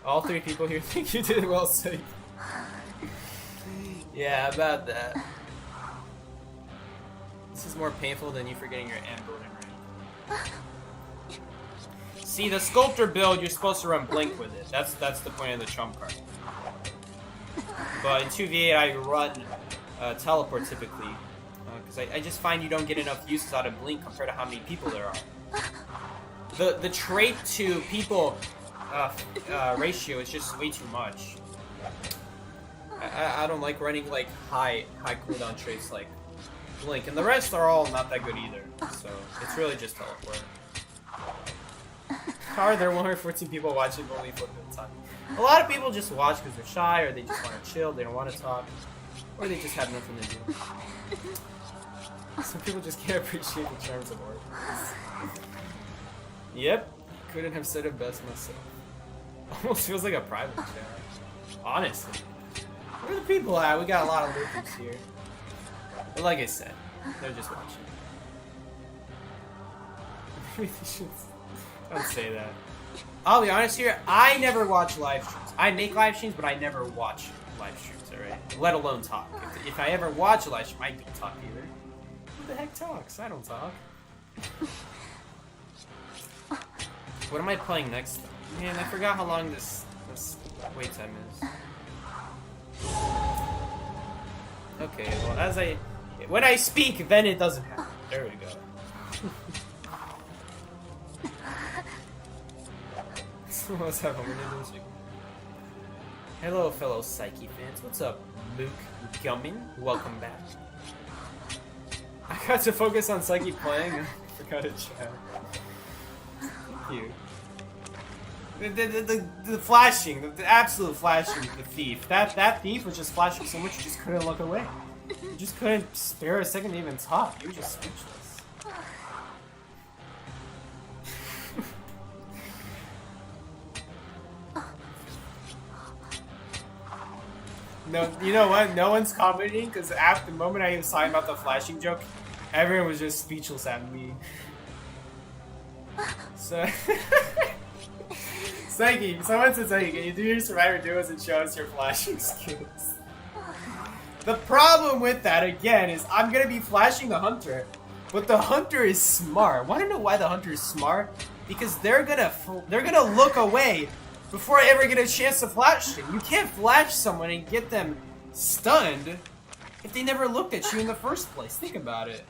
All 3 people here think you did well, so yeah, about that. This is more painful than you forgetting your anvil and ring. See, the sculptor build, you're supposed to run blink with it. That's the point of the trump card. But in 2v8, I run teleport typically, because I just find you don't get enough uses out of blink compared to how many people there are. The trait to people ratio is just way too much. I don't like running like high cooldown traits like blink, and the rest are all not that good either. So it's really just teleport. How are there 114 people watching only flip at a time? A lot of people just watch because they're shy, or they just want to chill, they don't want to talk, or they just have nothing to do. Some people just can't appreciate the charms of Orpheus. Yep, couldn't have said it best myself. Almost feels like a private chat. Honestly. Where are the people at? We got a lot of loopers here. But like I said, they're just watching. Maybe they should... Don't say that. I'll be honest here, I never watch live streams. I make live streams, but I never watch live streams, alright? Let alone talk. If I ever watch a live stream, I don't talk either. Who the heck talks? I don't talk. What am I playing next though? Man, I forgot how long this wait time is. Okay, well when I speak, then it doesn't happen. There we go. What's up, hello, fellow Psyche fans. What's up, Luke Gummin? Welcome back. I got to focus on Psyche playing. I forgot to chat. Thank you. The flashing, the absolute flashing of the thief. That thief was just flashing so much you just couldn't look away. You just couldn't spare a second to even talk. You were just speechless. No, you know what? No one's commenting because after the moment I was talking about the flashing joke, everyone was just speechless at me. So, Psyche, someone said, Psyche, can you do your Survivor duos and show us your flashing skills? The problem with that, again, is I'm gonna be flashing the Hunter, but the Hunter is smart. Want to know why the Hunter is smart? Because they're gonna look away before I ever get a chance to flash them. You can't flash someone and get them stunned if they never looked at you in the first place. Think about it.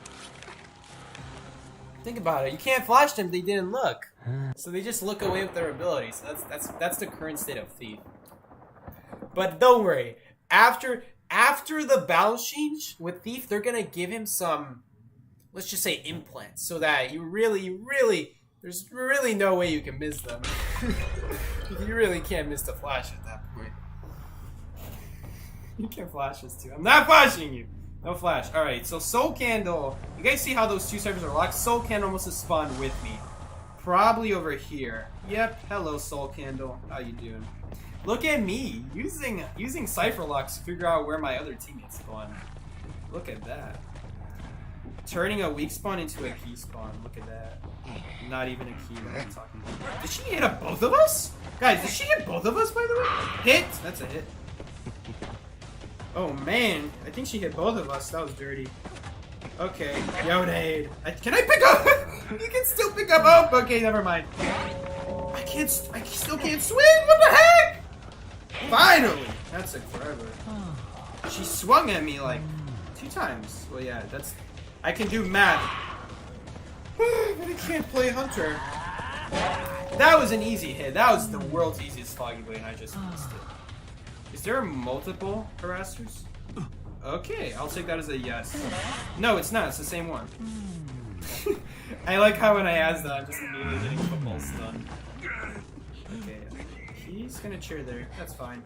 Think about it. You can't flash them if they didn't look. So they just look away with their abilities. That's the current state of Thief. But don't worry. After the balance change with Thief, they're gonna give him some, let's just say, implants, so that you really, there's really no way you can miss them. You really can't miss the flash at that point. You can flash us too. I'm not flashing you! No flash. Alright, so Soul Candle. You guys see how those two servers are locked? Soul Candle must have spawned with me. Probably over here. Yep, hello Soul Candle. How you doing? Look at me, using Cypher locks to figure out where my other teammates spawn. Look at that. Turning a weak spawn into a key spawn. Look at that. Not even a key that I'm talking about. Did she hit up both of us? Guys, did she hit both of us, by the way? Hit! That's a hit. Oh, man. I think she hit both of us. That was dirty. Okay. Yodade. Can I pick up? You can still pick up. Oh, okay, never mind. I still can't swing. What the heck? Finally. That took forever. She swung at me like 2 times. Well, yeah, that's... I can do math. But I can't play Hunter. That was an easy hit. That was the world's easiest Foggy Blade, and I just missed it. Is there multiple harassers? Okay, I'll take that as a yes. No, it's not. It's the same one. I like how when I ask that, I'm just immediately getting football stunned. Okay, he's gonna chair there. That's fine.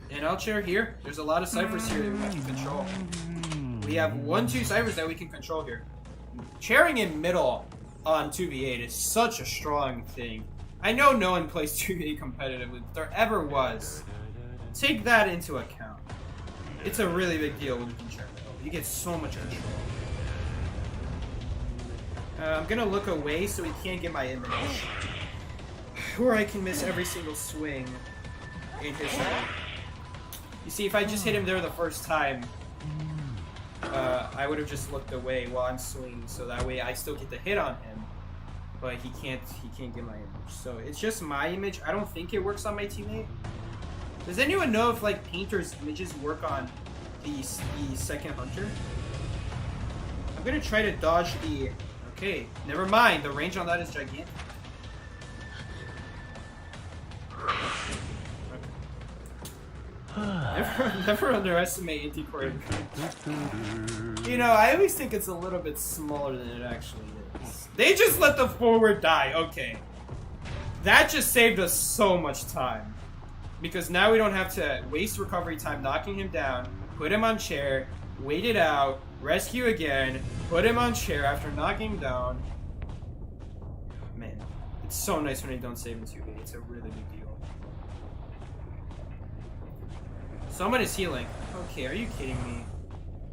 And I'll chair here. There's a lot of ciphers here that we can control. We have 1-2 ciphers that we can control here. Chairing in middle on 2v8 is such a strong thing. I know no one plays 2v8 competitively, but there ever was. Take that into account. It's a really big deal with Enchantress. You get so much control. I'm gonna look away so he can't get my image. Or I can miss every single swing in his way. You see, if I just hit him there the first time, I would have just looked away while I'm swinging, so that way I still get the hit on him. But he can't get my image. So it's just my image. I don't think it works on my teammate. Does anyone know if like painters' images work on the second hunter? I'm gonna try to dodge the. Okay, never mind. The range on that is gigantic. Okay. Never underestimate anti-core. You know, I always think it's a little bit smaller than it actually is. They just let the forward die. Okay. That just saved us so much time. Because now we don't have to waste recovery time knocking him down, put him on chair, wait it out, rescue again, put him on chair after knocking him down. Man, it's so nice when they don't save in 2v. It's a really big deal. Someone is healing. Okay, are you kidding me?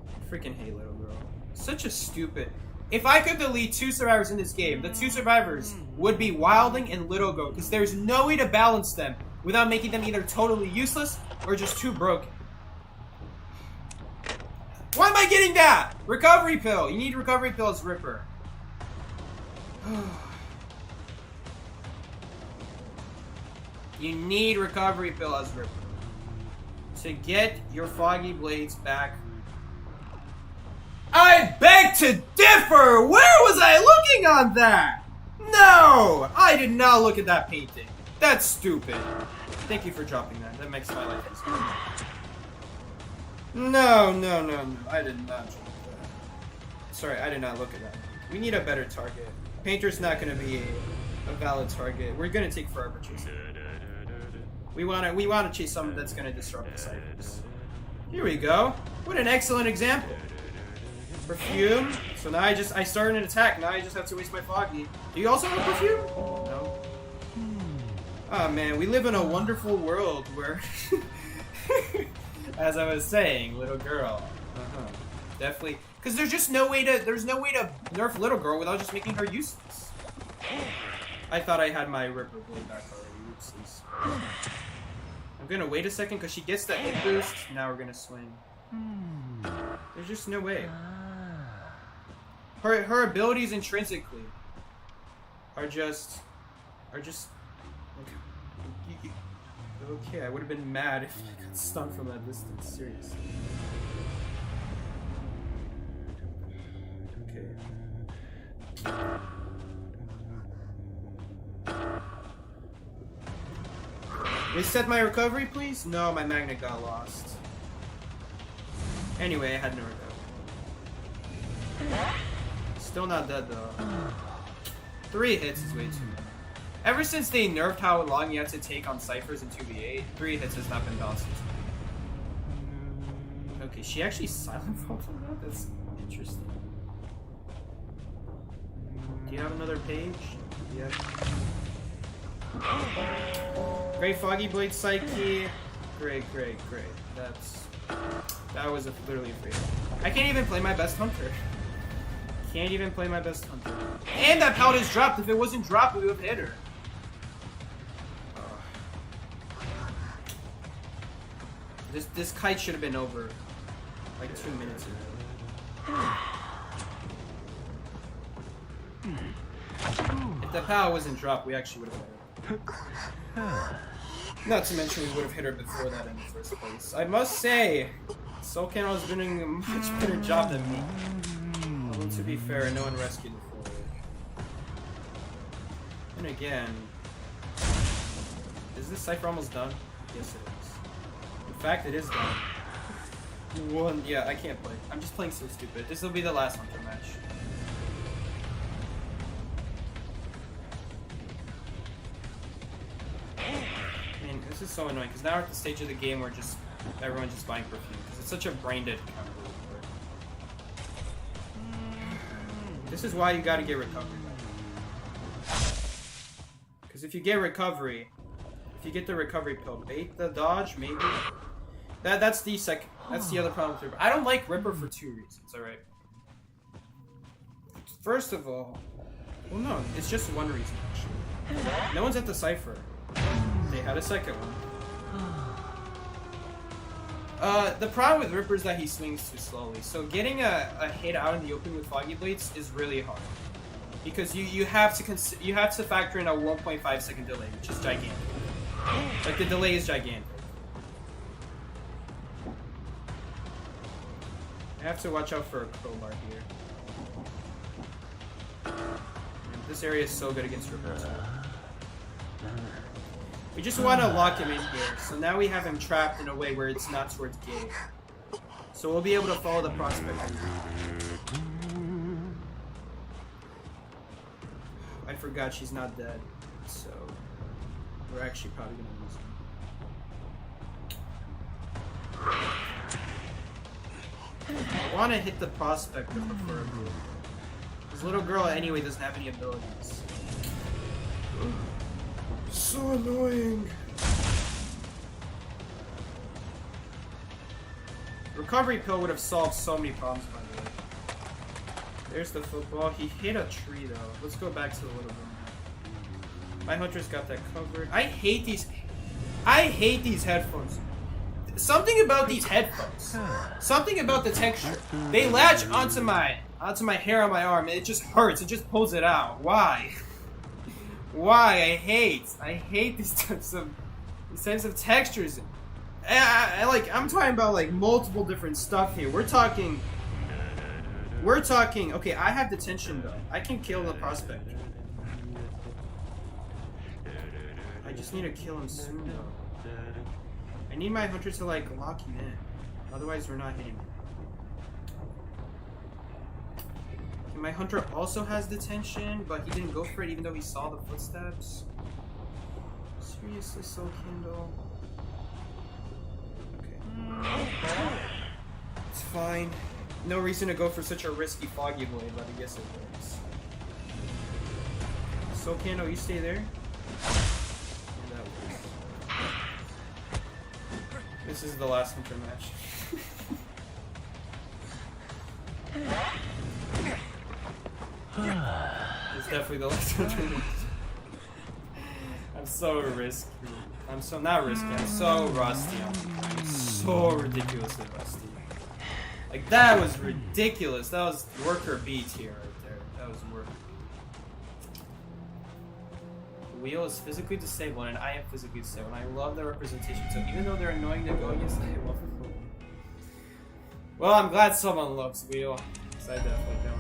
I freaking hate Little Girl. Such a stupid... If I could delete 2 survivors in this game, the 2 survivors would be Wilding and Little Girl, because there's no way to balance them without making them either totally useless or just too broken. Why am I getting that? Recovery pill. You need recovery pills, Ripper. You need recovery pill as Ripper to get your foggy blades back. I beg to differ! Where was I looking on that? No! I did not look at that painting. That's stupid. Thank you for dropping that. That makes my life easier. No. I did not drop that. Sorry, I did not look at that. We need a better target. Painter's not going to be a valid target. We're going to take forever chasing. We want to chase someone that's going to disrupt the ciphers. Here we go. What an excellent example. Perfume. So now I started an attack. Now I just have to waste my foggy. Do you also have perfume? No. Oh man, we live in a wonderful world where, as I was saying, Little Girl. Definitely, because there's no way to nerf Little Girl without just making her useless. I thought I had my Ripper blade back already. Oopsies. I'm gonna wait a second because she gets that hit boost. Now we're gonna swing. There's just no way. Her abilities intrinsically are just okay. I would have been mad if I got stunned from that distance. Seriously. Okay. Reset my recovery, please? No, my magnet got lost. Anyway, I had no recovery. Still not dead though. 3 hits is way too much. Ever since they nerfed how long you have to take on ciphers in 2v8, 3 hits has not been balanced. Okay, she actually silent falls on that? That's interesting. Do you have another page? Yeah. Great Foggy Blade Psyche. Great. That was literally a free. I can't even play my best hunter. Can't even play my best hunter. And that Paladin's dropped. If it wasn't dropped, we would have hit her. This kite should have been over like 2 minutes ago. If the power wasn't dropped, we actually would have hit her. Not to mention we would have hit her before that in the first place. I must say, Soulcano was doing a much better job than me. Although to be fair, no one rescued the forward. And again, is this cipher almost done? Yes, it is. In fact, it is done. Yeah, I can't play. I'm just playing so stupid. This will be the last hunter match. Man, this is so annoying because now we're at the stage of the game where everyone's just buying perfume because it's such a brain-dead counter. This is why you gotta get recovery. Because if you get recovery, if you get the recovery pill, bait the dodge, maybe. That's the second. That's the other problem with Ripper. I don't like Ripper for 2 reasons, alright? First of all, well no, it's just one reason actually. No one's at the Cypher. They had a second one. The problem with Ripper is that he swings too slowly. So getting a hit out in the open with Foggy Blades is really hard. Because you have to factor in a 1.5 second delay, which is gigantic. Like the delay is gigantic. I have to watch out for a crowbar here. And this area is so good against Ripper too. We just want to lock him in here, so now we have him trapped in a way where it's not towards gate. So we'll be able to follow the prospect. I forgot she's not dead, so we're actually probably gonna lose him. I want to hit the prospector preferably. This little girl anyway doesn't have any abilities. So annoying. Recovery pill would have solved so many problems by the way. There's the football. He hit a tree though. Let's go back to the little girl. My hunter's got that covered. I hate these headphones. Something about these headphones. Something about the texture. They latch onto my hair on my arm and it just hurts. It just pulls it out. Why? Why? I hate these types of textures. I'm talking about like multiple different stuff here. We're talking. Okay, I have detention though. I can kill the prospector. I just need to kill him soon though. I need my hunter to like lock him in. Otherwise, we're not hitting him. Okay, my hunter also has detention, but he didn't go for it even though he saw the footsteps. Seriously, Soul Candle. Okay. It's fine. No reason to go for such a risky Foggy Blade, but I guess it works. Soul Candle, you stay there. And that works. This is the last hunter match. It's definitely the last hunter match. I'm so risky. I'm so not risky. I'm so rusty. I'm so ridiculously rusty. Like that was ridiculous. That was worker B tier right there. That was work. The wheel is physically disabled and I am physically disabled. And I love the representation. So even though they're annoying to go against, I love it. Well, I'm glad someone loves wheel. Because I definitely don't.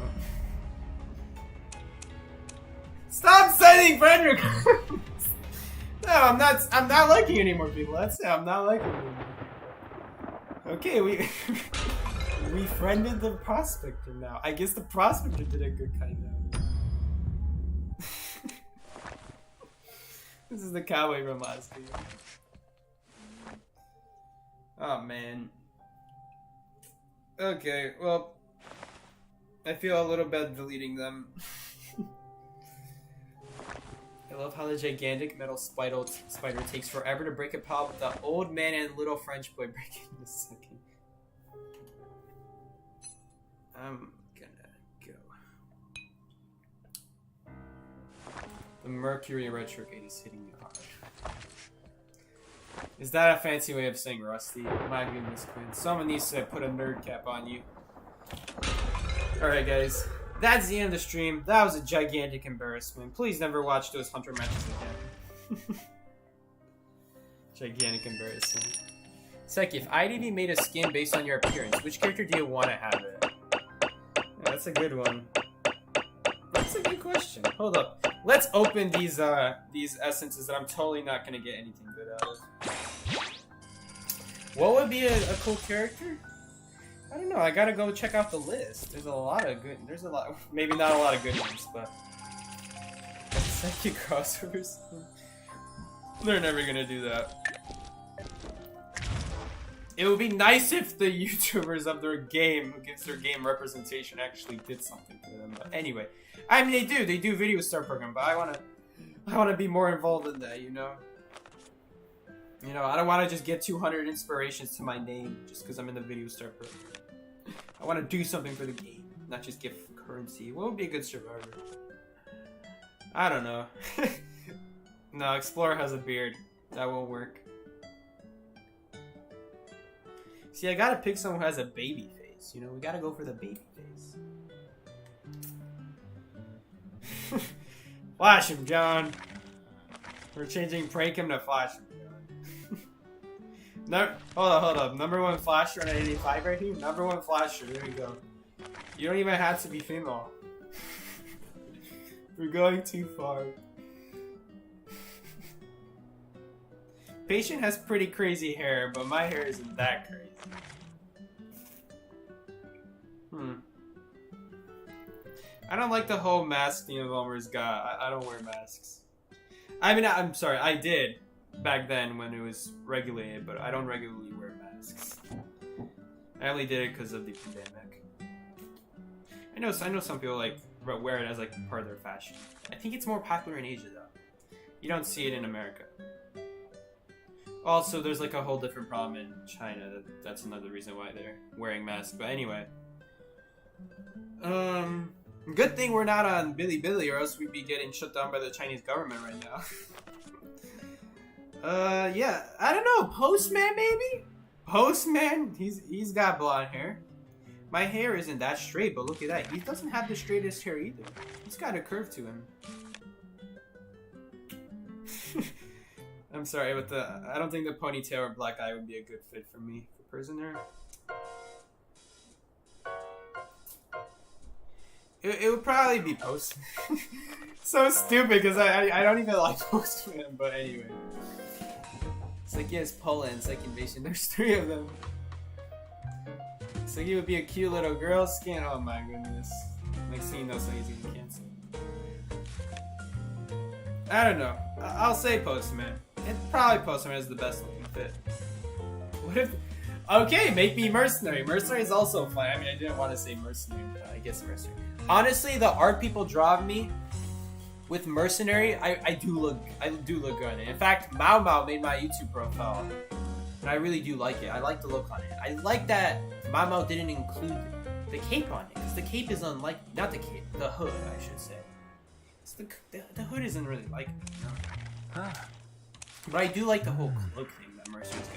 Stop sending friend requests! No, I'm not liking any more people. That's it. I'm not liking anymore. Okay, we friended the prospector now. I guess the prospector did a good kind of. This is the cowboy from last game. Oh man. Okay, well, I feel a little bad deleting them. I love how the gigantic metal spider takes forever to break apart, but the old man and little French boy break it in a second. I'm gonna go. The Mercury retrograde is hitting me hard. Is that a fancy way of saying rusty? My goodness, Quinn. Someone needs to put a nerd cap on you. Alright, guys. That's the end of the stream. That was a gigantic embarrassment. Please never watch those hunter matches again. Gigantic embarrassment. Seki, if IDV made a skin based on your appearance, which character do you want to have it? Yeah, that's a good one. That's a good question. Hold up. Let's open these essences that I'm totally not gonna get anything good out of. What would be a cool character? I don't know. I gotta go check out the list. There's a lot of good. There's a lot. Maybe not a lot of good ones, but psychic crossovers. They're never gonna do that. It would be nice if the YouTubers of their game, who gives their game representation, actually did something for them. But anyway, I mean they do. They do video star program, but I wanna be more involved in that. You know. You know, I don't want to just get 200 inspirations to my name just because I'm in the video star program. I want to do something for the game, not just give currency. What would be a good survivor? I don't know. No, Explorer has a beard. That won't work. See, I gotta pick someone who has a baby face. You know, we gotta go for the baby face. Flash him, John. We're changing prank him to Flash him, John. No, hold up. Number 1 flasher on 85 right here. Number 1 flasher. There we go. You don't even have to be female. We're going too far. Patient has pretty crazy hair, but my hair isn't that crazy. I don't like the whole mask thing Elmer's got. I don't wear masks. I mean, I'm sorry, I did back then when it was regulated, but I don't regularly wear masks. I only did it because of the pandemic. I know some people like wear it as like part of their fashion. I think it's more popular in Asia though. You don't see it in America. Also, there's like a whole different problem in China. That's another reason why they're wearing masks. But anyway, good thing we're not on Bilibili, or else we'd be getting shut down by the Chinese government right now. Yeah, I don't know. Postman maybe? Postman? He's got blonde hair. My hair isn't that straight, but look at that. He doesn't have the straightest hair either. He's got a curve to him. I'm sorry, but I don't think the ponytail or black eye would be a good fit for me for prisoner. It would probably be Postman. So stupid because I don't even like Postman, but anyway. It's like he has Poland, Psych Invasion. There's 3 of them. So he would be a cute little girl skin. Oh my goodness. Like seeing those things you can cancel. I don't know. I'll say Postman. It probably Postman is the best looking fit. What if... Okay, make me Mercenary. Mercenary is also fine. I mean, I didn't want to say Mercenary, but I guess Mercenary. Honestly, the art people draw of me with Mercenary, I do look good on it. In fact, Mao Mao made my YouTube profile, and I really do like it. I like the look on it. I like that Mao Mao didn't include the cape on it, because the cape is unlike... Not the cape, the hood, I should say. It's the hood isn't really like it, you know? But I do like the whole cloak thing that Mercenary's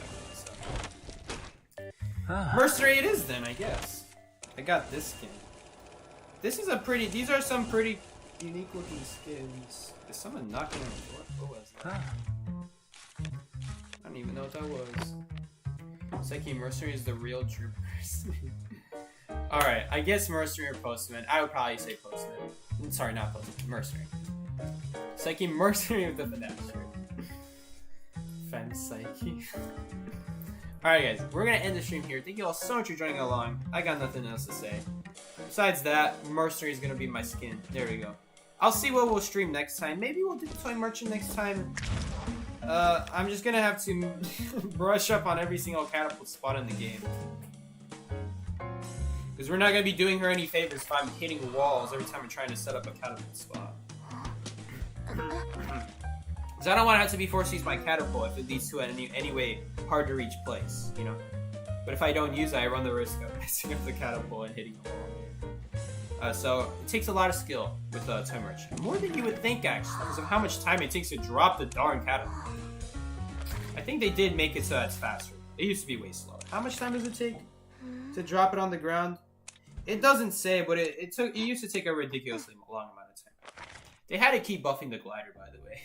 got. So. Mercenary it is then, I guess. I got this skin. This is a pretty... These are some pretty unique looking skins. Is someone knocking on the door? What was that? I don't even know what that was. Psyche Mercenary is the real true person. Alright, I guess Mercenary or Postman. I would probably say Postman. Sorry, not Postman. Mercenary. Psyche Mercenary with the finesse shirt. Fem Psyche. Alright guys, we're gonna end the stream here. Thank you all so much for joining along. I got nothing else to say. Besides that, Mercenary is gonna be my skin. There we go. I'll see what we'll stream next time. Maybe we'll do toy merchant next time. I'm just gonna have to brush up on every single catapult spot in the game. Because we're not gonna be doing her any favors if I'm hitting walls every time I'm trying to set up a catapult spot. Because I don't want to have to be forced to use my catapult if it leads to an anyway hard to reach place, you know? But if I don't use it, I run the risk of messing up the catapult and hitting the wall. So it takes a lot of skill with toy merchant. More than you would think, actually, because of how much time it takes to drop the darn catapult. I think they did make it so that's faster. It used to be way slower. How much time does it take to drop it on the ground? It doesn't say, but it used to take a ridiculously long amount of time. They had to keep buffing the glider, by the way.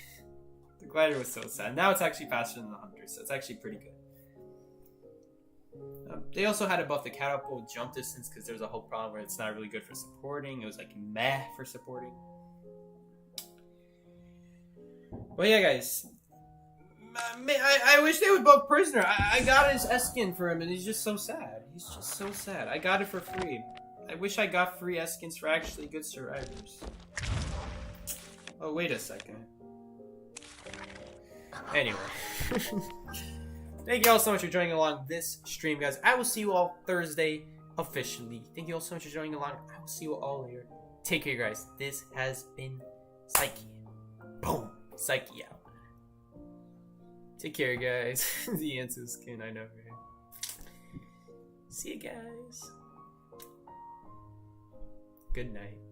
The glider was so sad. Now it's actually faster than the hunter, so it's actually pretty good. They also had to buff the catapult jump distance because there's a whole problem where it's not really good for supporting. It was like meh for supporting. But yeah, guys. I wish they would buff Prisoner. I got his S-skin for him and he's just so sad. He's just so sad. I got it for free. I wish I got free S-skins for actually good survivors. Oh, wait a second. Anyway. Thank you all so much for joining along this stream, guys. I will see you all Thursday officially. Thank you all so much for joining along. I will see you all later. Take care, guys. This has been Psyche. Boom. Psyche out. Take care, guys. The answer skin, I know, right? See you guys. Good night.